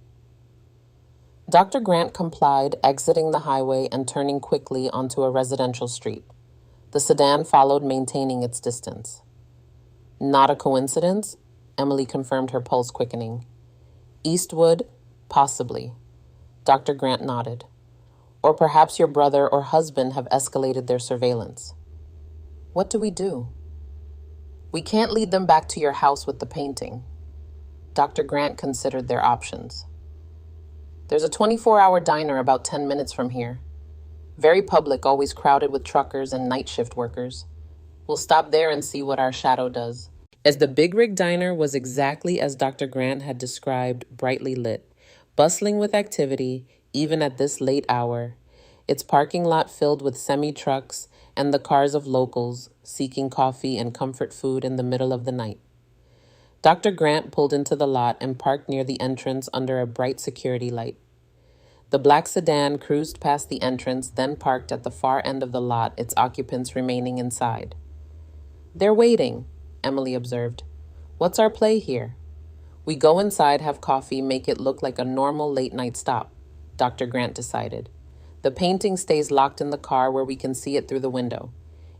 Dr. Grant complied, exiting the highway and turning quickly onto a residential street. The sedan followed, maintaining its distance. "Not a coincidence?" Emily confirmed, her pulse quickening. "Eastwood? Possibly." Dr. Grant nodded. "Or perhaps your brother or husband have escalated their surveillance." "What do we do?" "We can't lead them back to your house with the painting." Dr. Grant considered their options. "There's a 24-hour diner about 10 minutes from here. Very public, always crowded with truckers and night shift workers. We'll stop there and see what our shadow does." As the Big Rig Diner was exactly as Dr. Grant had described, brightly lit, bustling with activity, even at this late hour, its parking lot filled with semi-trucks and the cars of locals seeking coffee and comfort food in the middle of the night. Dr. Grant pulled into the lot and parked near the entrance under a bright security light. The black sedan cruised past the entrance, then parked at the far end of the lot, its occupants remaining inside. "They're waiting," Emily observed. "What's our play here?" "We go inside, have coffee, make it look like a normal late-night stop," Dr. Grant decided. "The painting stays locked in the car where we can see it through the window.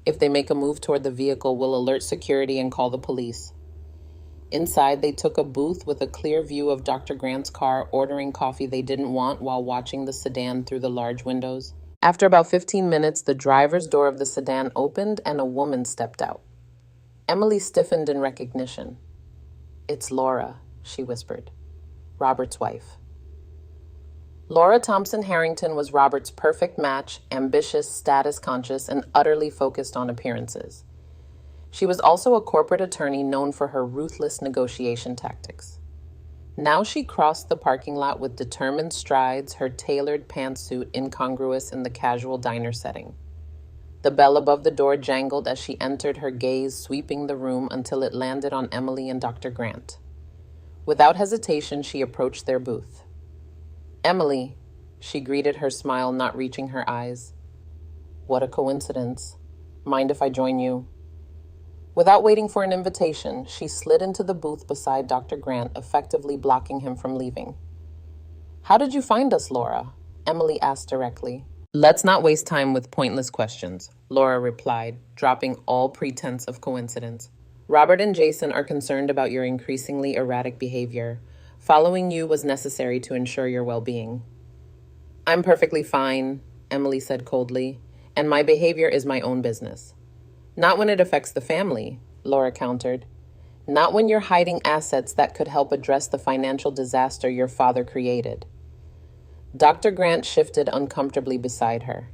If they make a move toward the vehicle, we'll alert security and call the police." Inside, they took a booth with a clear view of Dr. Grant's car, ordering coffee they didn't want while watching the sedan through the large windows. After about 15 minutes, the driver's door of the sedan opened and a woman stepped out. Emily stiffened in recognition. "It's Laura," she whispered. "Robert's wife." Laura Thompson Harrington was Robert's perfect match, ambitious, status-conscious, and utterly focused on appearances. She was also a corporate attorney known for her ruthless negotiation tactics. Now she crossed the parking lot with determined strides, her tailored pantsuit incongruous in the casual diner setting. The bell above the door jangled as she entered, her gaze sweeping the room until it landed on Emily and Dr. Grant. Without hesitation, she approached their booth. "Emily," she greeted, her smile not reaching her eyes. "What a coincidence. Mind if I join you?" Without waiting for an invitation, she slid into the booth beside Dr. Grant, effectively blocking him from leaving. "How did you find us, Laura?" Emily asked directly. "Let's not waste time with pointless questions," Laura replied, dropping all pretense of coincidence. "Robert and Jason are concerned about your increasingly erratic behavior. Following you was necessary to ensure your well-being." "I'm perfectly fine," Emily said coldly, "and my behavior is my own business." "Not when it affects the family," Laura countered. "Not when you're hiding assets that could help address the financial disaster your father created." Dr. Grant shifted uncomfortably beside her.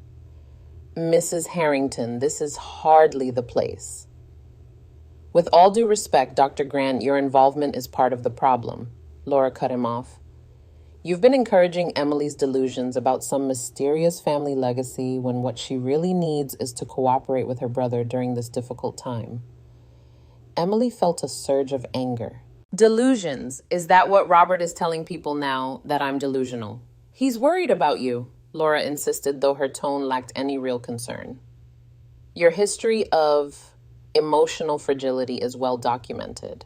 "Mrs. Harrington, this is hardly the place." "With all due respect, Dr. Grant, your involvement is part of the problem," Laura cut him off. "You've been encouraging Emily's delusions about some mysterious family legacy when what she really needs is to cooperate with her brother during this difficult time." Emily felt a surge of anger. "Delusions? Is that what Robert is telling people now, that I'm delusional?" "He's worried about you," Laura insisted, though her tone lacked any real concern. "Your history of emotional fragility is well documented.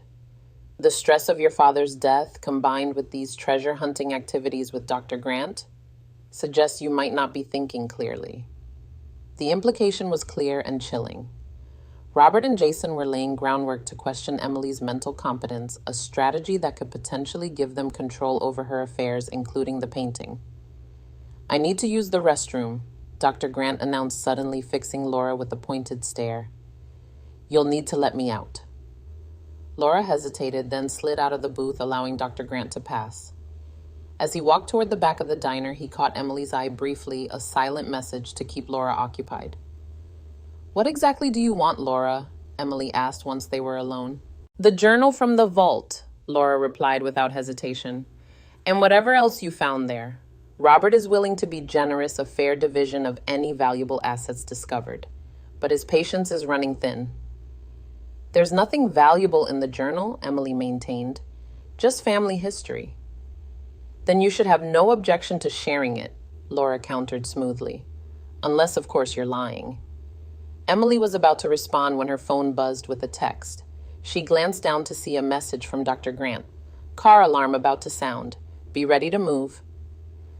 The stress of your father's death, combined with these treasure-hunting activities with Dr. Grant, suggests you might not be thinking clearly." The implication was clear and chilling. Robert and Jason were laying groundwork to question Emily's mental competence, a strategy that could potentially give them control over her affairs, including the painting. "I need to use the restroom," Dr. Grant announced suddenly, fixing Laura with a pointed stare. "You'll need to let me out." Laura hesitated, then slid out of the booth, allowing Dr. Grant to pass. As he walked toward the back of the diner, he caught Emily's eye briefly, a silent message to keep Laura occupied. "What exactly do you want, Laura?" Emily asked once they were alone. "The journal from the vault," Laura replied without hesitation. "And whatever else you found there." Robert is willing to be generous, a fair division of any valuable assets discovered, but his patience is running thin. There's nothing valuable in the journal, Emily maintained, just family history. Then you should have no objection to sharing it, Laura countered smoothly. Unless, of course, you're lying. Emily was about to respond when her phone buzzed with a text. She glanced down to see a message from Dr. Grant. Car alarm about to sound. Be ready to move.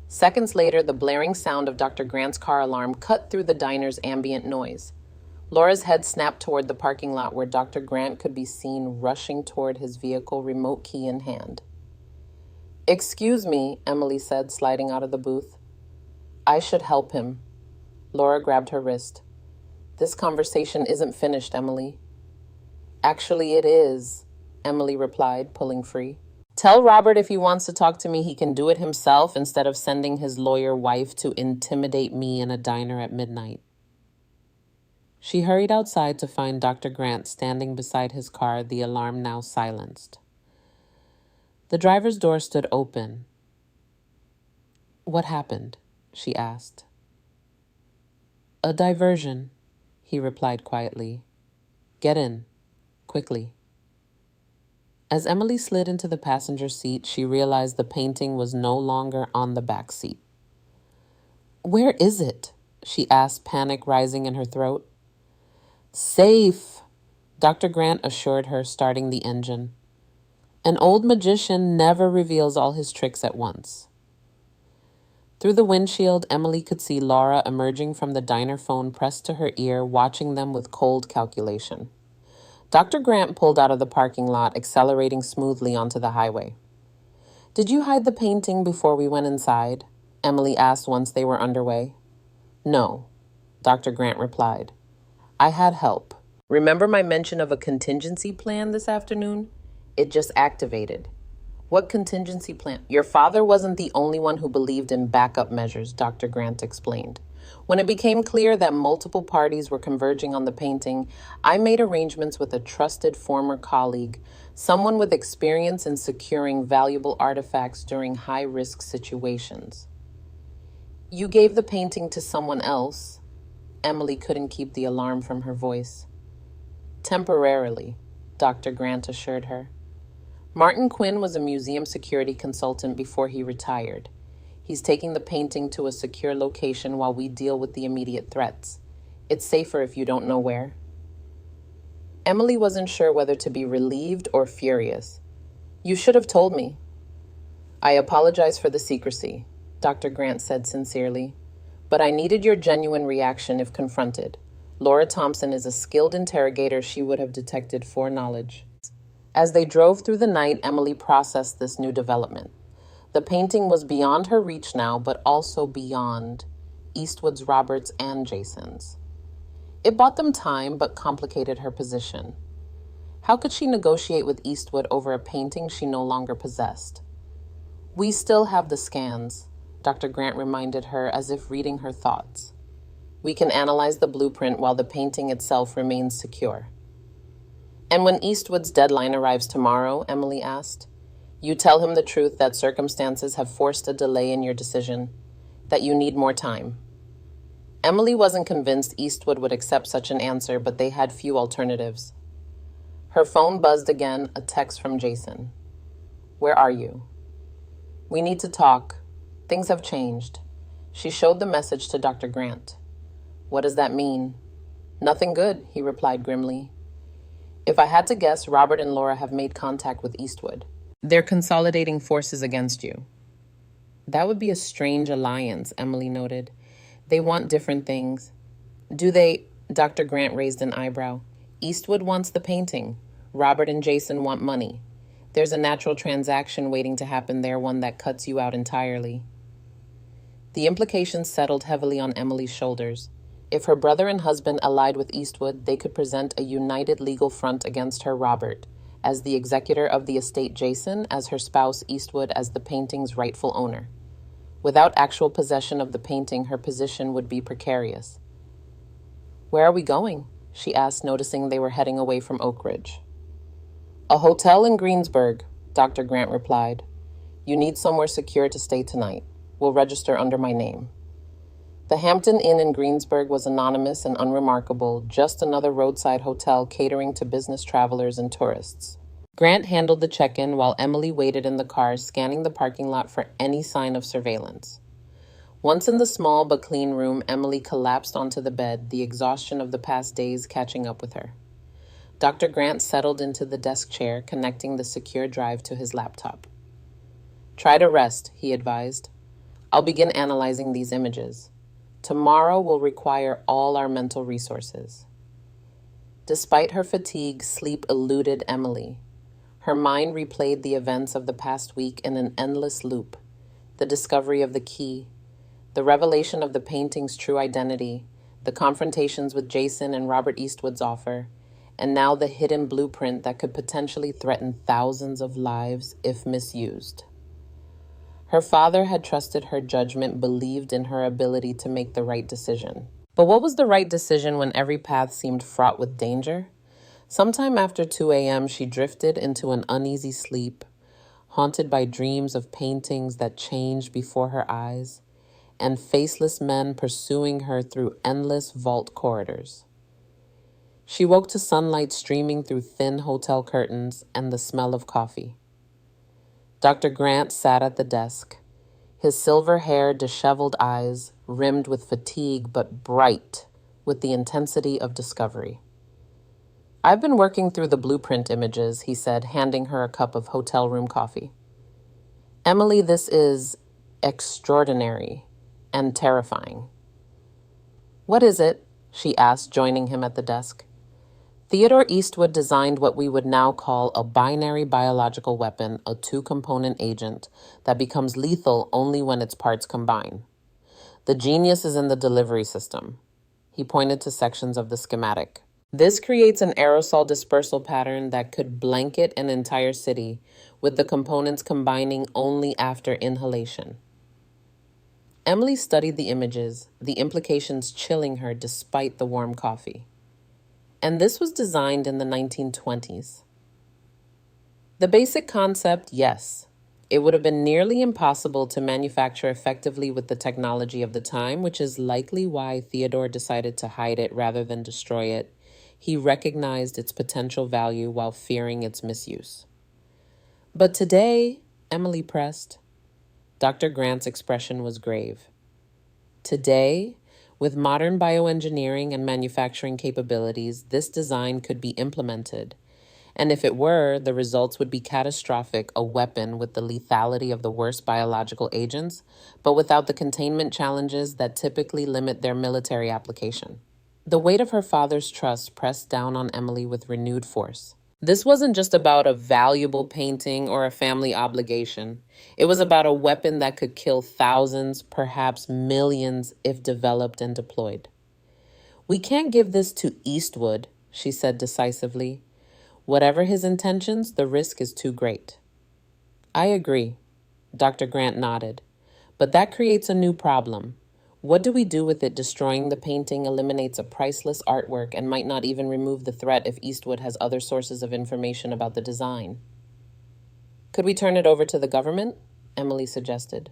Seconds later, the blaring sound of Dr. Grant's car alarm cut through the diner's ambient noise. Laura's head snapped toward the parking lot where Dr. Grant could be seen rushing toward his vehicle, remote key in hand. Excuse me, Emily said, sliding out of the booth. I should help him. Laura grabbed her wrist. This conversation isn't finished, Emily. Actually, it is, Emily replied, pulling free. Tell Robert if he wants to talk to me, he can do it himself instead of sending his lawyer wife to intimidate me in a diner at midnight. She hurried outside to find Dr. Grant standing beside his car, the alarm now silenced. The driver's door stood open. What happened? She asked. A diversion, he replied quietly. Get in, quickly. As Emily slid into the passenger seat, she realized the painting was no longer on the back seat. Where is it? She asked, panic rising in her throat. Safe, Dr. Grant assured her, starting the engine. An old magician never reveals all his tricks at once. Through the windshield, Emily could see Laura emerging from the diner phone pressed to her ear, watching them with cold calculation. Dr. Grant pulled out of the parking lot, accelerating smoothly onto the highway. Did you hide the painting before we went inside? Emily asked once they were underway. No, Dr. Grant replied. I had help. Remember my mention of a contingency plan this afternoon? It just activated. What contingency plan? Your father wasn't the only one who believed in backup measures, Dr. Grant explained. When it became clear that multiple parties were converging on the painting, I made arrangements with a trusted former colleague, someone with experience in securing valuable artifacts during high-risk situations. You gave the painting to someone else. Emily couldn't keep the alarm from her voice. Temporarily, Dr. Grant assured her. Martin Quinn was a museum security consultant before he retired. He's taking the painting to a secure location while we deal with the immediate threats. It's safer if you don't know where. Emily wasn't sure whether to be relieved or furious. You should have told me. I apologize for the secrecy, Dr. Grant said sincerely. But I needed your genuine reaction if confronted. Laura Thompson is a skilled interrogator. She would have detected foreknowledge. As they drove through the night, Emily processed this new development. The painting was beyond her reach now, but also beyond Eastwood's, Robert's, and Jason's. It bought them time, but complicated her position. How could she negotiate with Eastwood over a painting she no longer possessed? We still have the scans, Dr. Grant reminded her, as if reading her thoughts. We can analyze the blueprint while the painting itself remains secure. And when Eastwood's deadline arrives tomorrow, Emily asked, you tell him the truth that circumstances have forced a delay in your decision, that you need more time. Emily wasn't convinced Eastwood would accept such an answer, but they had few alternatives. Her phone buzzed again, a text from Jason. Where are you? We need to talk. Things have changed. She showed the message to Dr. Grant. What does that mean? Nothing good, he replied grimly. If I had to guess, Robert and Laura have made contact with Eastwood. They're consolidating forces against you. That would be a strange alliance, Emily noted. They want different things. Do they? Dr. Grant raised an eyebrow. Eastwood wants the painting. Robert and Jason want money. There's a natural transaction waiting to happen there, one that cuts you out entirely. The implications settled heavily on Emily's shoulders. If her brother and husband allied with Eastwood, they could present a united legal front against her Robert, as the executor of the estate Jason, as her spouse Eastwood as the painting's rightful owner. Without actual possession of the painting, her position would be precarious. Where are we going? She asked, noticing they were heading away from Oak Ridge. A hotel in Greensburg, Dr. Grant replied. You need somewhere secure to stay tonight. will register under my name. The Hampton Inn in Greensburg was anonymous and unremarkable, just another roadside hotel catering to business travelers and tourists. Grant handled the check-in while Emily waited in the car, scanning the parking lot for any sign of surveillance. Once in the small but clean room, Emily collapsed onto the bed, the exhaustion of the past days catching up with her. Dr. Grant settled into the desk chair, connecting the secure drive to his laptop. "Try to rest," he advised. "I'll begin analyzing these images. Tomorrow will require all our mental resources." Despite her fatigue, sleep eluded Emily. Her mind replayed the events of the past week in an endless loop. The discovery of the key, the revelation of the painting's true identity, the confrontations with Jason and Robert Eastwood's offer, and now the hidden blueprint that could potentially threaten thousands of lives if misused. Her father had trusted her judgment, believed in her ability to make the right decision. But what was the right decision when every path seemed fraught with danger? Sometime after 2 a.m., she drifted into an uneasy sleep, haunted by dreams of paintings that changed before her eyes and faceless men pursuing her through endless vault corridors. She woke to sunlight streaming through thin hotel curtains and the smell of coffee. Dr. Grant sat at the desk, his silver hair, disheveled eyes, rimmed with fatigue but bright with the intensity of discovery. "I've been working through the blueprint images," he said, handing her a cup of hotel room coffee. "Emily, this is extraordinary and terrifying." "What is it?" she asked, joining him at the desk. "Theodore Eastwood designed what we would now call a binary biological weapon, a two-component agent that becomes lethal only when its parts combine. The genius is in the delivery system." He pointed to sections of the schematic. "This creates an aerosol dispersal pattern that could blanket an entire city, with the components combining only after inhalation." Emily studied the images, the implications chilling her despite the warm coffee. And this was designed in the 1920s. The basic concept, yes. It would have been nearly impossible to manufacture effectively with the technology of the time, which is likely why Theodore decided to hide it rather than destroy it. He recognized its potential value while fearing its misuse. "But today," Emily pressed. Dr. Grant's expression was grave. "Today, with modern bioengineering and manufacturing capabilities, this design could be implemented. And if it were, the results would be catastrophic, a weapon with the lethality of the worst biological agents, but without the containment challenges that typically limit their military application." The weight of her father's trust pressed down on Emily with renewed force. This wasn't just about a valuable painting or a family obligation. It was about a weapon that could kill thousands, perhaps millions, if developed and deployed. "We can't give this to Eastwood," she said decisively. "Whatever his intentions, the risk is too great." "I agree," Dr. Grant nodded. "But that creates a new problem. What do we do with it? Destroying the painting eliminates a priceless artwork and might not even remove the threat if Eastwood has other sources of information about the design." "Could we turn it over to the government?" Emily suggested.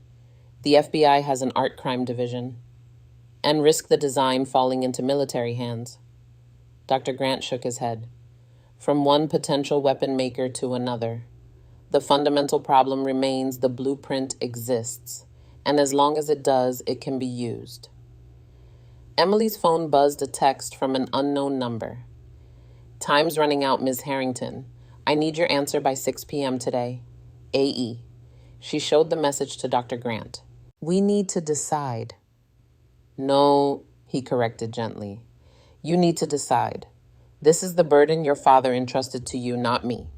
"The FBI has an art crime division." "And risk the design falling into military hands." Dr. Grant shook his head. "From one potential weapon maker to another. The fundamental problem remains: the blueprint exists. And as long as it does, it can be used." Emily's phone buzzed a text from an unknown number. "Time's running out, Ms. Harrington. I need your answer by 6 p.m. today. AE." She showed the message to Dr. Grant. "We need to decide." "No," he corrected gently. "You need to decide. This is the burden your father entrusted to you, not me."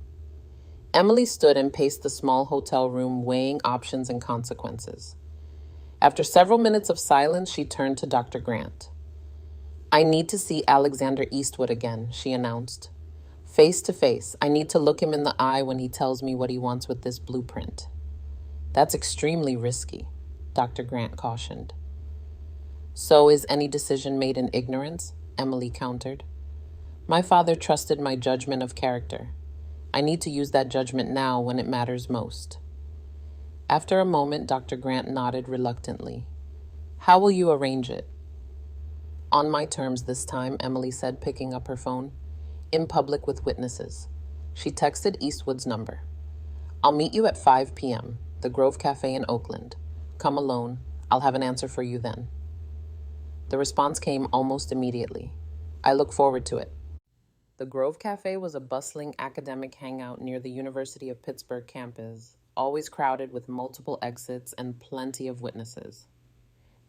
Emily stood and paced the small hotel room, weighing options and consequences. After several minutes of silence, she turned to Dr. Grant. "I need to see Alexander Eastwood again," she announced. "Face to face. I need to look him in the eye when he tells me what he wants with this blueprint." "That's extremely risky," Dr. Grant cautioned. "So is any decision made in ignorance?" Emily countered. "My father trusted my judgment of character. I need to use that judgment now when it matters most." After a moment, Dr. Grant nodded reluctantly. How will you arrange it? On my terms this time, Emily said, picking up her phone. In public with witnesses. She texted Eastwood's number. I'll meet you at 5 p.m., the Grove Cafe in Oakland. Come alone. I'll have an answer for you then. The response came almost immediately. I look forward to it. The Grove Cafe was a bustling academic hangout near the University of Pittsburgh campus, always crowded with multiple exits and plenty of witnesses.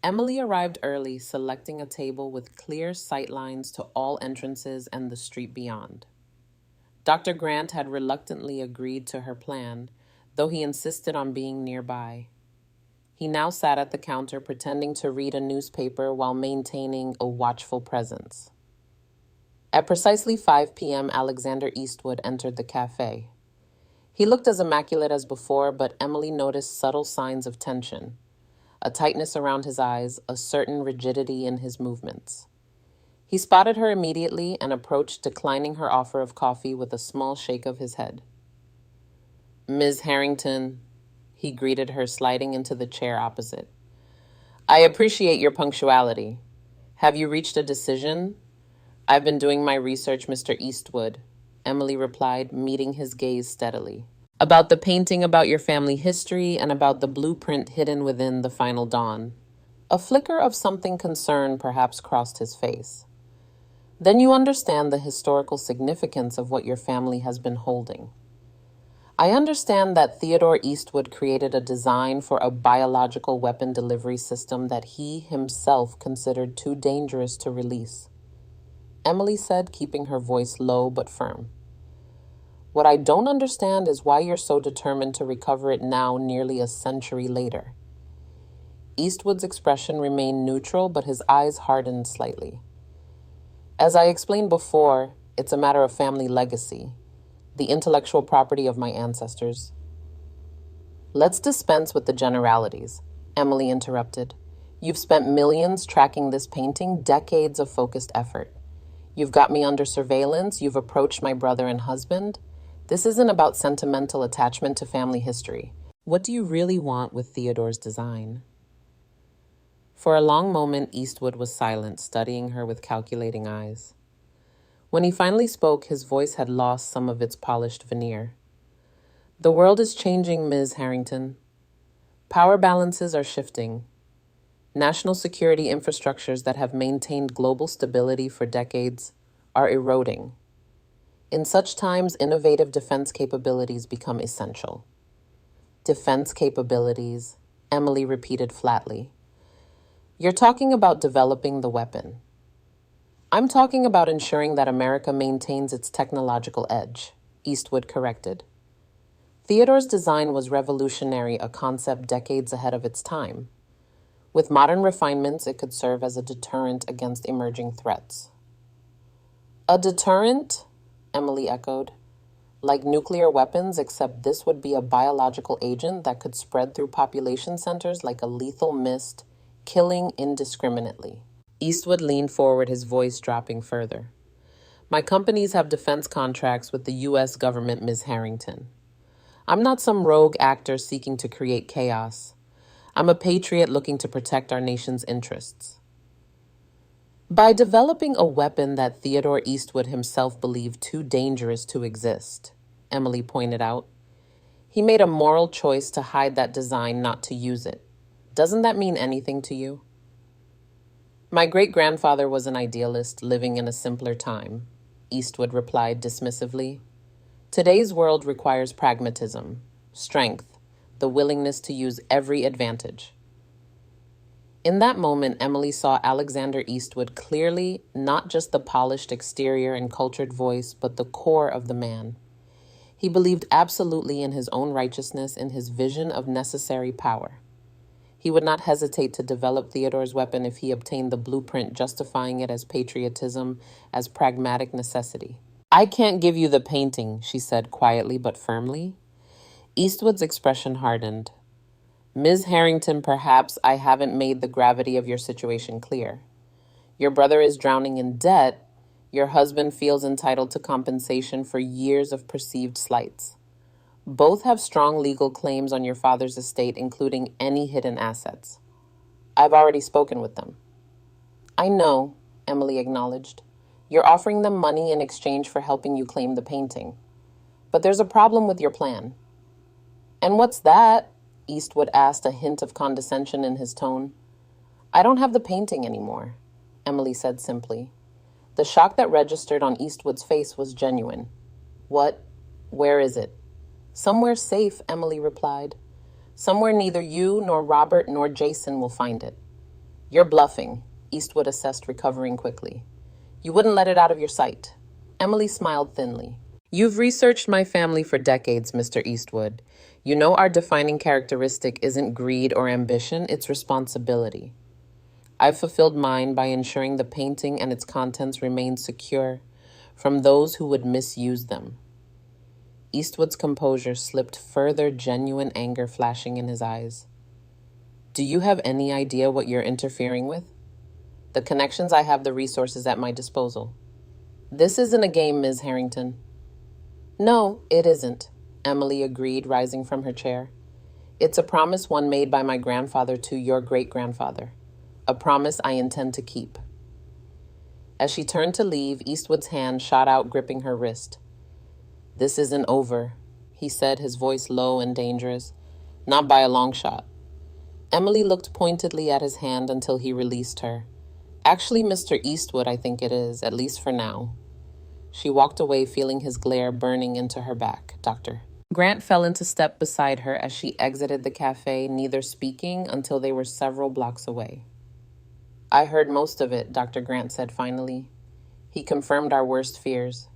Emily arrived early, selecting a table with clear sightlines to all entrances and the street beyond. Dr. Grant had reluctantly agreed to her plan, though he insisted on being nearby. He now sat at the counter pretending to read a newspaper while maintaining a watchful presence. At precisely 5 p.m., Alexander Eastwood entered the cafe. He looked as immaculate as before, but Emily noticed subtle signs of tension, a tightness around his eyes, a certain rigidity in his movements. He spotted her immediately and approached, declining her offer of coffee with a small shake of his head. Ms. Harrington, he greeted her, sliding into the chair opposite. I appreciate your punctuality. Have you reached a decision? I've been doing my research, Mr. Eastwood, Emily replied, meeting his gaze steadily. About the painting, about your family history, and about the blueprint hidden within the final dawn. A flicker of something concerned perhaps crossed his face. Then you understand the historical significance of what your family has been holding. I understand that Theodore Eastwood created a design for a biological weapon delivery system that he himself considered too dangerous to release, Emily said, keeping her voice low but firm. What I don't understand is why you're so determined to recover it now, nearly a century later. Eastwood's expression remained neutral, but his eyes hardened slightly. As I explained before, it's a matter of family legacy, the intellectual property of my ancestors. Let's dispense with the generalities, Emily interrupted. You've spent millions tracking this painting, decades of focused effort. You've got me under surveillance, you've approached my brother and husband. This isn't about sentimental attachment to family history. What do you really want with Theodore's design? For a long moment, Eastwood was silent, studying her with calculating eyes. When he finally spoke, his voice had lost some of its polished veneer. The world is changing, Ms. Harrington. Power balances are shifting. National security infrastructures that have maintained global stability for decades are eroding. In such times, innovative defense capabilities become essential. Defense capabilities, Emily repeated flatly. You're talking about developing the weapon. I'm talking about ensuring that America maintains its technological edge, Eastwood corrected. Theodore's design was revolutionary, a concept decades ahead of its time. With modern refinements, it could serve as a deterrent against emerging threats. A deterrent? Emily echoed. Like nuclear weapons, except this would be a biological agent that could spread through population centers like a lethal mist, killing indiscriminately. Eastwood leaned forward, his voice dropping further. My companies have defense contracts with the U.S. government, Ms. Harrington. I'm not some rogue actor seeking to create chaos. I'm a patriot looking to protect our nation's interests. By developing a weapon that Theodore Eastwood himself believed too dangerous to exist, Emily pointed out, he made a moral choice to hide that design, not to use it. Doesn't that mean anything to you? My great-grandfather was an idealist living in a simpler time, Eastwood replied dismissively. Today's world requires pragmatism, strength, the willingness to use every advantage. In that moment, Emily saw Alexander Eastwood clearly, not just the polished exterior and cultured voice, but the core of the man. He believed absolutely in his own righteousness, in his vision of necessary power. He would not hesitate to develop Theodore's weapon if he obtained the blueprint, justifying it as patriotism, as pragmatic necessity. I can't give you the painting, she said quietly but firmly. Eastwood's expression hardened. Ms. Harrington, perhaps I haven't made the gravity of your situation clear. Your brother is drowning in debt. Your husband feels entitled to compensation for years of perceived slights. Both have strong legal claims on your father's estate, including any hidden assets. I've already spoken with them. I know, Emily acknowledged. You're offering them money in exchange for helping you claim the painting. But there's a problem with your plan. And what's that? Eastwood asked, a hint of condescension in his tone. I don't have the painting anymore, Emily said simply. The shock that registered on Eastwood's face was genuine. What? Where is it? Somewhere safe, Emily replied. Somewhere neither you nor Robert nor Jason will find it. You're bluffing, Eastwood assessed, recovering quickly. You wouldn't let it out of your sight. Emily smiled thinly. You've researched my family for decades, Mr. Eastwood. You know our defining characteristic isn't greed or ambition, it's responsibility. I've fulfilled mine by ensuring the painting and its contents remain secure from those who would misuse them. Eastwood's composure slipped further, genuine anger flashing in his eyes. Do you have any idea what you're interfering with? The connections I have, the resources at my disposal. This isn't a game, Ms. Harrington. No, it isn't, Emily agreed, rising from her chair. It's a promise one made by my grandfather to your great-grandfather. A promise I intend to keep. As she turned to leave, Eastwood's hand shot out, gripping her wrist. This isn't over, he said, his voice low and dangerous. Not by a long shot. Emily looked pointedly at his hand until he released her. Actually, Mr. Eastwood, I think it is, at least for now. She walked away, feeling his glare burning into her back. Doctor. Grant fell into step beside her as she exited the cafe, neither speaking until they were several blocks away. I heard most of it, Dr. Grant said finally. He confirmed our worst fears.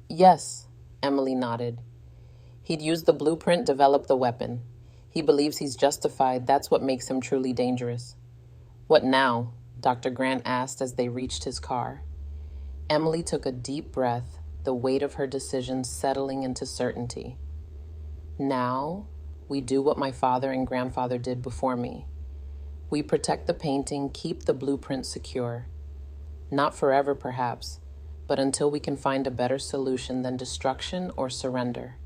Yes, Emily nodded. He'd used the blueprint, developed the weapon. He believes he's justified. That's what makes him truly dangerous. What now? Dr. Grant asked as they reached his car. Emily took a deep breath, the weight of her decision settling into certainty. Now, we do what my father and grandfather did before me. We protect the painting, keep the blueprint secure. Not forever, perhaps, but until we can find a better solution than destruction or surrender.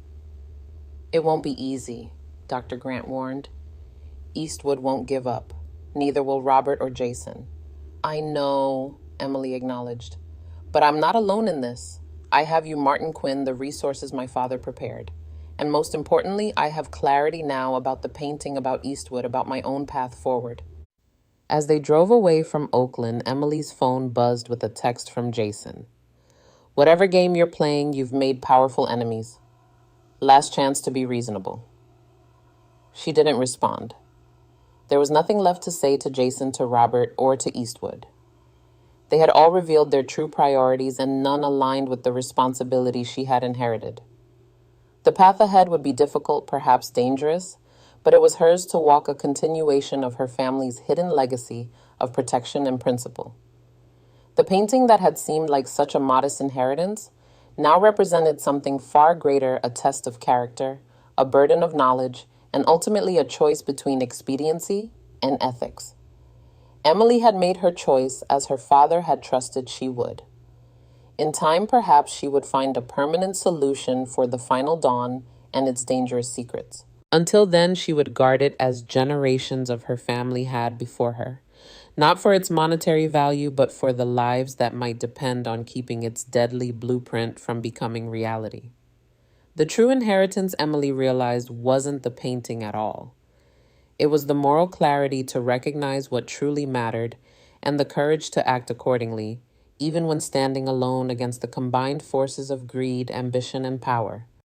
It won't be easy, Dr. Grant warned. Eastwood won't give up. Neither will Robert or Jason. I know, Emily acknowledged. But I'm not alone in this. I have you, Martin Quinn, the resources my father prepared. And most importantly, I have clarity now about the painting, about Eastwood, about my own path forward. As they drove away from Oakland, Emily's phone buzzed with a text from Jason. Whatever game you're playing, you've made powerful enemies. Last chance to be reasonable. She didn't respond. There was nothing left to say to Jason, to Robert, or to Eastwood. They had all revealed their true priorities, and none aligned with the responsibility she had inherited. The path ahead would be difficult, perhaps dangerous, but it was hers to walk, a continuation of her family's hidden legacy of protection and principle. The painting that had seemed like such a modest inheritance now represented something far greater, a test of character, a burden of knowledge, and ultimately a choice between expediency and ethics. Emily had made her choice as her father had trusted she would. In time, perhaps she would find a permanent solution for the final dawn and its dangerous secrets. Until then, she would guard it as generations of her family had before her, not for its monetary value, but for the lives that might depend on keeping its deadly blueprint from becoming reality. The true inheritance, Emily realized, wasn't the painting at all. It was the moral clarity to recognize what truly mattered and the courage to act accordingly, even when standing alone against the combined forces of greed, ambition, and power.